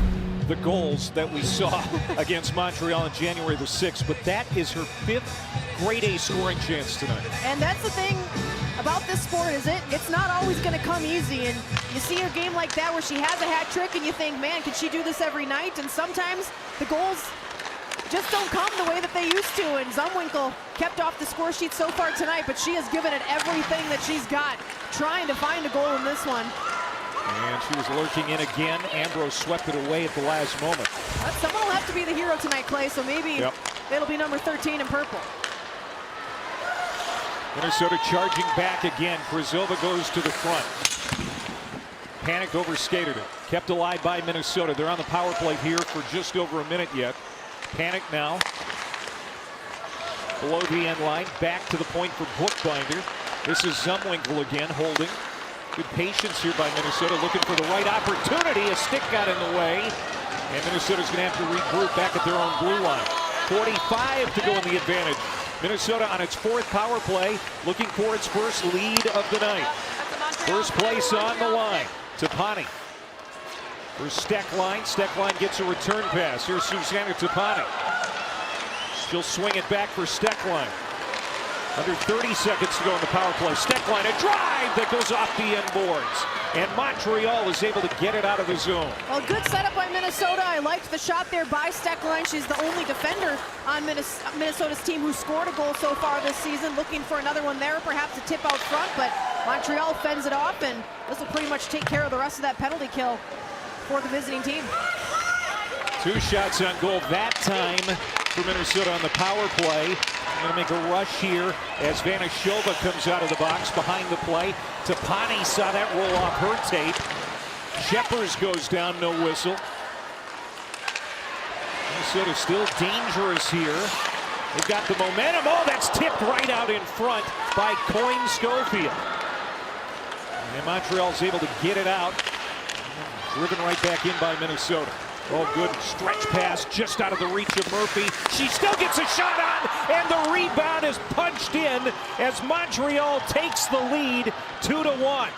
Speaker 6: the goals that we saw against Montreal on January the 6th, but that is her 5th grade A scoring chance tonight.
Speaker 2: And that's the thing about this sport, is it's not always going to come easy. And you see a game like that where she has a hat trick and you think, man, can she do this every night? And sometimes the goals just don't come the way that they used to. And Zumwinkle kept off the score sheet so far tonight, but she has given it everything that she's got, trying to find a goal in this one.
Speaker 6: And she was lurking in again. Ambrose swept it away at the last moment.
Speaker 2: But someone will have to be the hero tonight, Clay, so maybe it'll be number 13 in purple.
Speaker 6: Minnesota charging back again. Krzyzova goes to the front. Panic overskated it. Kept alive by Minnesota. They're on the power play here for just over a minute yet. Panic now. Below the end line. Back to the point for Bookbinder. This is Zumwinkle again holding. Good patience here by Minnesota, looking for the right opportunity. A stick got in the way, and Minnesota's going to have to regroup back at their own blue line. 45 to go in the advantage. Minnesota on its 4th power play, looking for its first lead of the night. First place on the line. Tapani for Steckline. Steckline gets a return pass. Here's Susanna Tapani. She'll swing it back for Steckline. Under 30 seconds to go in the power play. Steckline, a drive that goes off the end boards. And Montreal is able to get it out of the zone.
Speaker 2: Well, good setup by Minnesota. I liked the shot there by Steckline. She's the only defender on Minnesota's team who scored a goal so far this season. Looking for another one there, perhaps a tip out front, but Montreal fends it off, and this will pretty much take care of the rest of that penalty kill for the visiting team.
Speaker 6: 2 shots on goal that time for Minnesota on the power play. Going to make a rush here as Vanishova comes out of the box behind the play. Tapani saw that roll off her tape. Shepers goes down, no whistle. Minnesota still dangerous here. They've got the momentum. Oh, that's tipped right out in front by Coyne Schofield. And Montreal's able to get it out. Driven right back in by Minnesota. Oh, good stretch pass just out of the reach of Murphy. She still gets a shot on, and the rebound is punched in as Montreal takes the lead 2-1.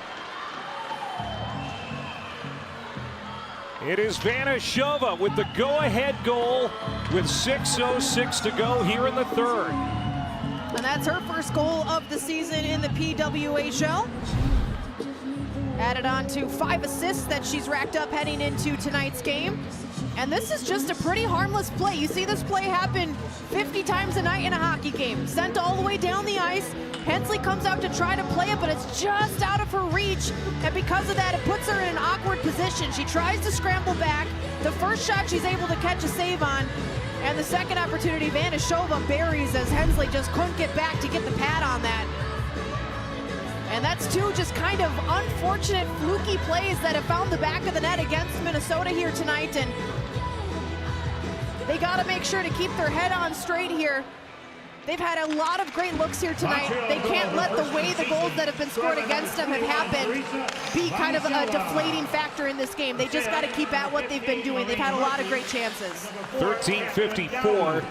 Speaker 6: It is Vanashova with the go-ahead goal with 6:06 to go here in the third.
Speaker 2: And that's her first goal of the season in the PWHL. Added on to 5 assists that she's racked up heading into tonight's game. And this is just a pretty harmless play. You see this play happen 50 times a night in a hockey game. Sent all the way down the ice. Hensley comes out to try to play it, but it's just out of her reach. And because of that, it puts her in an awkward position. She tries to scramble back. The first shot she's able to catch a save on. And the second opportunity, Vanashova buries as Hensley just couldn't get back to get the pad on that. And that's two just kind of unfortunate, fluky plays that have found the back of the net against Minnesota here tonight. And they got to make sure to keep their head on straight here. They've had a lot of great looks here tonight. They can't let the way the goals that have been scored against them have happened be kind of a deflating factor in this game. They just got to keep at what they've been doing. They've had a lot of great chances.
Speaker 6: 13:54.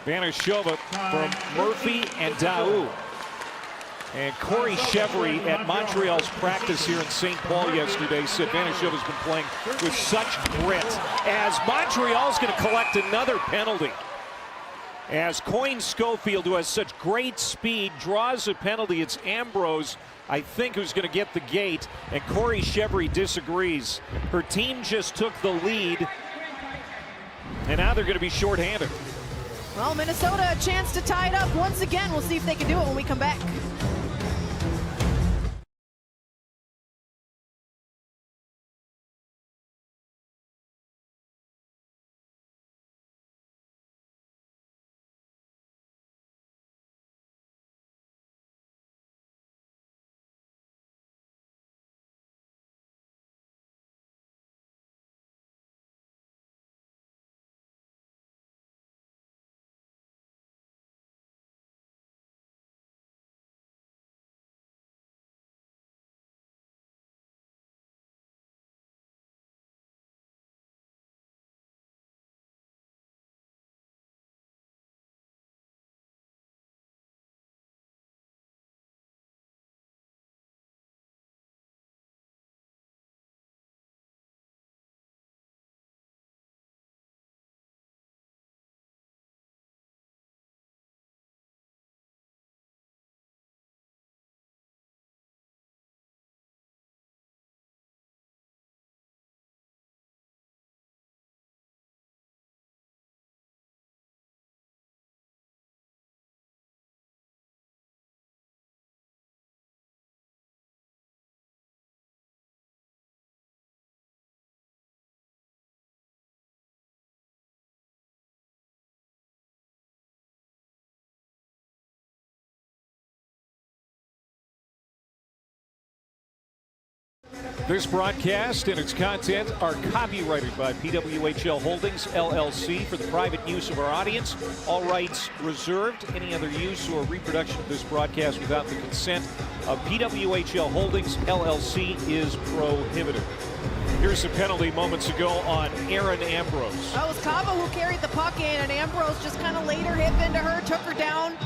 Speaker 6: Vanashova from Murphy and Daou. And Corey Chevry at Montreal's practice here in St. Paul yesterday said Vanashova's been playing with such grit as Montreal's going to collect another penalty. As Coyne Schofield, who has such great speed, draws a penalty. It's Ambrose, I think, who's going to get the gate, and Corey Chevry disagrees. Her team just took the lead, and now they're going to be shorthanded.
Speaker 2: Well, Minnesota, a chance to tie it up once again. We'll see if they can do it when we come back.
Speaker 6: This broadcast and its content are copyrighted by PWHL Holdings, LLC, for the private use of our audience. All rights reserved. Any other use or reproduction of this broadcast without the consent of PWHL Holdings, LLC is prohibited. Here's a penalty moments ago on Erin Ambrose.
Speaker 2: That was Cava who carried the puck in, and Ambrose just kind of laid her hip into her, took her down.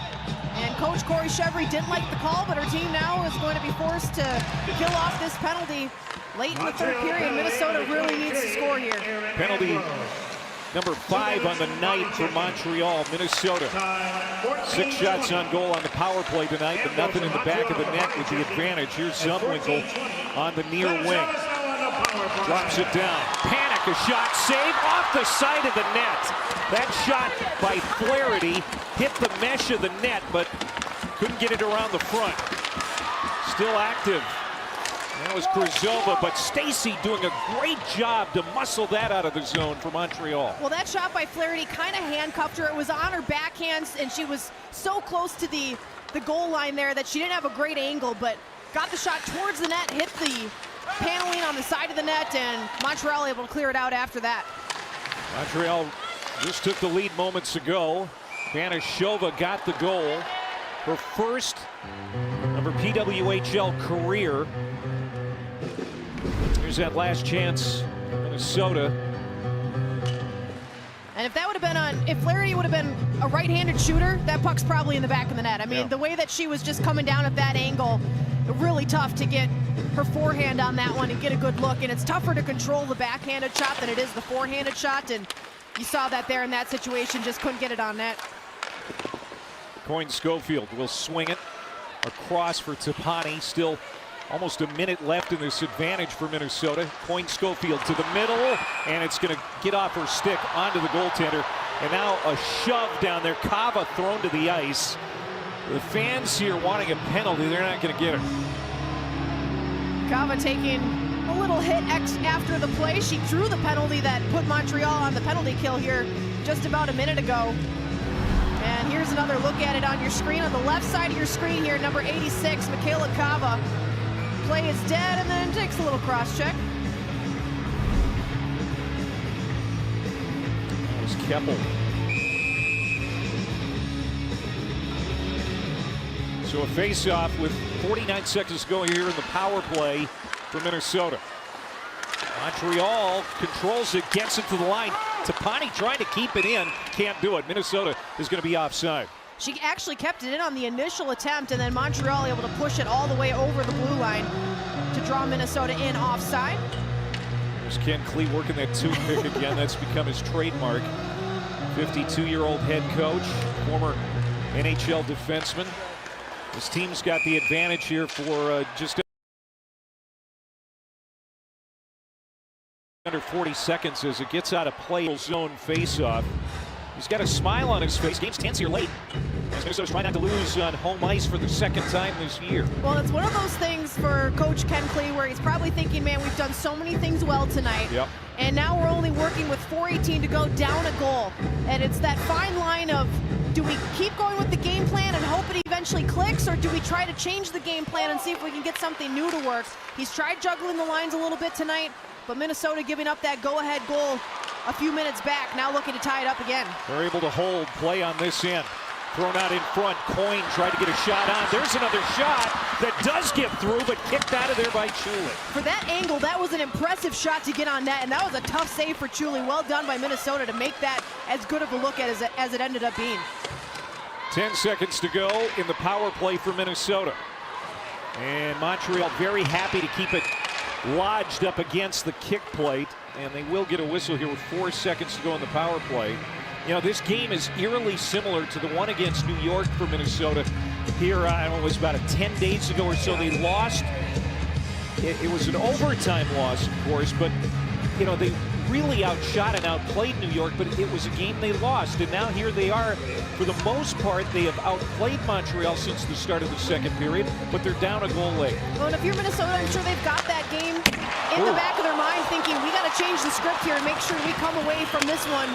Speaker 2: And Coach Corey Chevry didn't like the call, but her team now is going to be forced to kill off this penalty late in the third period. Minnesota really needs to score here.
Speaker 6: Penalty number 5 on the night for Montreal. Minnesota, 6 shots on goal on the power play tonight, but nothing in the back of the net with the advantage. Here's Zumwinkle on the near wing. Drops it down. Panic, a shot save off the side of the net. That shot by Flaherty hit the mesh of the net, but couldn't get it around the front. Still active. That was Kruzova, but Stacy doing a great job to muscle that out of the zone for Montreal.
Speaker 2: Well, that shot by Flaherty kind of handcuffed her. It was on her backhands, and she was so close to the goal line there that she didn't have a great angle, but got the shot towards the net, hit the paneling on the side of the net, and Montreal able to clear it out after that.
Speaker 6: Montreal Just took the lead moments ago. Vanashova got the goal. Her first of her PWHL career. Here's that last chance, Minnesota.
Speaker 2: And if that would have been if Flaherty would have been a right-handed shooter, that puck's probably in the back of the net. I mean, the way that she was just coming down at that angle, really tough to get her forehand on that one and get a good look. And it's tougher to control the backhanded shot than it is the forehanded shot. And you saw that there in that situation, just couldn't get it on net.
Speaker 6: Coyne Schofield will swing it across for Tapani. Still almost a minute left in this advantage for Minnesota. Coyne Schofield to the middle, and it's going to get off her stick onto the goaltender. And now a shove down there. Kava thrown to the ice. The fans here wanting a penalty. They're not going to get it.
Speaker 2: Kava taking a little hit after the play. She drew the penalty that put Montreal on the penalty kill here just about a minute ago. And here's another look at it on your screen. On the left side of your screen here, number 86, Michaela Kava. Play is dead, and then takes a little cross check.
Speaker 6: That was Keppel. So a face-off with 49 seconds to go here in the power play for Minnesota. Montreal controls it, gets it to the line. Tapani trying to keep it in, can't do it. Minnesota is going to be offside.
Speaker 2: She actually kept it in on the initial attempt, and then Montreal able to push it all the way over the blue line to draw Minnesota in offside.
Speaker 6: There's Ken Klee working that toothpick again. That's become his trademark. 52-year-old head coach, former NHL defenseman. His team's got the advantage here for just under 40 seconds as it gets out of play. Zone face-off. He's got a smile on his face. Game's tense here late. Minnesota's trying not to lose on home ice for the second time this year.
Speaker 2: Well, it's one of those things for Coach Ken Klee where he's probably thinking, man, we've done so many things well tonight.
Speaker 6: Yep.
Speaker 2: And now we're only working with 4:18 to go, down a goal. And it's that fine line of, do we keep going with the game plan and hope it eventually clicks, or do we try to change the game plan and see if we can get something new to work? He's tried juggling the lines a little bit tonight, but Minnesota giving up that go-ahead goal a few minutes back, now looking to tie it up again.
Speaker 6: They're able to hold play on this end. Thrown out in front. Coyne tried to get a shot on. There's another shot that does get through, but kicked out of there by Chuli.
Speaker 2: For that angle, that was an impressive shot to get on net, and that was a tough save for Chuli. Well done by Minnesota to make that as good of a look as it ended up being.
Speaker 6: 10 seconds to go in the power play for Minnesota. And Montreal very happy to keep it lodged up against the kick plate, and they will get a whistle here with 4 seconds to go in the power play. You know, this game is eerily similar to the one against New York for Minnesota here, I don't know, it was about 10 days ago or so. They lost. It was an overtime loss, of course, but, you know, they really outshot and outplayed New York, but it was a game they lost. And now here they are. For the most part, they have outplayed Montreal since the start of the second period, but they're down a goal late.
Speaker 2: Well, and if you're Minnesota, I'm sure they've got that game in the back of their mind, thinking we got to change the script here and make sure we come away from this one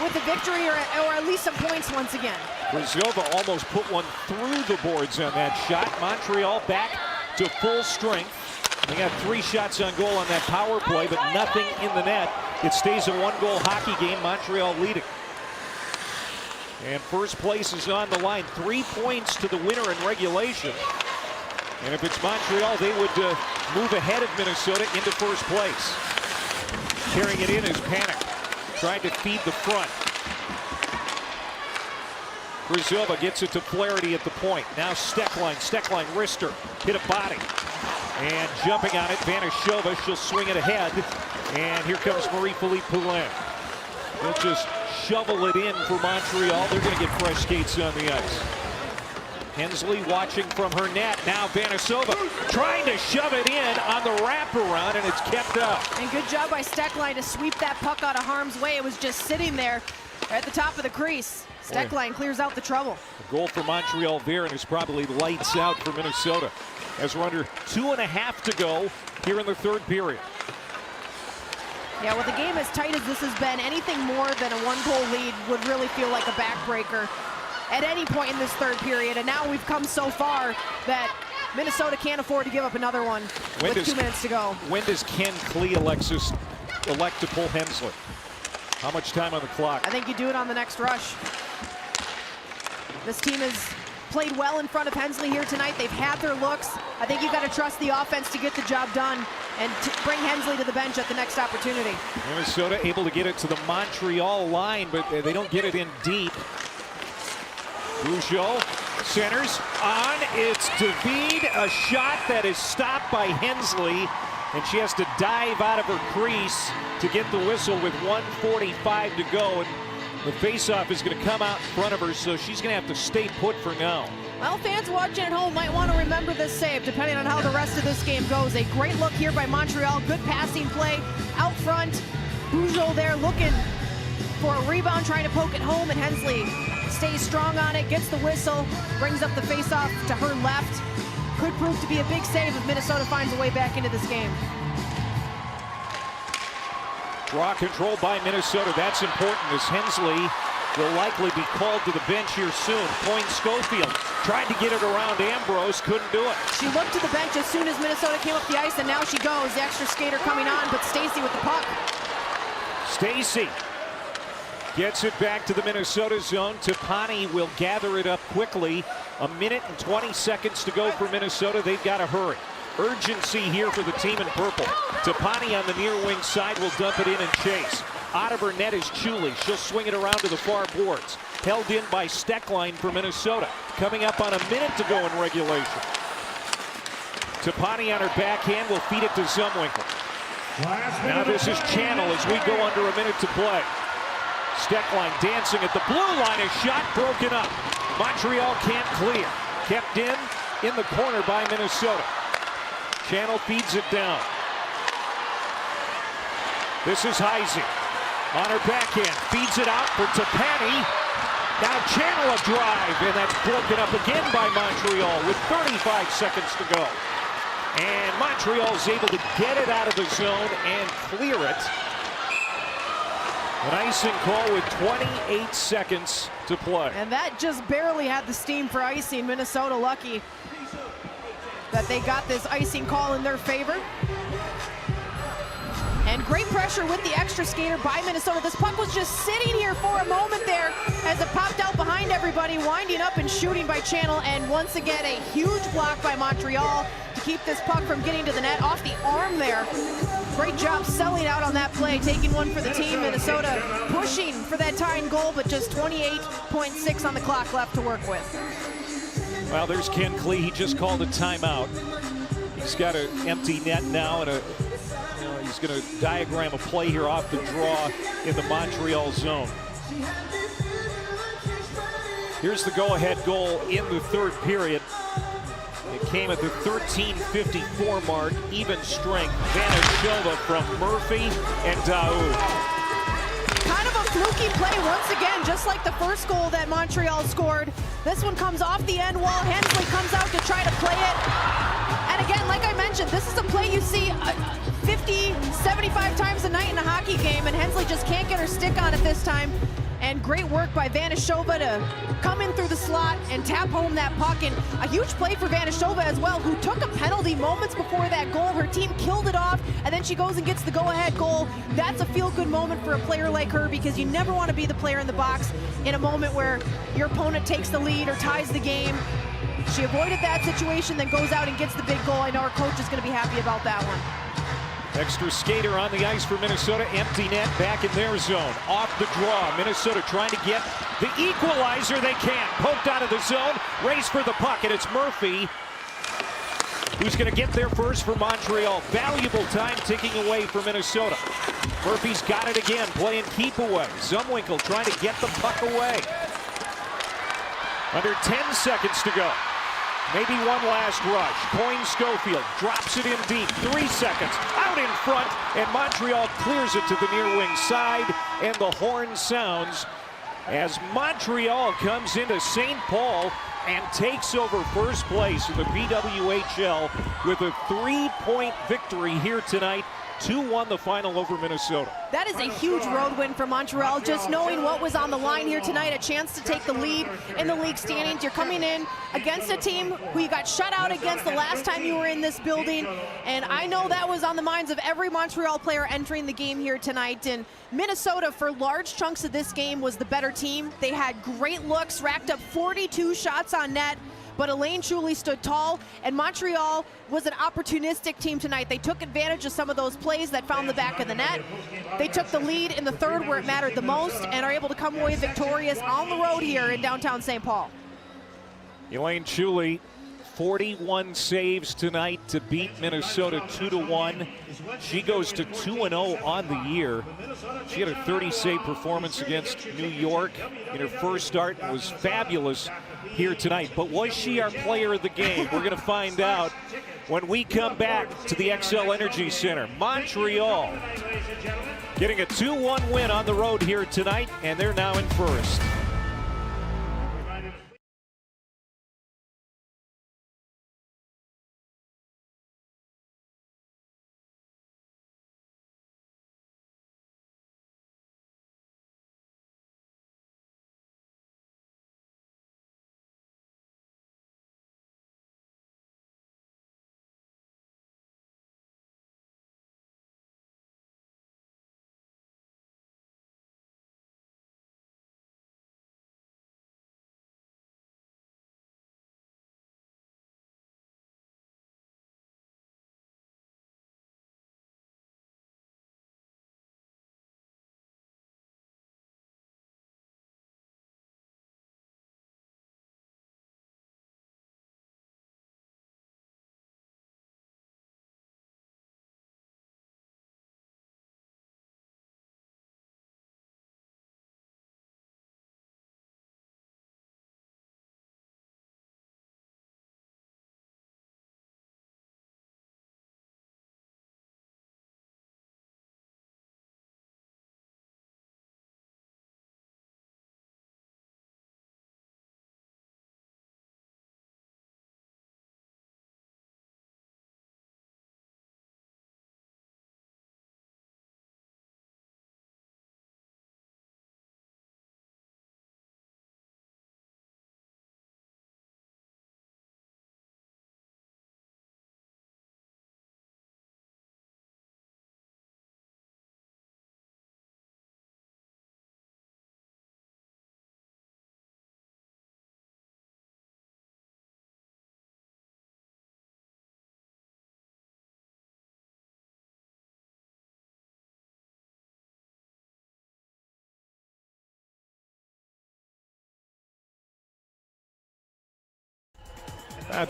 Speaker 2: with a victory or at least some points once again.
Speaker 6: Brazova almost put one through the boards on that shot. Montreal back to full strength. They got 3 shots on goal on that power play, but nothing in the net. It stays a 1-goal hockey game, Montreal leading. And first place is on the line. 3 points to the winner in regulation. And if it's Montreal, they would move ahead of Minnesota into first place. Carrying it in is Panic, trying to feed the front. Brazova gets it to Flaherty at the point. Now Steckline, wrister, hit a body. And jumping on it, Vanashova, she'll swing it ahead. And here comes Marie-Philippe Poulin. They'll just shovel it in for Montreal. They're going to get fresh skates on the ice. Hensley watching from her net. Now Vanashova trying to shove it in on the wraparound, and it's kept up.
Speaker 2: And good job by Steckline to sweep that puck out of harm's way. It was just sitting there at the top of the crease. Steckline clears out the trouble.
Speaker 6: A goal for Montreal there, and it's probably lights out for Minnesota as we're under 2.5 to go here in the third period.
Speaker 2: Yeah, with a game as tight as this has been, anything more than a 1-goal lead would really feel like a backbreaker at any point in this third period. And now we've come so far that Minnesota can't afford to give up another one with 2 minutes to go.
Speaker 6: When does Ken Klee elect to pull Hensley? How much time on the clock?
Speaker 2: I think you do it on the next rush. This team has played well in front of Hensley here tonight. They've had their looks. I think you've got to trust the offense to get the job done and to bring Hensley to the bench at the next opportunity.
Speaker 6: Minnesota able to get it to the Montreal line, but they don't get it in deep. Rougeau centers on. It's David, a shot that is stopped by Hensley, and she has to dive out of her crease to get the whistle with 1:45 to go. And the faceoff is going to come out in front of her, so she's going to have to stay put for now.
Speaker 2: Well, fans watching at home might want to remember this save, depending on how the rest of this game goes. A great look here by Montreal. Good passing play out front. Rougeau there looking for a rebound, trying to poke it home, and Hensley stays strong on it, gets the whistle, brings up the faceoff to her left. Could prove to be a big save if Minnesota finds a way back into this game.
Speaker 6: Draw control by Minnesota. That's important as Hensley will likely be called to the bench here soon. Coyne Schofield tried to get it around Ambrose, couldn't do it.
Speaker 2: She looked to the bench as soon as Minnesota came up the ice, and now she goes. The extra skater coming on, but Stacy with the puck.
Speaker 6: Stacy gets it back to the Minnesota zone. Tapani will gather it up quickly. 1 minute and 20 seconds to go for Minnesota. They've got to hurry. Urgency here for the team in purple. Tapani on the near wing side will dump it in and chase. Out of her net is Chuli. She'll swing it around to the far boards. Held in by Steckline for Minnesota. Coming up on 1 minute to go in regulation. Tapani on her backhand will feed it to Zumwinkle. Now this is Channel as we go under 1 minute to play. Steckline dancing at the blue line. A shot broken up. Montreal can't clear. Kept in the corner by Minnesota. Channel feeds it down. This is Heisey on her backhand. Feeds it out for Tapani. Now Channel a drive, and that's broken up again by Montreal with 35 seconds to go. And Montreal is able to get it out of the zone and clear it. An icing call with 28 seconds to play.
Speaker 2: And that just barely had the steam for icing. Minnesota lucky that they got this icing call in their favor. And great pressure with the extra skater by Minnesota. This puck was just sitting here for a moment there as it popped out behind everybody, winding up and shooting by Channel. And once again, a huge block by Montreal to keep this puck from getting to the net off the arm there. Great job selling out on that play, taking one for the team. Minnesota pushing for that tying goal, but just 28.6 on the clock left to work with.
Speaker 6: Well, there's Ken Klee. He just called a timeout. He's got an empty net now, and he's going to diagram a play here off the draw in the Montreal zone. Here's the go-ahead goal in the third period. It came at the 13:54 mark, even strength. Vanashova from Murphy and Daoud.
Speaker 2: Kind of a fluky play once again, just like the first goal that Montreal scored. This one comes off the end wall. Hensley comes out to try to play it. And again, like I mentioned, this is a play you see 50, 75 times a night in a hockey game, and Hensley just can't get her stick on it this time. And great work by Vanashova to come in through the slot and tap home that puck. And a huge play for Vanashova as well, who took a penalty moments before that goal. Her team killed it off, and then she goes and gets the go-ahead goal. That's a feel-good moment for a player like her, because you never want to be the player in the box in a moment where your opponent takes the lead or ties the game. She avoided that situation, then goes out and gets the big goal. I know our coach is going to be happy about that one.
Speaker 6: Extra skater on the ice for Minnesota. Empty net back in their zone. Off the draw. Minnesota trying to get the equalizer. They can't. Poked out of the zone. Race for the puck, and it's Murphy who's going to get there first for Montreal. Valuable time ticking away for Minnesota. Murphy's got it again, playing keep away. Zumwinkle trying to get the puck away. Under 10 seconds to go. Maybe one last rush. Coyne Schofield drops it in deep. 3 seconds. Out in front, and Montreal clears it to the near wing side, and the horn sounds as Montreal comes into St. Paul and takes over first place in the PWHL with a 3-point victory here tonight 2-1 the final over Minnesota.
Speaker 2: That is a huge road win for Montreal, just knowing what was on the line here tonight, a chance to take the lead in the league standings. You're coming in against a team who you got shut out against the last time you were in this building, and I know that was on the minds of every Montreal player entering the game here tonight. And Minnesota, for large chunks of this game, was the better team. They had great looks, racked up 42 shots on net, but Elaine truly stood tall, and Montreal was an opportunistic team tonight. They took advantage of some of those plays that found the back of the net. They took the lead in the third where it mattered the most and are able to come away victorious on the road here in downtown St. Paul.
Speaker 6: Elaine Chuli, 41 saves tonight to beat Minnesota 2-1. She goes to 2-0 on the year. She had a 30-save performance against New York in her first start and was fabulous here tonight. But was she our player of the game? We're going to find out when we come back to the XL Energy Center. Montreal getting a 2-1 win on the road here tonight, and they're now in first.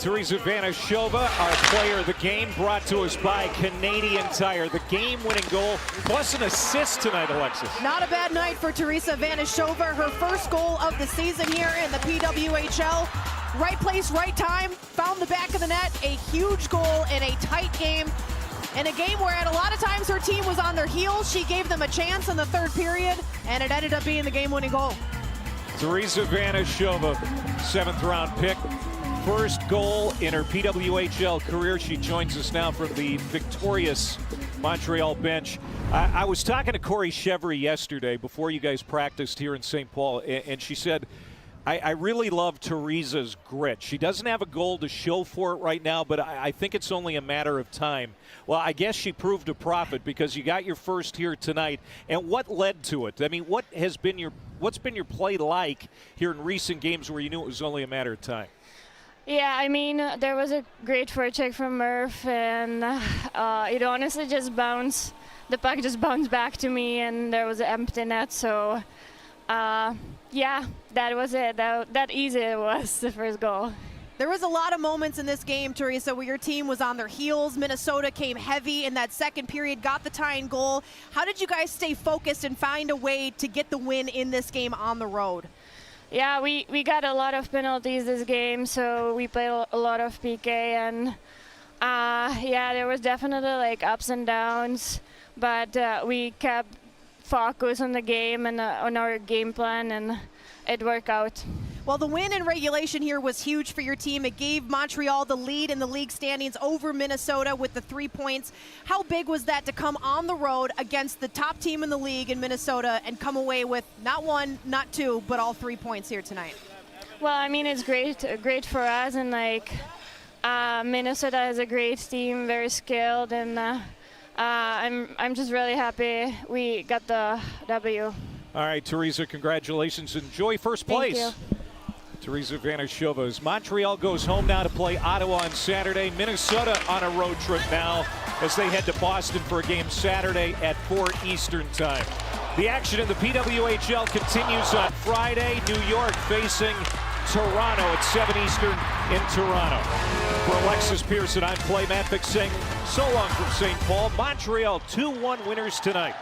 Speaker 6: Teresa Vanashova, our player of the game, brought to us by Canadian Tire. The game-winning goal, plus an assist tonight, Alexis.
Speaker 2: Not a bad night for Teresa Vanashova. Her first goal of the season here in the PWHL. Right place, right time, found the back of the net. A huge goal in a tight game. In a game where at a lot of times her team was on their heels, she gave them a chance in the third period, and it ended up being the game-winning goal.
Speaker 6: Teresa Vanashova, 7th-round pick. First goal in her PWHL career. She joins us now from the victorious Montreal bench. I was talking to Corey Chevry yesterday before you guys practiced here in St. Paul, and she said, I really love Teresa's grit. She doesn't have a goal to show for it right now, but I think it's only a matter of time. Well, I guess she proved a prophet because you got your first here tonight. And what led to it? I mean, what's been your play like here in recent games where you knew it was only a matter of time?
Speaker 3: Yeah, I mean, there was a great forecheck from Murph, and it honestly just bounced. The puck just bounced back to me, and there was an empty net. So, yeah, that was it. That easy it was, the first goal.
Speaker 2: There was a lot of moments in this game, Teresa, where your team was on their heels. Minnesota came heavy in that second period, got the tying goal. How did you guys stay focused and find a way to get the win in this game on the road?
Speaker 3: Yeah, we got a lot of penalties this game, so we played a lot of PK, and yeah, there was definitely like ups and downs, but we kept focus on the game and on our game plan, and it worked out.
Speaker 2: Well, the win in regulation here was huge for your team. It gave Montreal the lead in the league standings over Minnesota with the 3 points. How big was that to come on the road against the top team in the league in Minnesota and come away with not 1, not 2, but all 3 points here tonight?
Speaker 3: Well, I mean, it's great for us, and like Minnesota is a great team, very skilled, and I'm just really happy we got the W.
Speaker 6: All right, Teresa, congratulations. Enjoy first place.
Speaker 3: Thank you.
Speaker 6: Teresa Vanashova. As Montreal goes home now to play Ottawa on Saturday. Minnesota on a road trip now as they head to Boston for a game Saturday at 4 Eastern time. The action in the PWHL continues on Friday. New York facing Toronto at 7 Eastern in Toronto. For Alexis Pearson, I'm Clay Matvick saying so long from St. Paul. Montreal 2-1 winners tonight.